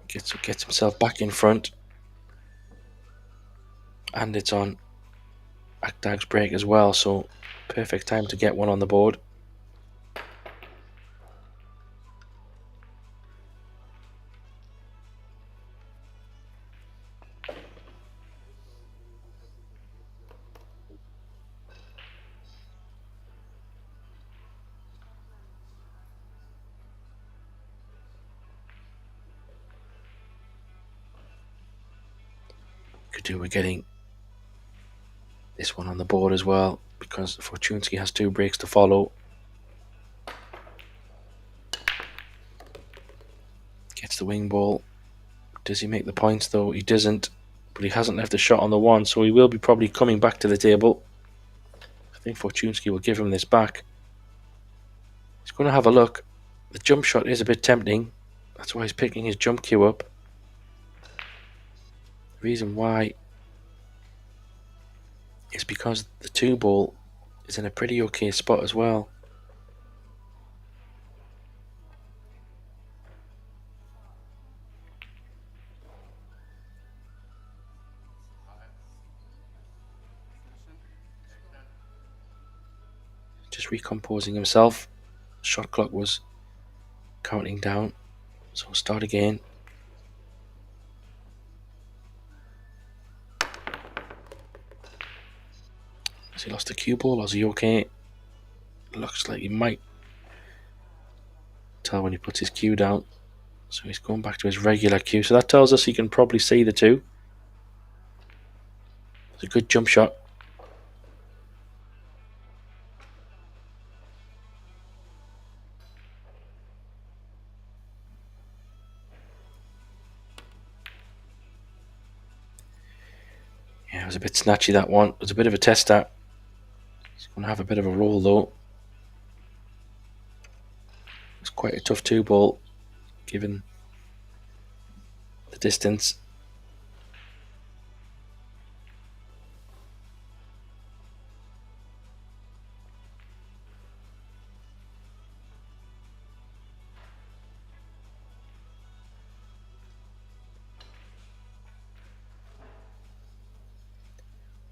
Gets himself back in front. And it's on Akdag's break as well, so perfect time to get one on the board. Could do with getting this one on the board as well, because Fortunski has 2 breaks to follow. Gets the wing ball. Does he make the points though? He doesn't, but he hasn't left a shot on the 1, so he will be probably coming back to the table. I think Fortunski will give him this back. He's going to have a look. The jump shot is a bit tempting. That's why he's picking his jump cue up. The reason why is because the 2 ball is in a pretty okay spot as well. Just recomposing himself. Shot clock was counting down, so we'll start again. Has he lost the cue ball, or is he okay? Looks like he might tell when he puts his cue down. So he's going back to his regular cue. So that tells us he can probably see the 2. It's a good jump shot. Yeah, it was a bit snatchy, that one. It was a bit of a tester. He's going to have a bit of a roll though. It's quite a tough 2 ball, given the distance.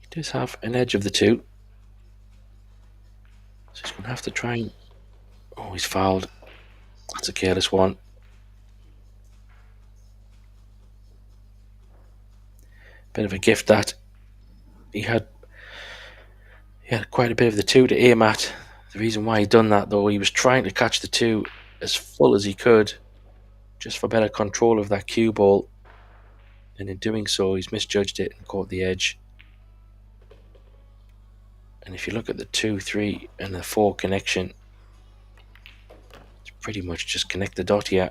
He does have an edge of the 2. So he's going to have to try and... Oh, he's fouled. That's a careless one. Bit of a gift that. He had quite a bit of the 2 to aim at. The reason why he done that though, he was trying to catch the 2 as full as he could, just for better control of that cue ball. And in doing so, he's misjudged it and caught the edge. And if you look at the 2, 3, and the 4 connection, it's pretty much just connect the dot here.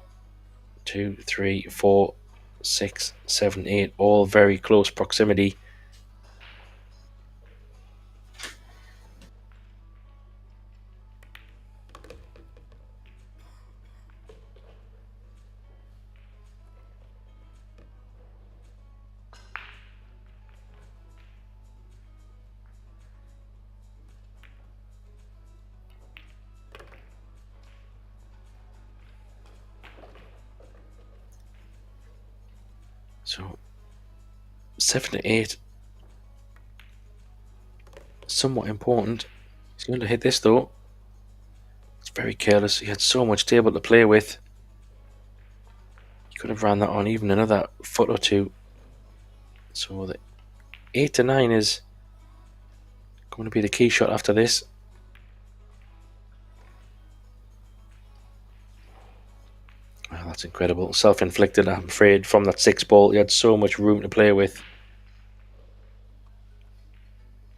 2, 3, 4, 6, 7, 8, all very close proximity. So 7 to 8, somewhat important. He's going to hit this though. It's very careless. He had so much table to play with. He could have ran that on even another foot or 2. So the 8 to 9 is going to be the key shot after this. Well, that's incredible. Self-inflicted, I'm afraid, from that 6 ball. He had so much room to play with.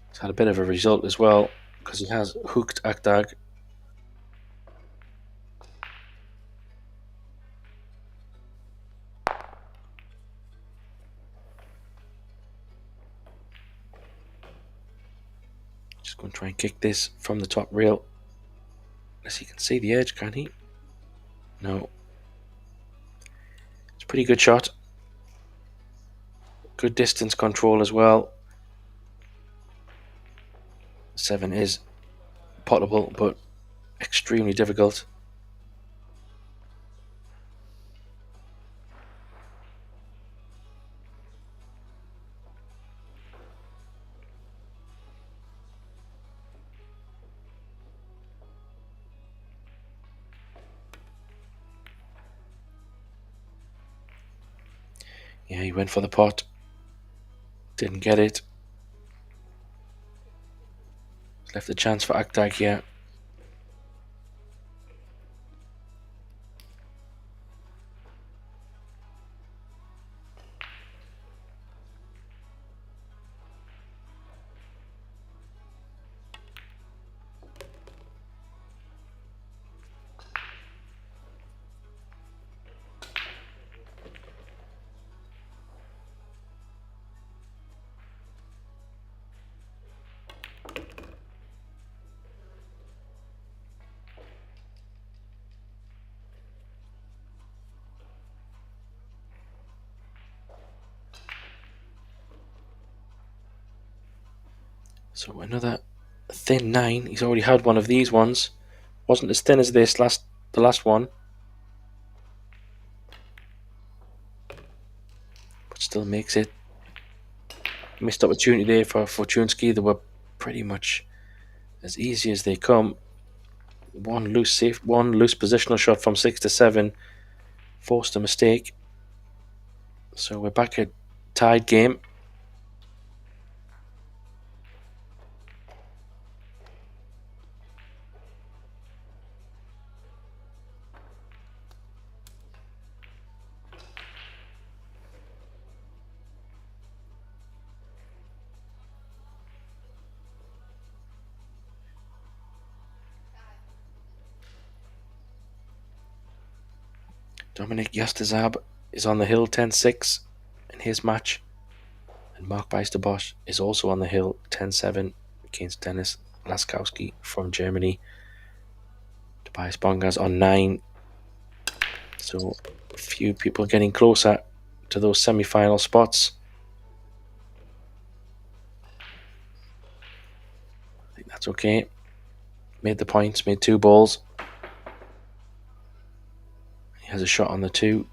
He's had a bit of a result as well, because he has hooked Akdag. Just going to try and kick this from the top rail. Unless he can see the edge, can he? No. It's a pretty good shot. Good distance control as well. 7 is potable, but extremely difficult. Yeah, he went for the pot. Didn't get it. Left the chance for Aktag here. So another thin 9. He's already had one of these ones. Wasn't as thin as this the last one. But still makes it. Missed opportunity there for Fortunski. They were pretty much as easy as they come. One loose positional shot from 6 to 7. Forced a mistake. So we're back at tied game. Dominic Yastazab is on the hill 10-6 in his match. And Mark Beisterbosch is also on the hill 10-7 against Dennis Laskowski from Germany. Tobias Bongas on 9. So a few people getting closer to those semi-final spots. I think that's okay. Made the points, made 2 balls. He has a shot on the 2.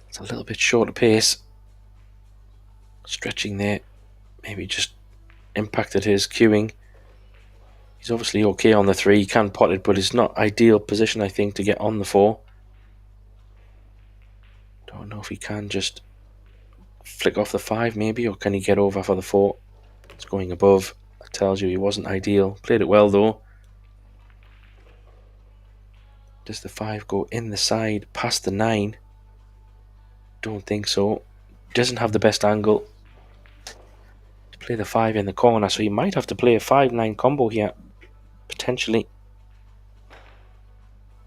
It's a little bit shorter pace. Stretching there. Maybe just impacted his cueing. He's obviously okay on the 3. He can pot it, but it's not ideal position, I think, to get on the 4. Don't know if he can just flick off the 5 maybe, or can he get over for the 4? It's going above. That tells you he wasn't ideal. Played it well though. Does the 5 go in the side past the 9? Don't think so. Doesn't have the best angle to play the 5 in the corner, so he might have to play a 5-9 combo here, potentially.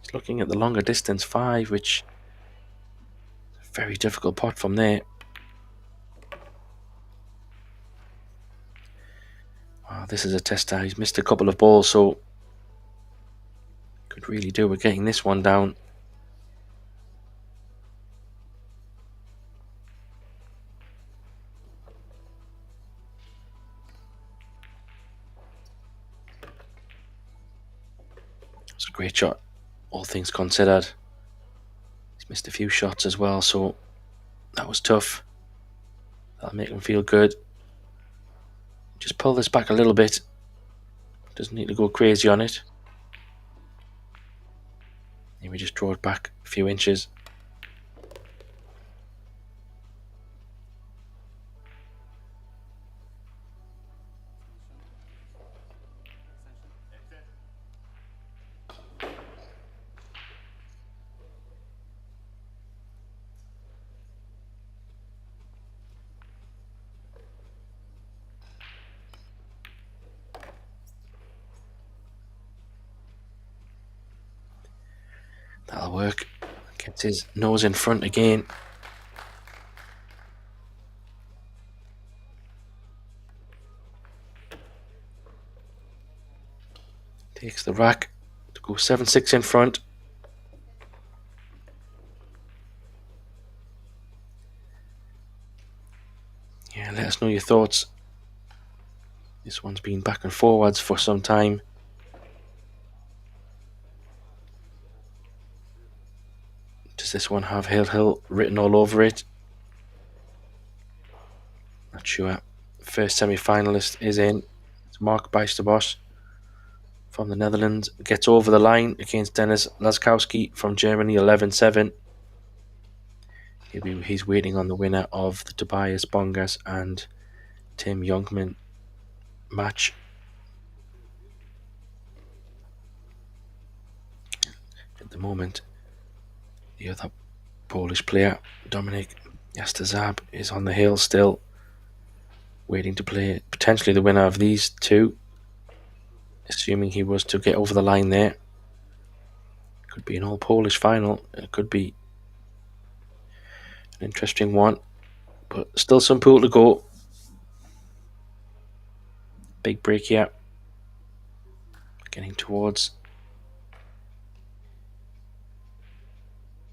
He's looking at the longer distance 5, which is a very difficult pot from there. Wow, this is a tester. He's missed a couple of balls, so could really do with getting this one down. It's a great shot, all things considered. He's missed a few shots as well, so that was tough. That'll make him feel good. Just pull this back a little bit. Doesn't need to go crazy on it. Maybe just draw it back a few inches. That'll work. Gets his nose in front again. Takes the rack to go 7-6 in front. Yeah, let us know your thoughts. This one's been back and forwards for some time. Does this one have Hill written all over it? Not sure. First semi-finalist is in. It's Mark Bijsterbosch from the Netherlands. Gets over the line against Dennis Laskowski from Germany, 11-7. He's waiting on the winner of the Tobias Bongas and Tim Youngman match. At the moment, the other Polish player, Dominik Jastazab, is on the hill still, waiting to play potentially the winner of these two, assuming he was to get over the line there. Could be an all-Polish final. It could be an interesting one, but still some pool to go. Big break here. Getting towards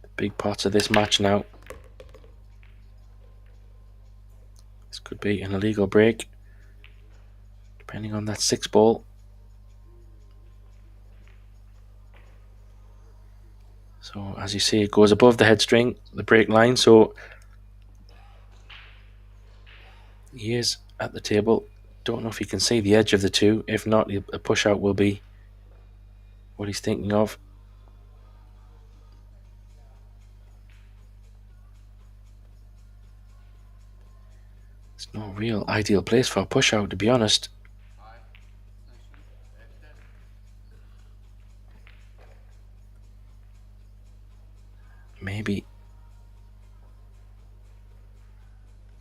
the big parts of this match now. This could be an illegal break, depending on that 6 ball. So as you see, it goes above the head string, the break line, so he is at the table. Don't know if he can see the edge of the two. If not, a push out will be what he's thinking of. It's no real ideal place for a push out, to be honest. Maybe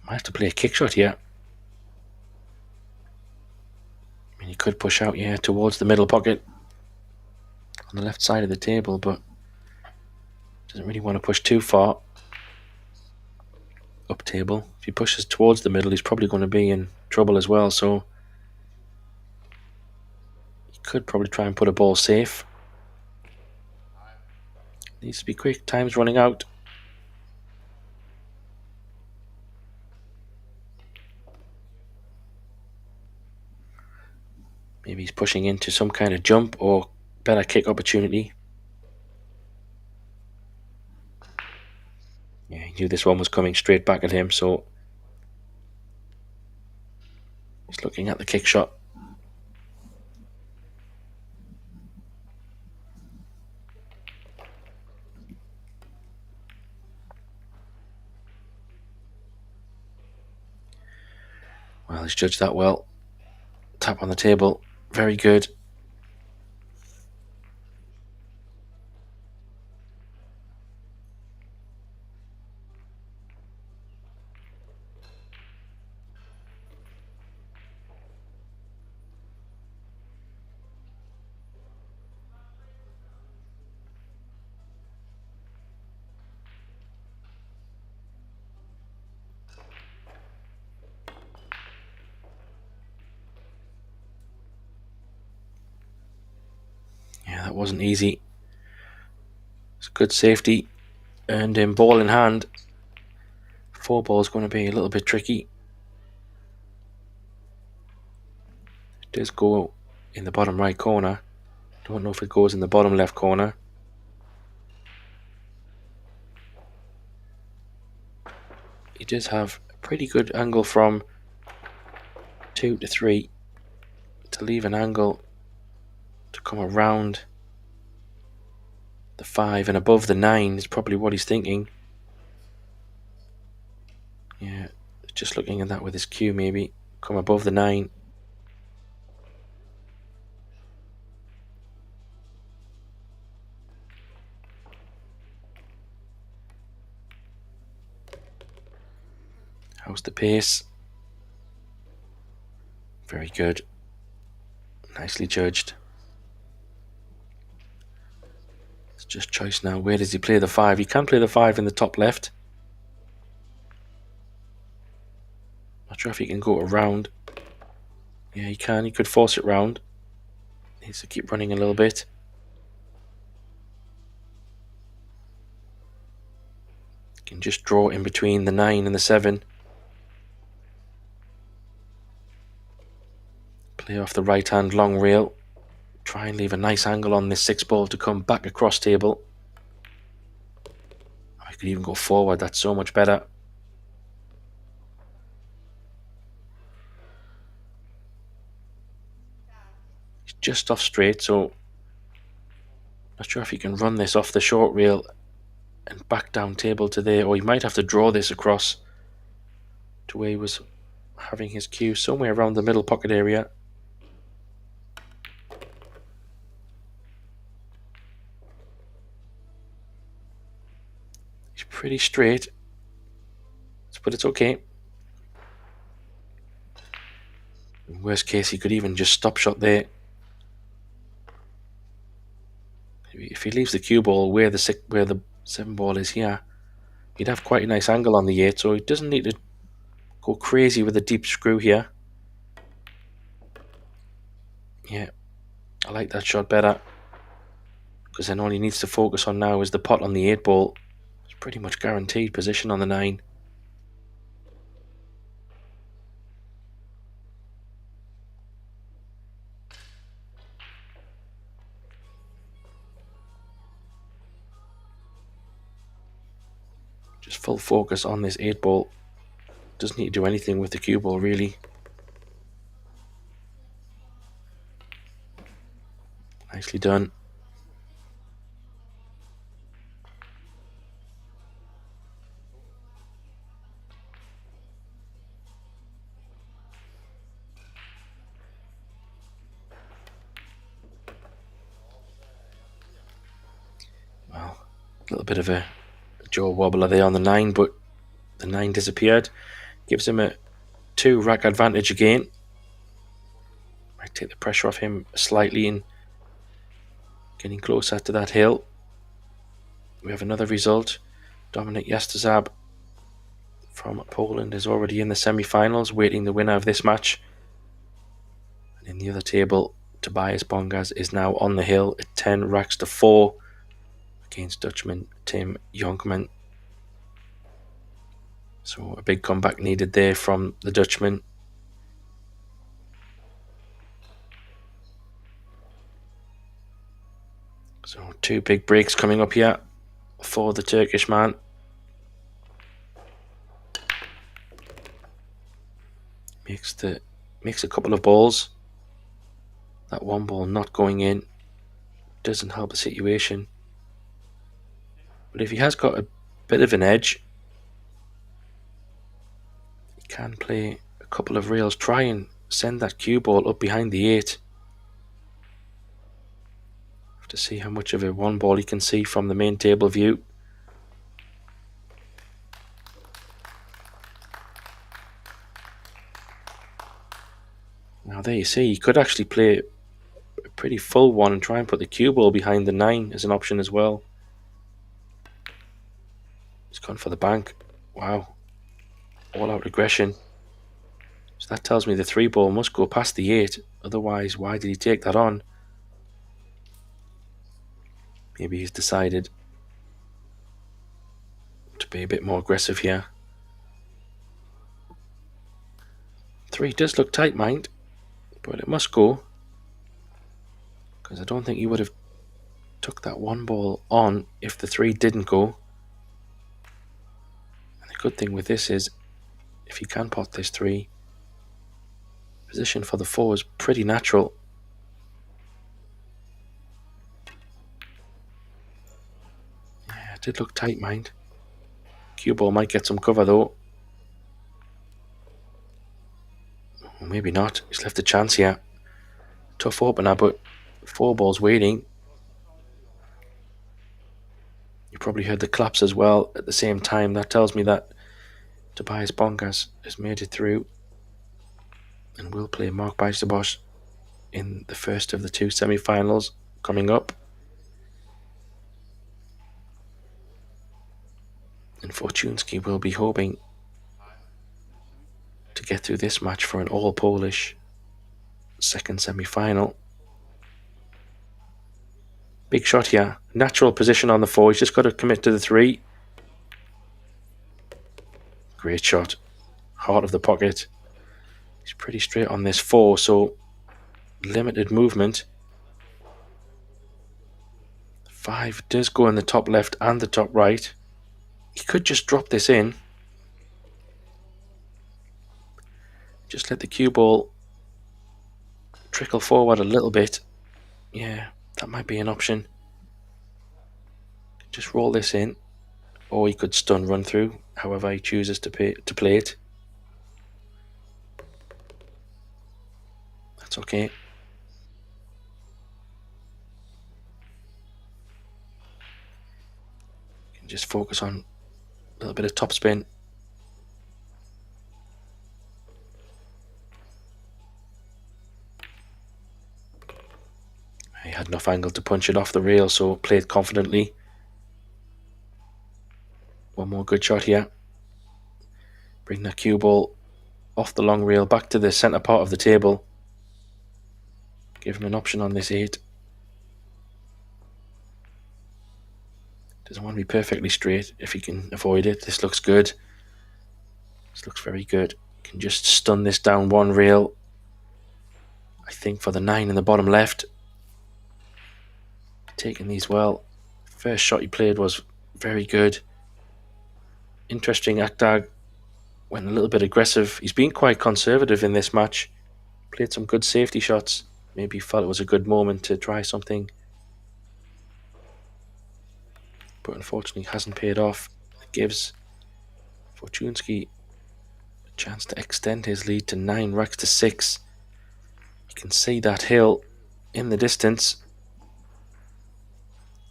might have to play a kick shot here. I mean, he could push out, yeah, towards the middle pocket on the left side of the table, but doesn't really want to push too far up table. If he pushes towards the middle, he's probably going to be in trouble as well, so he could probably try and put a ball safe. Needs to be quick, time's running out. Maybe he's pushing into some kind of jump or better kick opportunity. Yeah, he knew this one was coming straight back at him, so he's looking at the kick shot. Well, he's judged that well. Tap on the table, very good. Yeah, that wasn't easy. It's good safety. Earned him ball in hand. 4 ball is going to be a little bit tricky. It does go in the bottom right corner. Don't know if it goes in the bottom left corner. He does have a pretty good angle from 2 to 3 to leave an angle to come around the 5 and above the 9 is probably what he's thinking. Yeah, just looking at that with his cue, maybe come above the 9. How's the pace? Very good. Nicely judged. It's just choice now. Where does he play the 5? He can play the 5 in the top left. Not sure if he can go around. Yeah, he can. He could force it round. Needs to keep running a little bit. Can just draw in between the 9 and the 7. Play off the right hand long rail. Try and leave a nice angle on this 6 ball to come back across table. I could even go forward. That's so much better. He's just off straight, so not sure if he can run this off the short rail and back down table to there, or he might have to draw this across to where he was having his cue, somewhere around the middle pocket area. He's pretty straight, but it's okay. In worst case, he could even just stop shot there. If he leaves the cue ball where the 7 ball is here, he'd have quite a nice angle on the 8, so he doesn't need to go crazy with a deep screw here. Yeah, I like that shot better, because then all he needs to focus on now is the pot on the 8 ball. It's pretty much guaranteed position on the 9. Just full focus on this 8 ball. Doesn't need to do anything with the cue ball really. Nicely done. Well, a little bit of a jaw wobbler there on the 9, but the 9 disappeared. Gives him a 2 rack advantage again. Might take the pressure off him slightly and getting closer to that hill. We have another result. Dominik Jastrzab from Poland is already in the semi-finals, waiting the winner of this match. And in the other table, Tobias Bongas is now on the hill at 10 racks to 4 against Dutchman Tim Jonkman. So a big comeback needed there from the Dutchman. So 2 big breaks coming up here for the Turkish man. Makes a couple of balls. That 1 ball not going in doesn't help the situation. But if he has got a bit of an edge, he can play a couple of rails, try and send that cue ball up behind the 8. Have to see how much of a 1 ball he can see from the main table view. Now there you see, he could actually play a pretty full one and try and put the cue ball behind the 9 as an option as well. He's gone for the bank. Wow. All out aggression. So that tells me the 3 ball must go past the 8. Otherwise, why did he take that on? Maybe he's decided to be a bit more aggressive here. 3 does look tight, mind, but it must go, because I don't think he would have took that 1 ball on if the 3 didn't go. And the good thing with this is, if he can pot this 3, position for the 4 is pretty natural. Yeah, it did look tight, mind. Cue ball might get some cover though. Or maybe not. He's left a chance here. Tough opener, but 4 balls waiting. You probably heard the claps as well at the same time. That tells me that Tobias Bongas has made it through and will play Mark Bijsterbosch in the first of the 2 semi-finals coming up. And Fortunski will be hoping to get through this match for an all-Polish second semi-final. Big shot here. Natural position on the 4. He's just got to commit to the 3. Great shot. Heart of the pocket. He's pretty straight on this 4, so limited movement. 5 does go in the top left and the top right. He could just drop this in. Just let the cue ball trickle forward a little bit. Yeah, that might be an option. Just roll this in. Or he could stun run through, however he chooses to play it. That's okay. You can just focus on a little bit of topspin. He had enough angle to punch it off the rail, so played confidently. One more good shot here. Bring that cue ball off the long rail back to the centre part of the table. Give him an option on this 8. Doesn't want to be perfectly straight if he can avoid it. This looks good. This looks very good. Can just stun this down one rail. I think for the 9 in the bottom left. Taking these well. First shot he played was very good. Interesting, Akdag went a little bit aggressive. He's been quite conservative in this match. Played some good safety shots. Maybe felt it was a good moment to try something. But unfortunately hasn't paid off. It gives Fortunski a chance to extend his lead to 9 racks to 6. You can see that hill in the distance.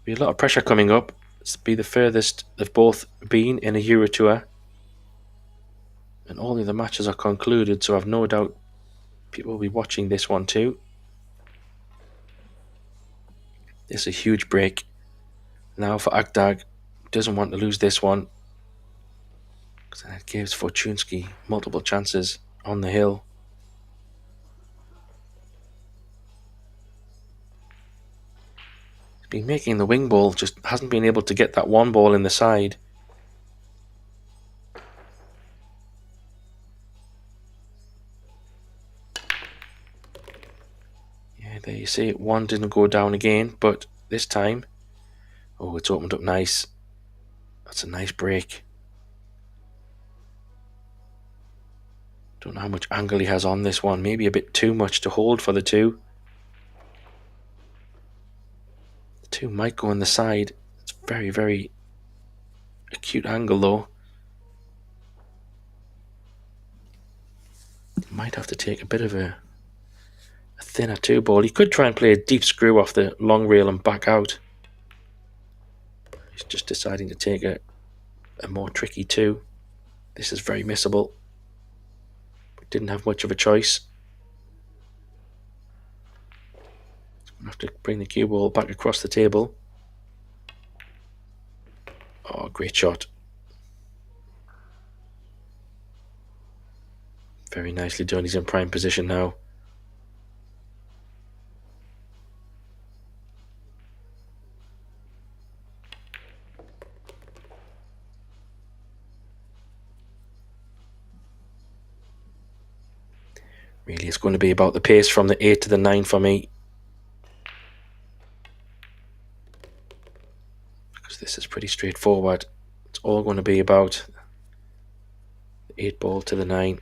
Be a lot of pressure coming up. It's be the furthest they've both been in a EuroTour. And all the other matches are concluded, so I've no doubt people will be watching this one too. This is a huge break. Now for Akdag, doesn't want to lose this one. Because that gives Fortunski multiple chances on the hill. He's been making the wing ball, just hasn't been able to get that one ball in the side. Yeah, there you see it. One didn't go down again, but this time, oh, it's opened up nice. That's a nice break. Don't know how much angle he has on this one. Maybe a bit too much to hold for the 2. The 2 might go on the side. It's very, very acute angle though. Might have to take a bit of a thinner 2 ball. He could try and play a deep screw off the long rail and back out. He's just deciding to take a more tricky 2. This is very missable. Didn't have much of a choice. Gonna have to bring the cue ball back across the table. Oh, great shot. Very nicely done. He's in prime position now. Really, it's going to be about the pace from the 8 to the 9 for me. Because this is pretty straightforward. It's all going to be about the 8 ball to the 9.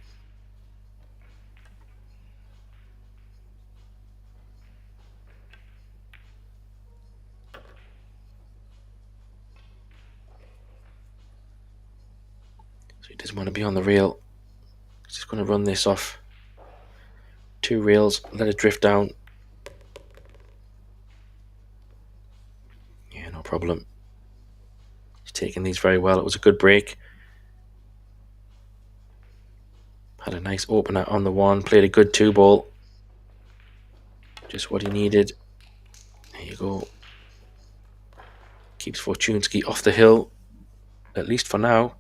So he doesn't want to be on the rail. He's just going to run this off 2 rails, let it drift down. Yeah, no problem. He's taking these very well. It was a good break. Had a nice opener on the 1, played a good 2 ball. Just what he needed. There you go. Keeps Fortunski off the hill at least for now.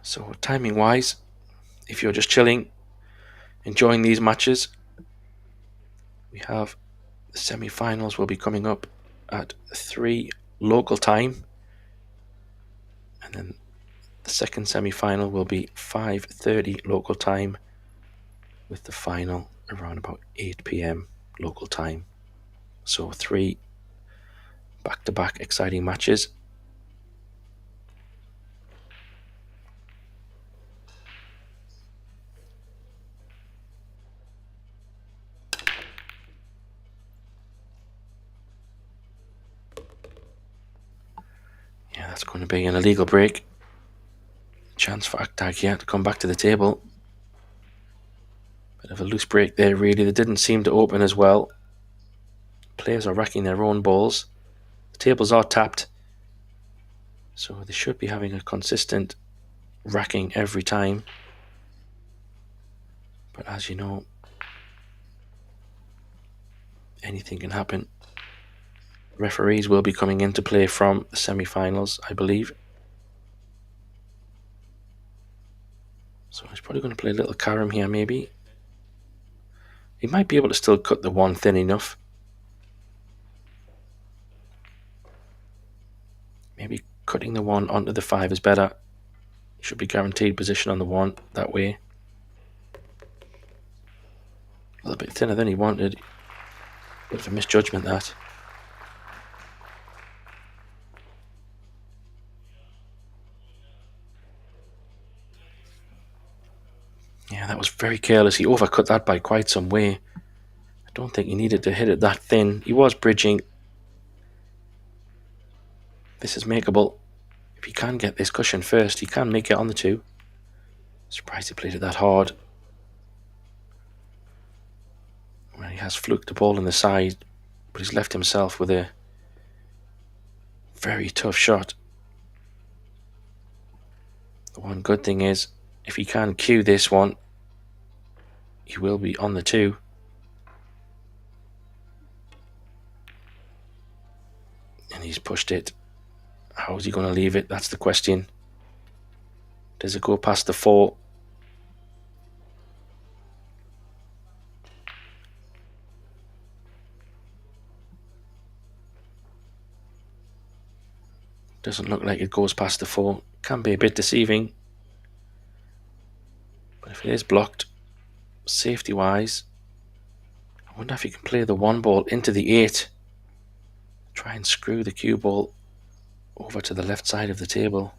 So timing wise, if you're just chilling, enjoying these matches, we have the semi-finals will be coming up at 3 local time, and then the second semi-final will be 5:30 local time, with the final around about 8 p.m. local time. So 3 back-to-back exciting matches. Yeah, that's going to be an illegal break. Chance for Aktag here to come back to the table. Bit of a loose break there, really. They didn't seem to open as well. Players are racking their own balls. The tables are tapped, so they should be having a consistent racking every time. But as you know, anything can happen. Referees will be coming into play from the semi-finals, I believe. So he's probably going to play a little carom here, maybe. He might be able to still cut the one thin enough. Maybe cutting the one onto the 5 is better. Should be guaranteed position on the 1 that way. A little bit thinner than he wanted. Bit of a misjudgment, that. Yeah, that was very careless. He overcut that by quite some way. I don't think he needed to hit it that thin. He was bridging. This is makeable. If he can get this cushion first, he can make it on the 2. Surprised he played it that hard. Well, he has fluked the ball in the side, but he's left himself with a very tough shot. The one good thing is, if he can cue this one, he will be on the 2. And he's pushed it. How is he going to leave it? That's the question. Does it go past the 4? Doesn't look like it goes past the 4. Can be a bit deceiving. But if it is blocked, safety wise, I wonder if he can play the 1 ball into the 8. Try and screw the cue ball over to the left side of the table.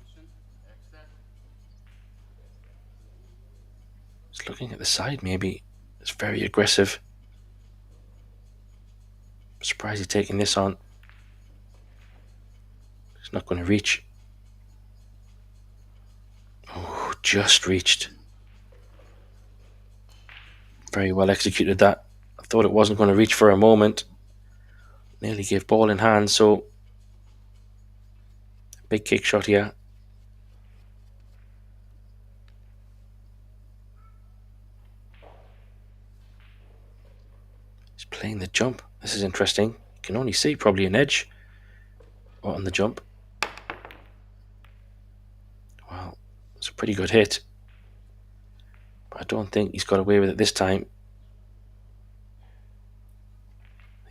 He's looking at the side, maybe. It's very aggressive. I'm surprised he's taking this on. He's not going to reach. Oh, just reached. Very well executed that. I thought it wasn't going to reach for a moment. Nearly gave ball in hand, so big kick shot here. He's playing the jump. This is interesting. You can only see probably an edge on the jump. Well, it's a pretty good hit. But I don't think he's got away with it this time.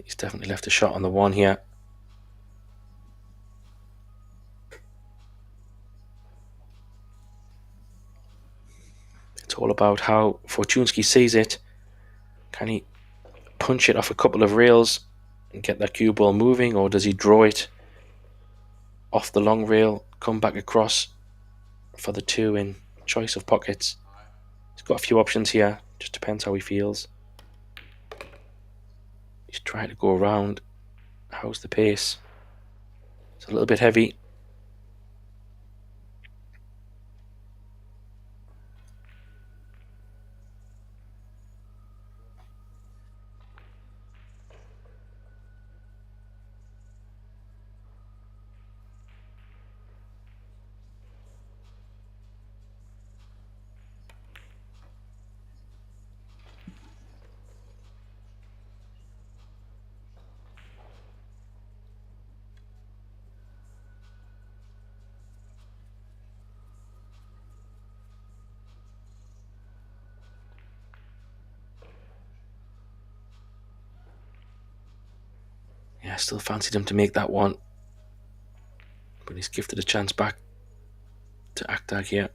He's definitely left a shot on the 1 here. It's all about how Fortunski sees it. Can he punch it off a couple of rails and get that cue ball moving, or does he draw it off the long rail, come back across for the 2 in choice of pockets? He's got a few options here, just depends how he feels. He's trying to go around. How's the pace? It's a little bit heavy. Yeah, I still fancied him to make that one, but he's gifted a chance back to Aktag here.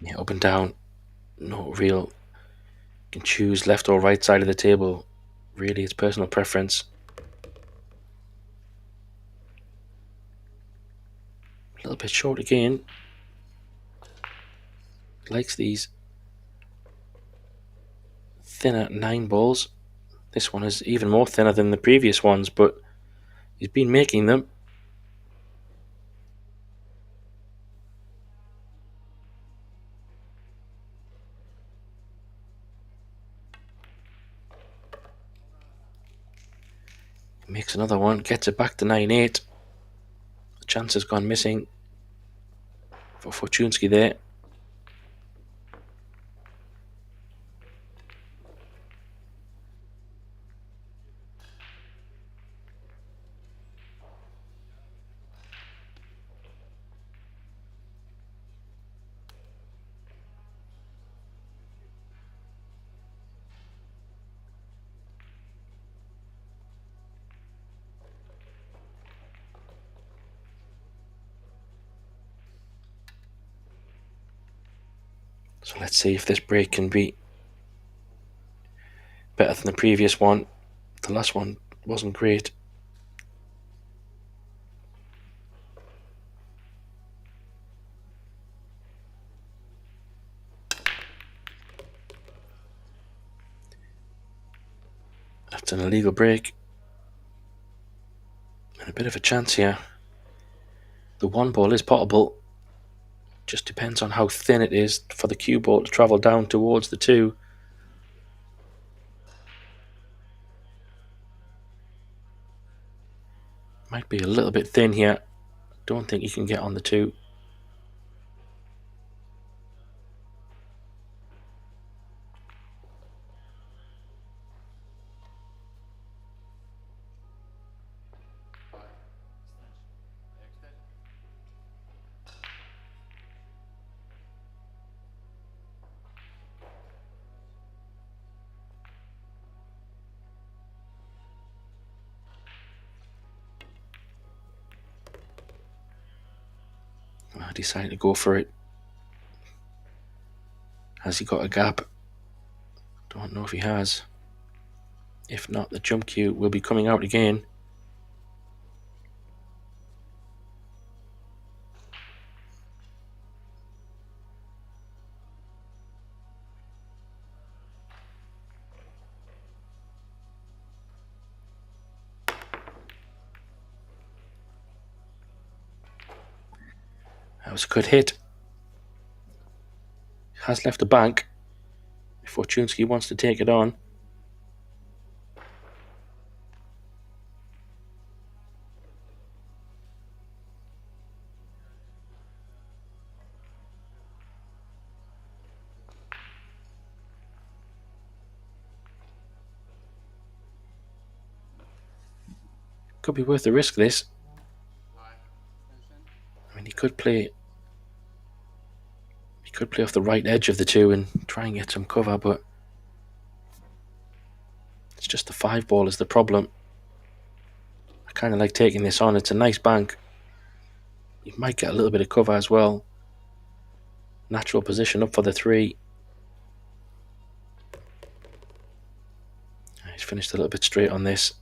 Yeah, up and down, no real. You can choose left or right side of the table. Really, it's personal preference. A little bit short again. Likes these thinner 9 balls. This one is even more thinner than the previous ones, but he's been making them. Makes another one, gets it back to 9-8. The chance has gone missing for Fortunski there. So let's see if this break can be better than the previous one. The last one wasn't great. That's an illegal break. And a bit of a chance here. The 1 ball is potable. Just depends on how thin it is for the cue ball to travel down towards the 2. Might be a little bit thin here. Don't think you can get on the 2. I decided to go for it. Has he got a gap? Don't know if he has. If not, the jump cue will be coming out again. That was a good hit. Has left the bank. If Fortunski wants to take it on. Could be worth the risk, this. I mean, he could play off the right edge of the 2 and try and get some cover, but it's just the 5 ball is the problem. I kind of like taking this on. It's a nice bank. You might get a little bit of cover as well. Natural position up for the 3. He's finished a little bit straight on this.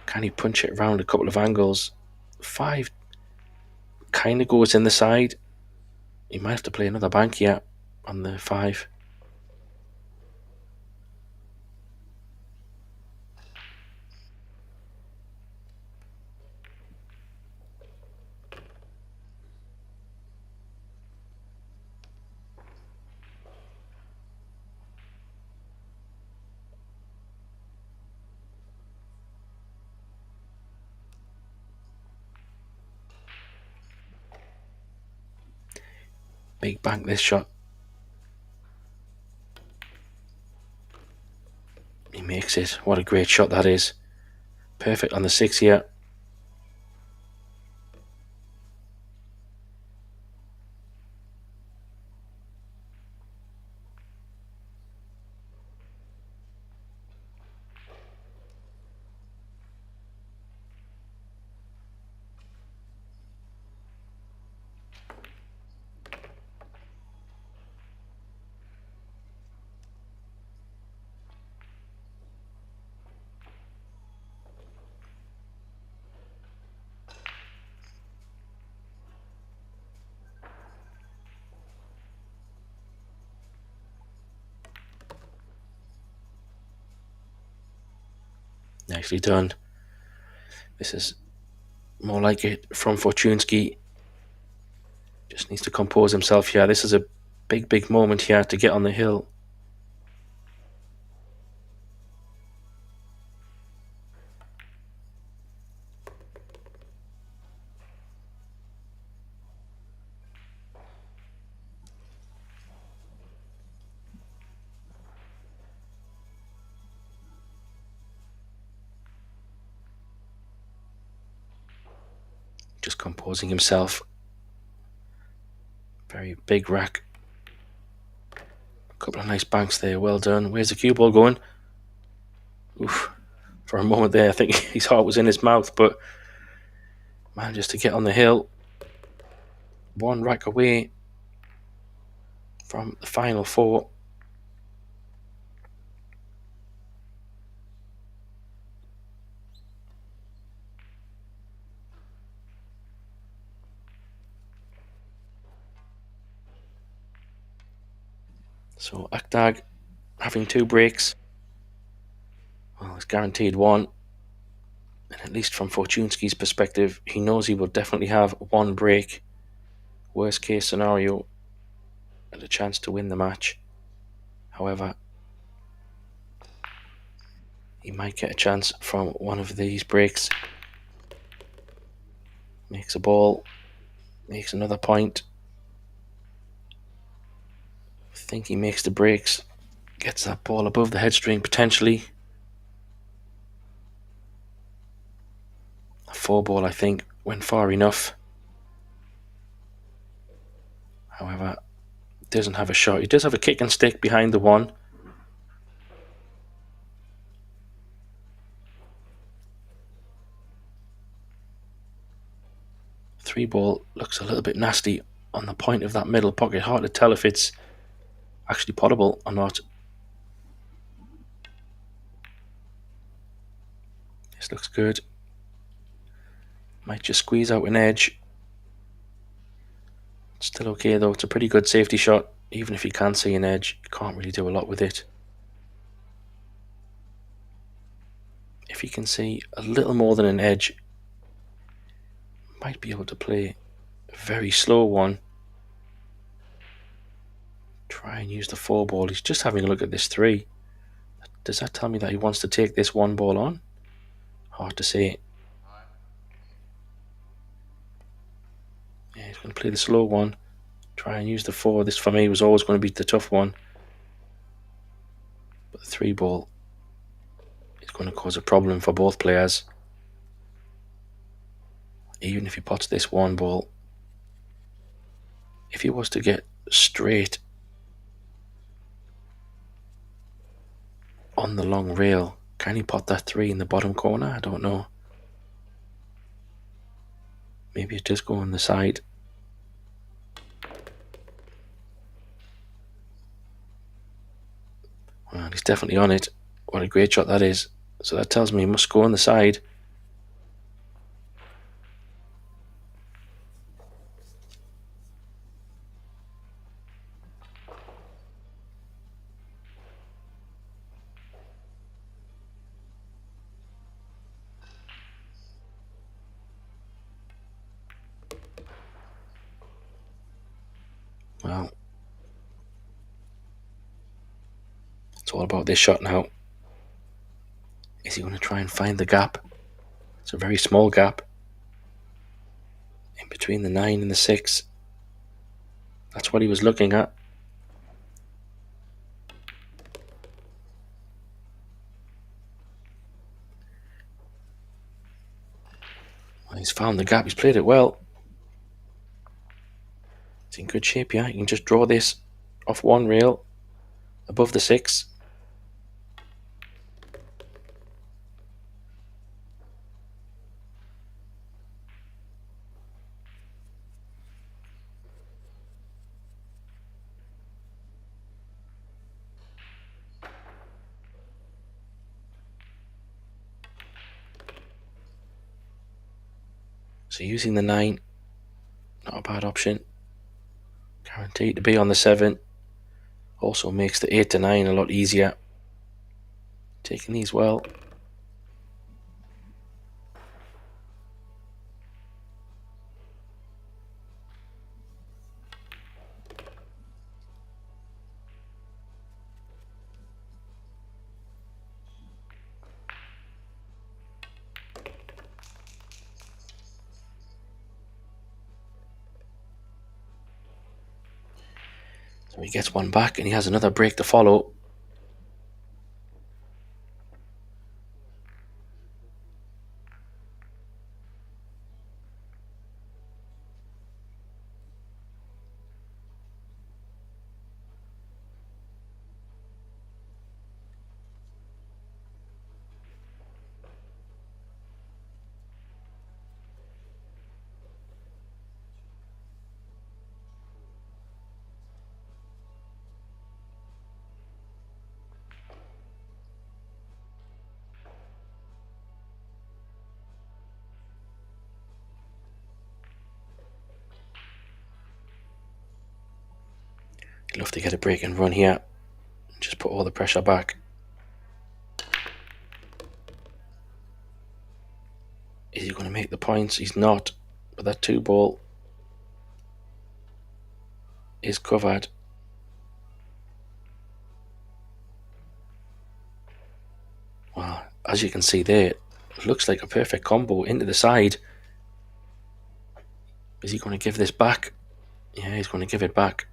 Can he punch it around a couple of angles? 5 kind of goes in the side. He might have to play another bank here on the 5. Big bank this shot. He makes it. What a great shot that is. Perfect on the 6 here. Nicely done. This is more like it from Fortunski. Just needs to compose himself here. This is a big moment here to get on the hill. Just composing himself. Very big rack. A couple of nice banks there, well done. Where's the cue ball going? Oof. For a moment there, I think his heart was in his mouth, but manages to get on the hill. One rack away from the final 4. So Akdag having 2 breaks. Well, it's guaranteed 1. And at least from Fortunski's perspective, he knows he will definitely have 1 break. Worst case scenario, and a chance to win the match. However, he might get a chance from one of these breaks. Makes a ball, makes another point. I think he makes the breaks, gets that ball above the headstring potentially. A 4 ball, I think, went far enough. However, doesn't have a shot. He does have a kick and stick behind the 1. Three ball looks a little bit nasty on the point of that middle pocket. Hard to tell if it's actually potable or not. This looks good. Might just squeeze out an edge. Still okay though. It's a pretty good safety shot. Even if you can see an edge, you can't really do a lot with it. If you can see a little more than an edge, might be able to play a very slow one. Try and use the 4 ball. He's just having a look at this 3. Does that tell me that he wants to take this 1 ball on? Hard to say. Yeah, he's going to play the slow one. Try and use the 4. This for me was always going to be the tough one. But the 3 ball is going to cause a problem for both players. Even if he pots this 1 ball, if he was to get straight on the long rail, can he pot that 3 in the bottom corner? I don't know. Maybe it does go on the side. Well, he's definitely on it. What a great shot that is. So that tells me he must go on the side. Well, it's all about this shot now. Is he going to try and find the gap? It's a very small gap in between the 9 and the 6. That's what he was looking at. Well, he's found the gap. He's played it well. It's in good shape, yeah. You can just draw this off one rail above the 6. So using the 9, not a bad option. Guaranteed to be on the 7. Also makes the 8 to 9 a lot easier. Taking these well. So he gets one back and he has another break to follow. He'd love to get a break and run here. Just put all the pressure back. Is he going to make the points? He's not. But that 2 ball is covered. Well, as you can see there, it looks like a perfect combo into the side. Is he going to give this back? Yeah, he's going to give it back.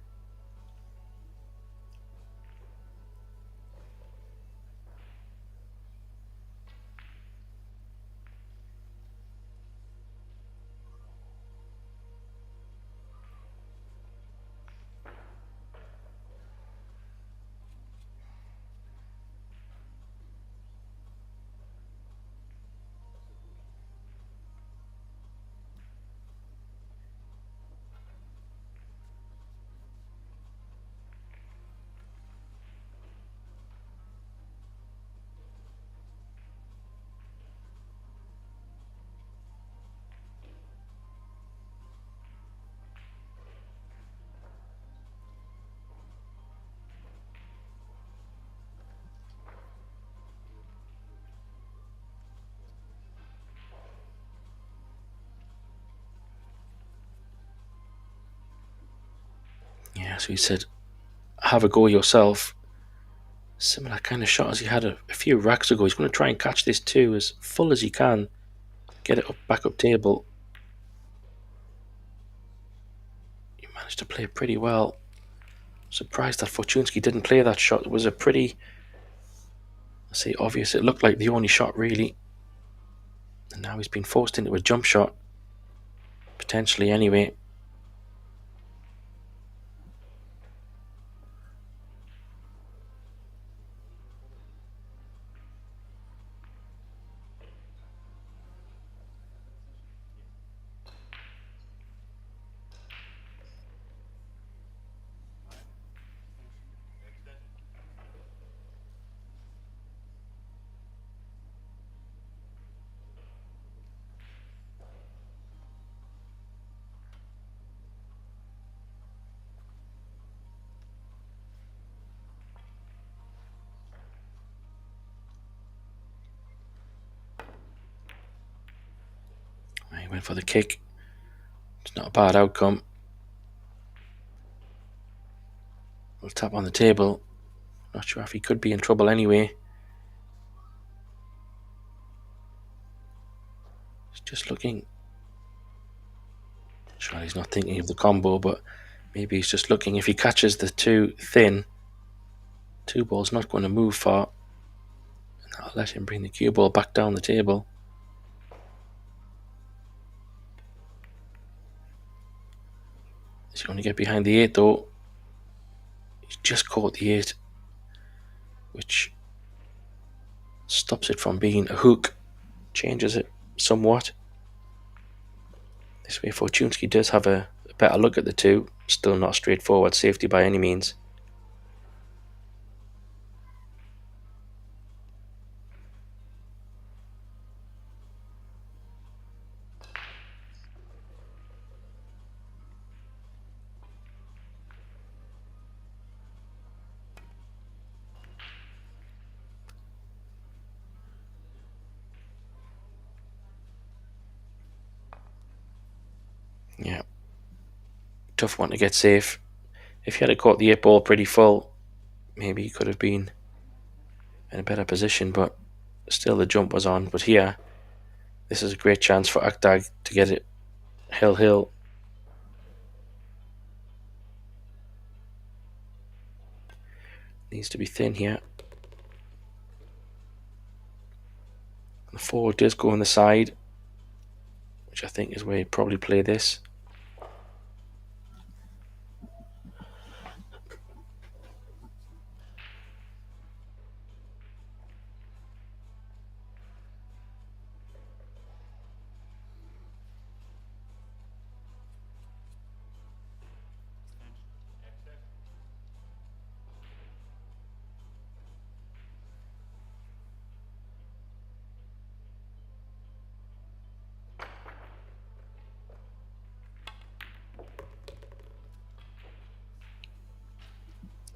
Yeah, so he said, have a go yourself. Similar kind of shot as he had a few racks ago. He's going to try and catch this 2 as full as he can. Get it up, back up table. He managed to play it pretty well. Surprised that Fortunski didn't play that shot. It was a pretty, I say obvious, it looked like the only shot really. And now he's been forced into a jump shot. Potentially anyway. He went for the kick. It's not a bad outcome. We'll tap on the table. Not sure if he could be in trouble anyway. He's just looking. Sure, he's not thinking of the combo, but Maybe he's just looking. If he catches the two thin, two ball's not going to move far. And I'll let him bring the cue ball back down the table. He's going to get behind the 8 though. He's just caught the 8, which stops it from being a hook, changes it somewhat. This way Fortunski does have a better look at the 2. Still not straightforward safety by any means. Yeah, tough one to get safe. If he had caught the 8 ball pretty full, maybe he could have been in a better position, but still the jump was on. But here, this is a great chance for Akdag to get it hill. Needs to be thin here. The forward does go on the side, which I think is where he'd probably play this.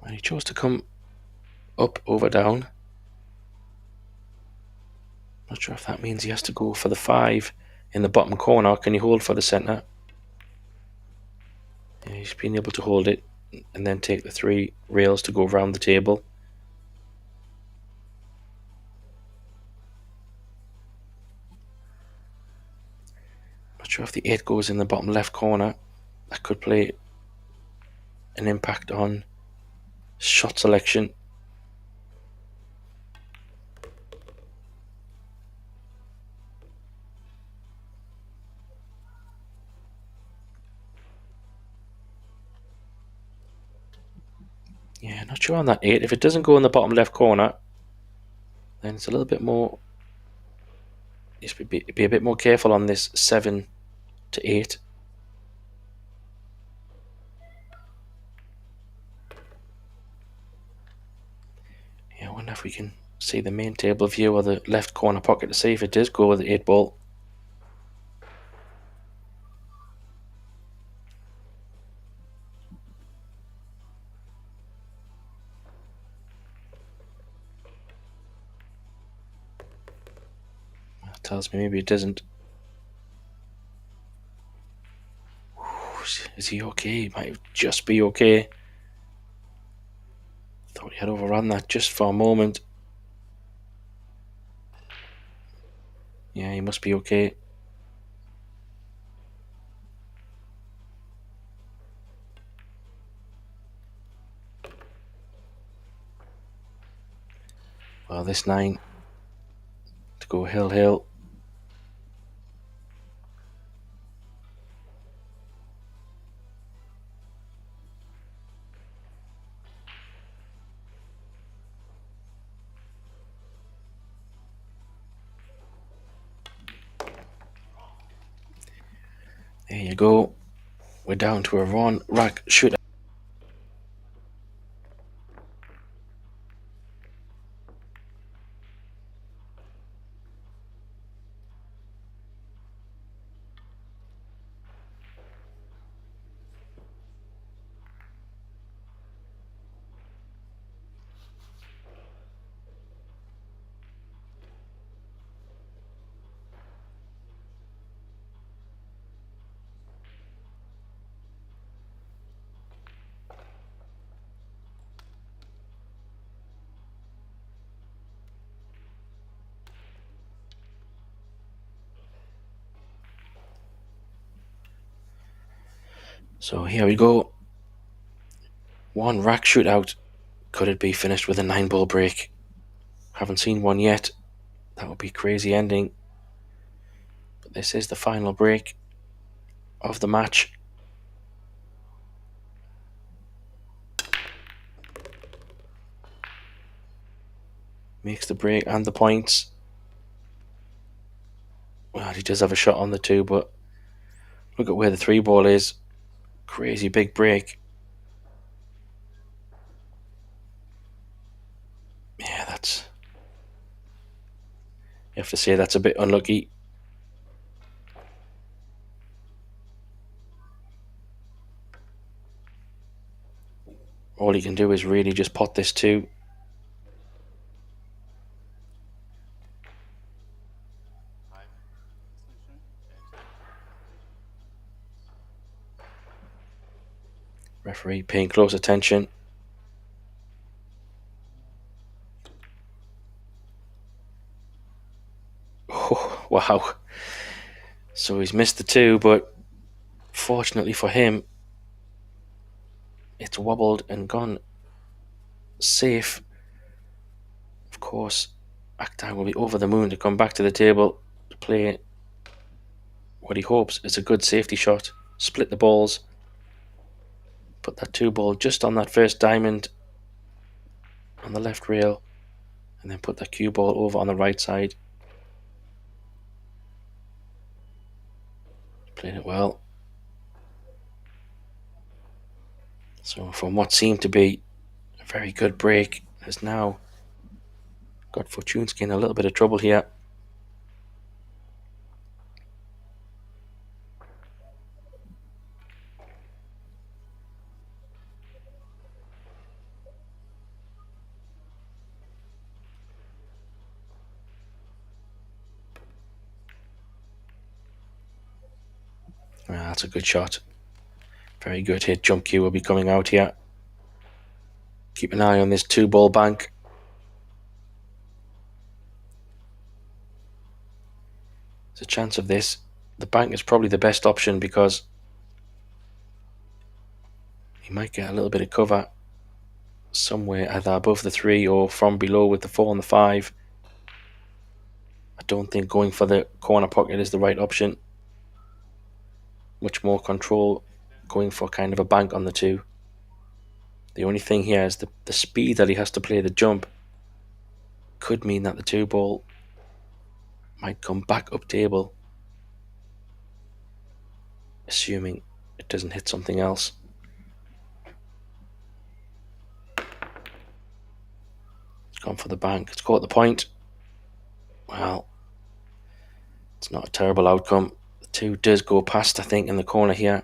And he chose to come up, over, down. Not sure if that means he has to go for the 5 in the bottom corner. Can you hold for the centre? Yeah, he's been able to hold it and then take the 3 rails to go around the table. Not sure if the 8 goes in the bottom left corner. That could play an impact on shot selection. Yeah, not sure on that 8. If it doesn't go in the bottom left corner, then it's a little bit more. Just be a bit more careful on this 7 to 8. Yeah, I wonder if we can see the main table view or the left corner pocket to see if it does go with the 8 ball. That tells me maybe it doesn't. Is he okay? He might just be okay. Thought he had overrun that just for a moment. Yeah, he must be okay. Well, this 9 to go hill. There you go. We're down to a run rack shooter. So here we go. One rack shootout. Could it be finished with a 9-ball break? Haven't seen one yet. That would be a crazy ending. But this is the final break of the match. Makes the break and the points. Well, he does have a shot on the 2, but look at where the 3-ball is. Crazy big break. Yeah, that's... You have to say that's a bit unlucky. All he can do is really just pot this 2. Referee paying close attention. Oh, wow. So he's missed the 2, but fortunately for him, it's wobbled and gone safe. Of course, Akhtar will be over the moon to come back to the table to play what he hopes is a good safety shot. Split the balls. Put that 2-ball just on that first diamond on the left rail, and then put that cue ball over on the right side. Played it well. So from what seemed to be a very good break, has now got Fortunski in a little bit of trouble here. Well, that's a good shot. Very good hit. Jump cue will be coming out here. Keep an eye on this 2-ball bank. There's a chance of this. The bank is probably the best option because he might get a little bit of cover somewhere either above the 3 or from below with the 4 and the 5. I don't think going for the corner pocket is the right option. Much more control going for kind of a bank on the 2. The only thing here is the speed that he has to play the jump could mean that the 2-ball might come back up table, assuming it doesn't hit something else. It's gone for the bank. It's caught the point. Well, it's not a terrible outcome. The 2 does go past, I think, in the corner here.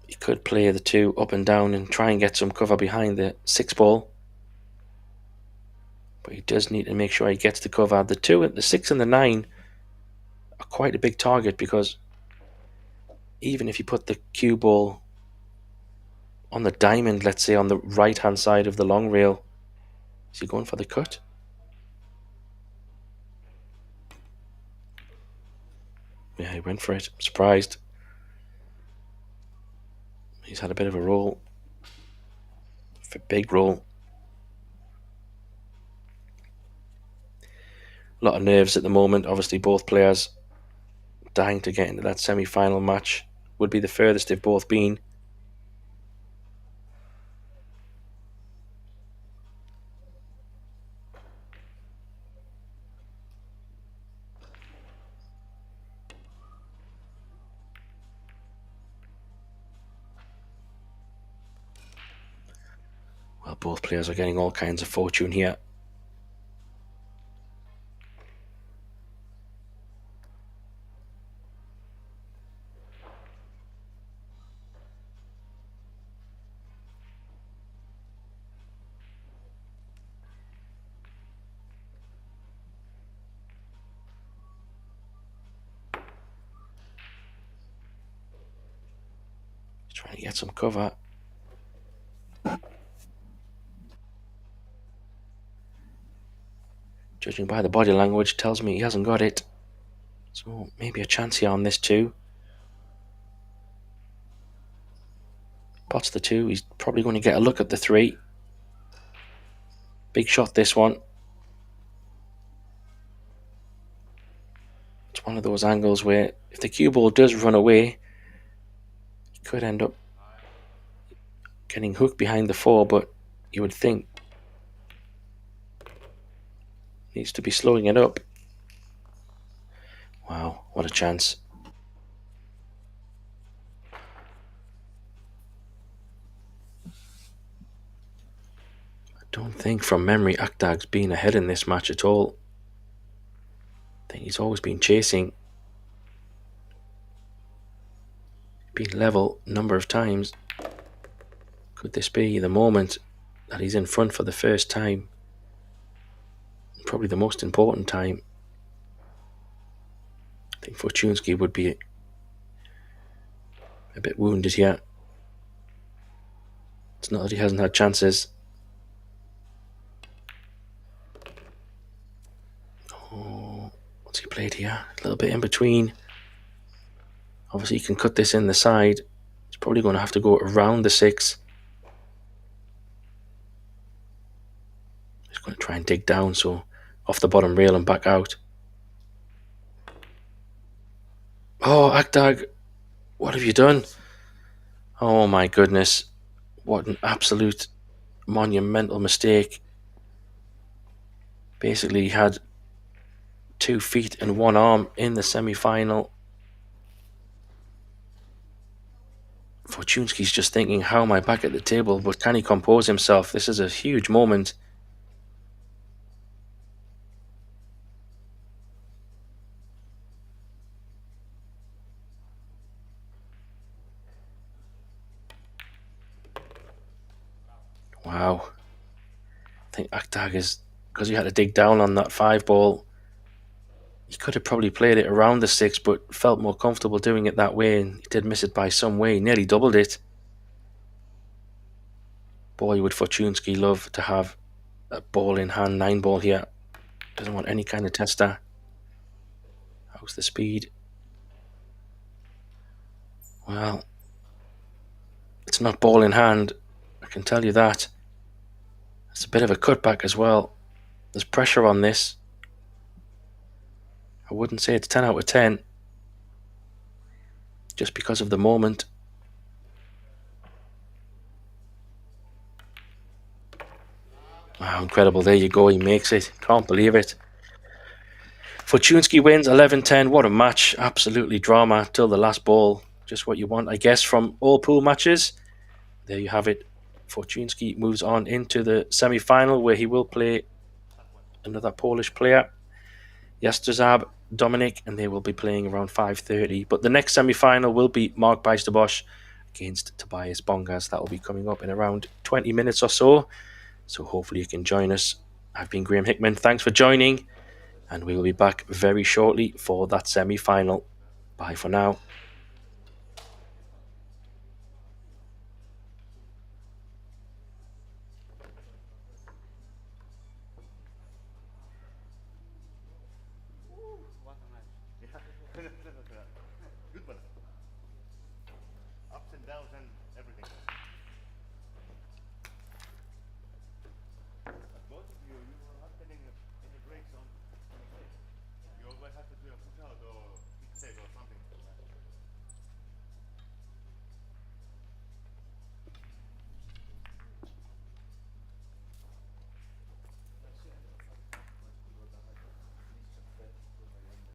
He could play the 2 up and down and try and get some cover behind the 6-ball. But he does need to make sure he gets the cover. The 2, the 6 and the 9 are quite a big target because even if you put the cue ball on the diamond, let's say on the right hand side of the long rail, is he going for the cut? Yeah, he went for it. I'm surprised. He's had a bit of a roll. A big roll. A lot of nerves at the moment. Obviously, both players dying to get into that semi-final match. Would be the furthest they've both been. Well, both players are getting all kinds of fortune here. Trying to get some cover. Judging by the body language, tells me he hasn't got it. So maybe a chance here on this 2. Spots the 2. He's probably going to get a look at the 3. Big shot, this one. It's one of those angles where if the cue ball does run away, he could end up getting hooked behind the 4, but you would think needs to be slowing it up. Wow, what a chance. I don't think from memory Akdag's been ahead in this match at all. I think he's always been chasing. Been level a number of times. Could this be the moment that he's in front for the first time? Probably the most important time. I think Fortunski would be a bit wounded here. It's not that he hasn't had chances. Oh, what's he played here? A little bit in between. Obviously, he can cut this in the side. He's probably going to have to go around the 6. He's going to try and dig down, so off the bottom rail and back out. Oh, Akdag, what have you done? Oh my goodness. What an absolute monumental mistake. Basically, he had 2 feet and 1 arm in the semi-final. Fortunski's just thinking, how am I back at the table? But can he compose himself? This is a huge moment. Wow. I think Akdag is, because he had to dig down on that 5 ball, he could have probably played it around the 6, but felt more comfortable doing it that way, and he did miss it by some way. He nearly doubled it. Boy, would Fortunski love to have a ball in hand 9 ball here. Doesn't want any kind of tester. How's the speed? Well, it's not ball in hand, I can tell you that. It's a bit of a cutback as well. There's pressure on this. I wouldn't say it's 10 out of 10. Just because of the moment. Wow, incredible. There you go. He makes it. Can't believe it. Fortunski wins 11-10. What a match. Absolutely drama till the last ball. Just what you want, I guess, from all pool matches. There you have it. Fortunski moves on into the semi-final where he will play another Polish player, Jastrzab Dominik, and they will be playing around 5:30. But the next semi-final will be Mark Bijsterbosch against Tobias Bongas. That will be coming up in around 20 minutes or so. So hopefully you can join us. I've been Graham Hickman. Thanks for joining, and we will be back very shortly for that semi-final. Bye for now. Good one. Ups and downs and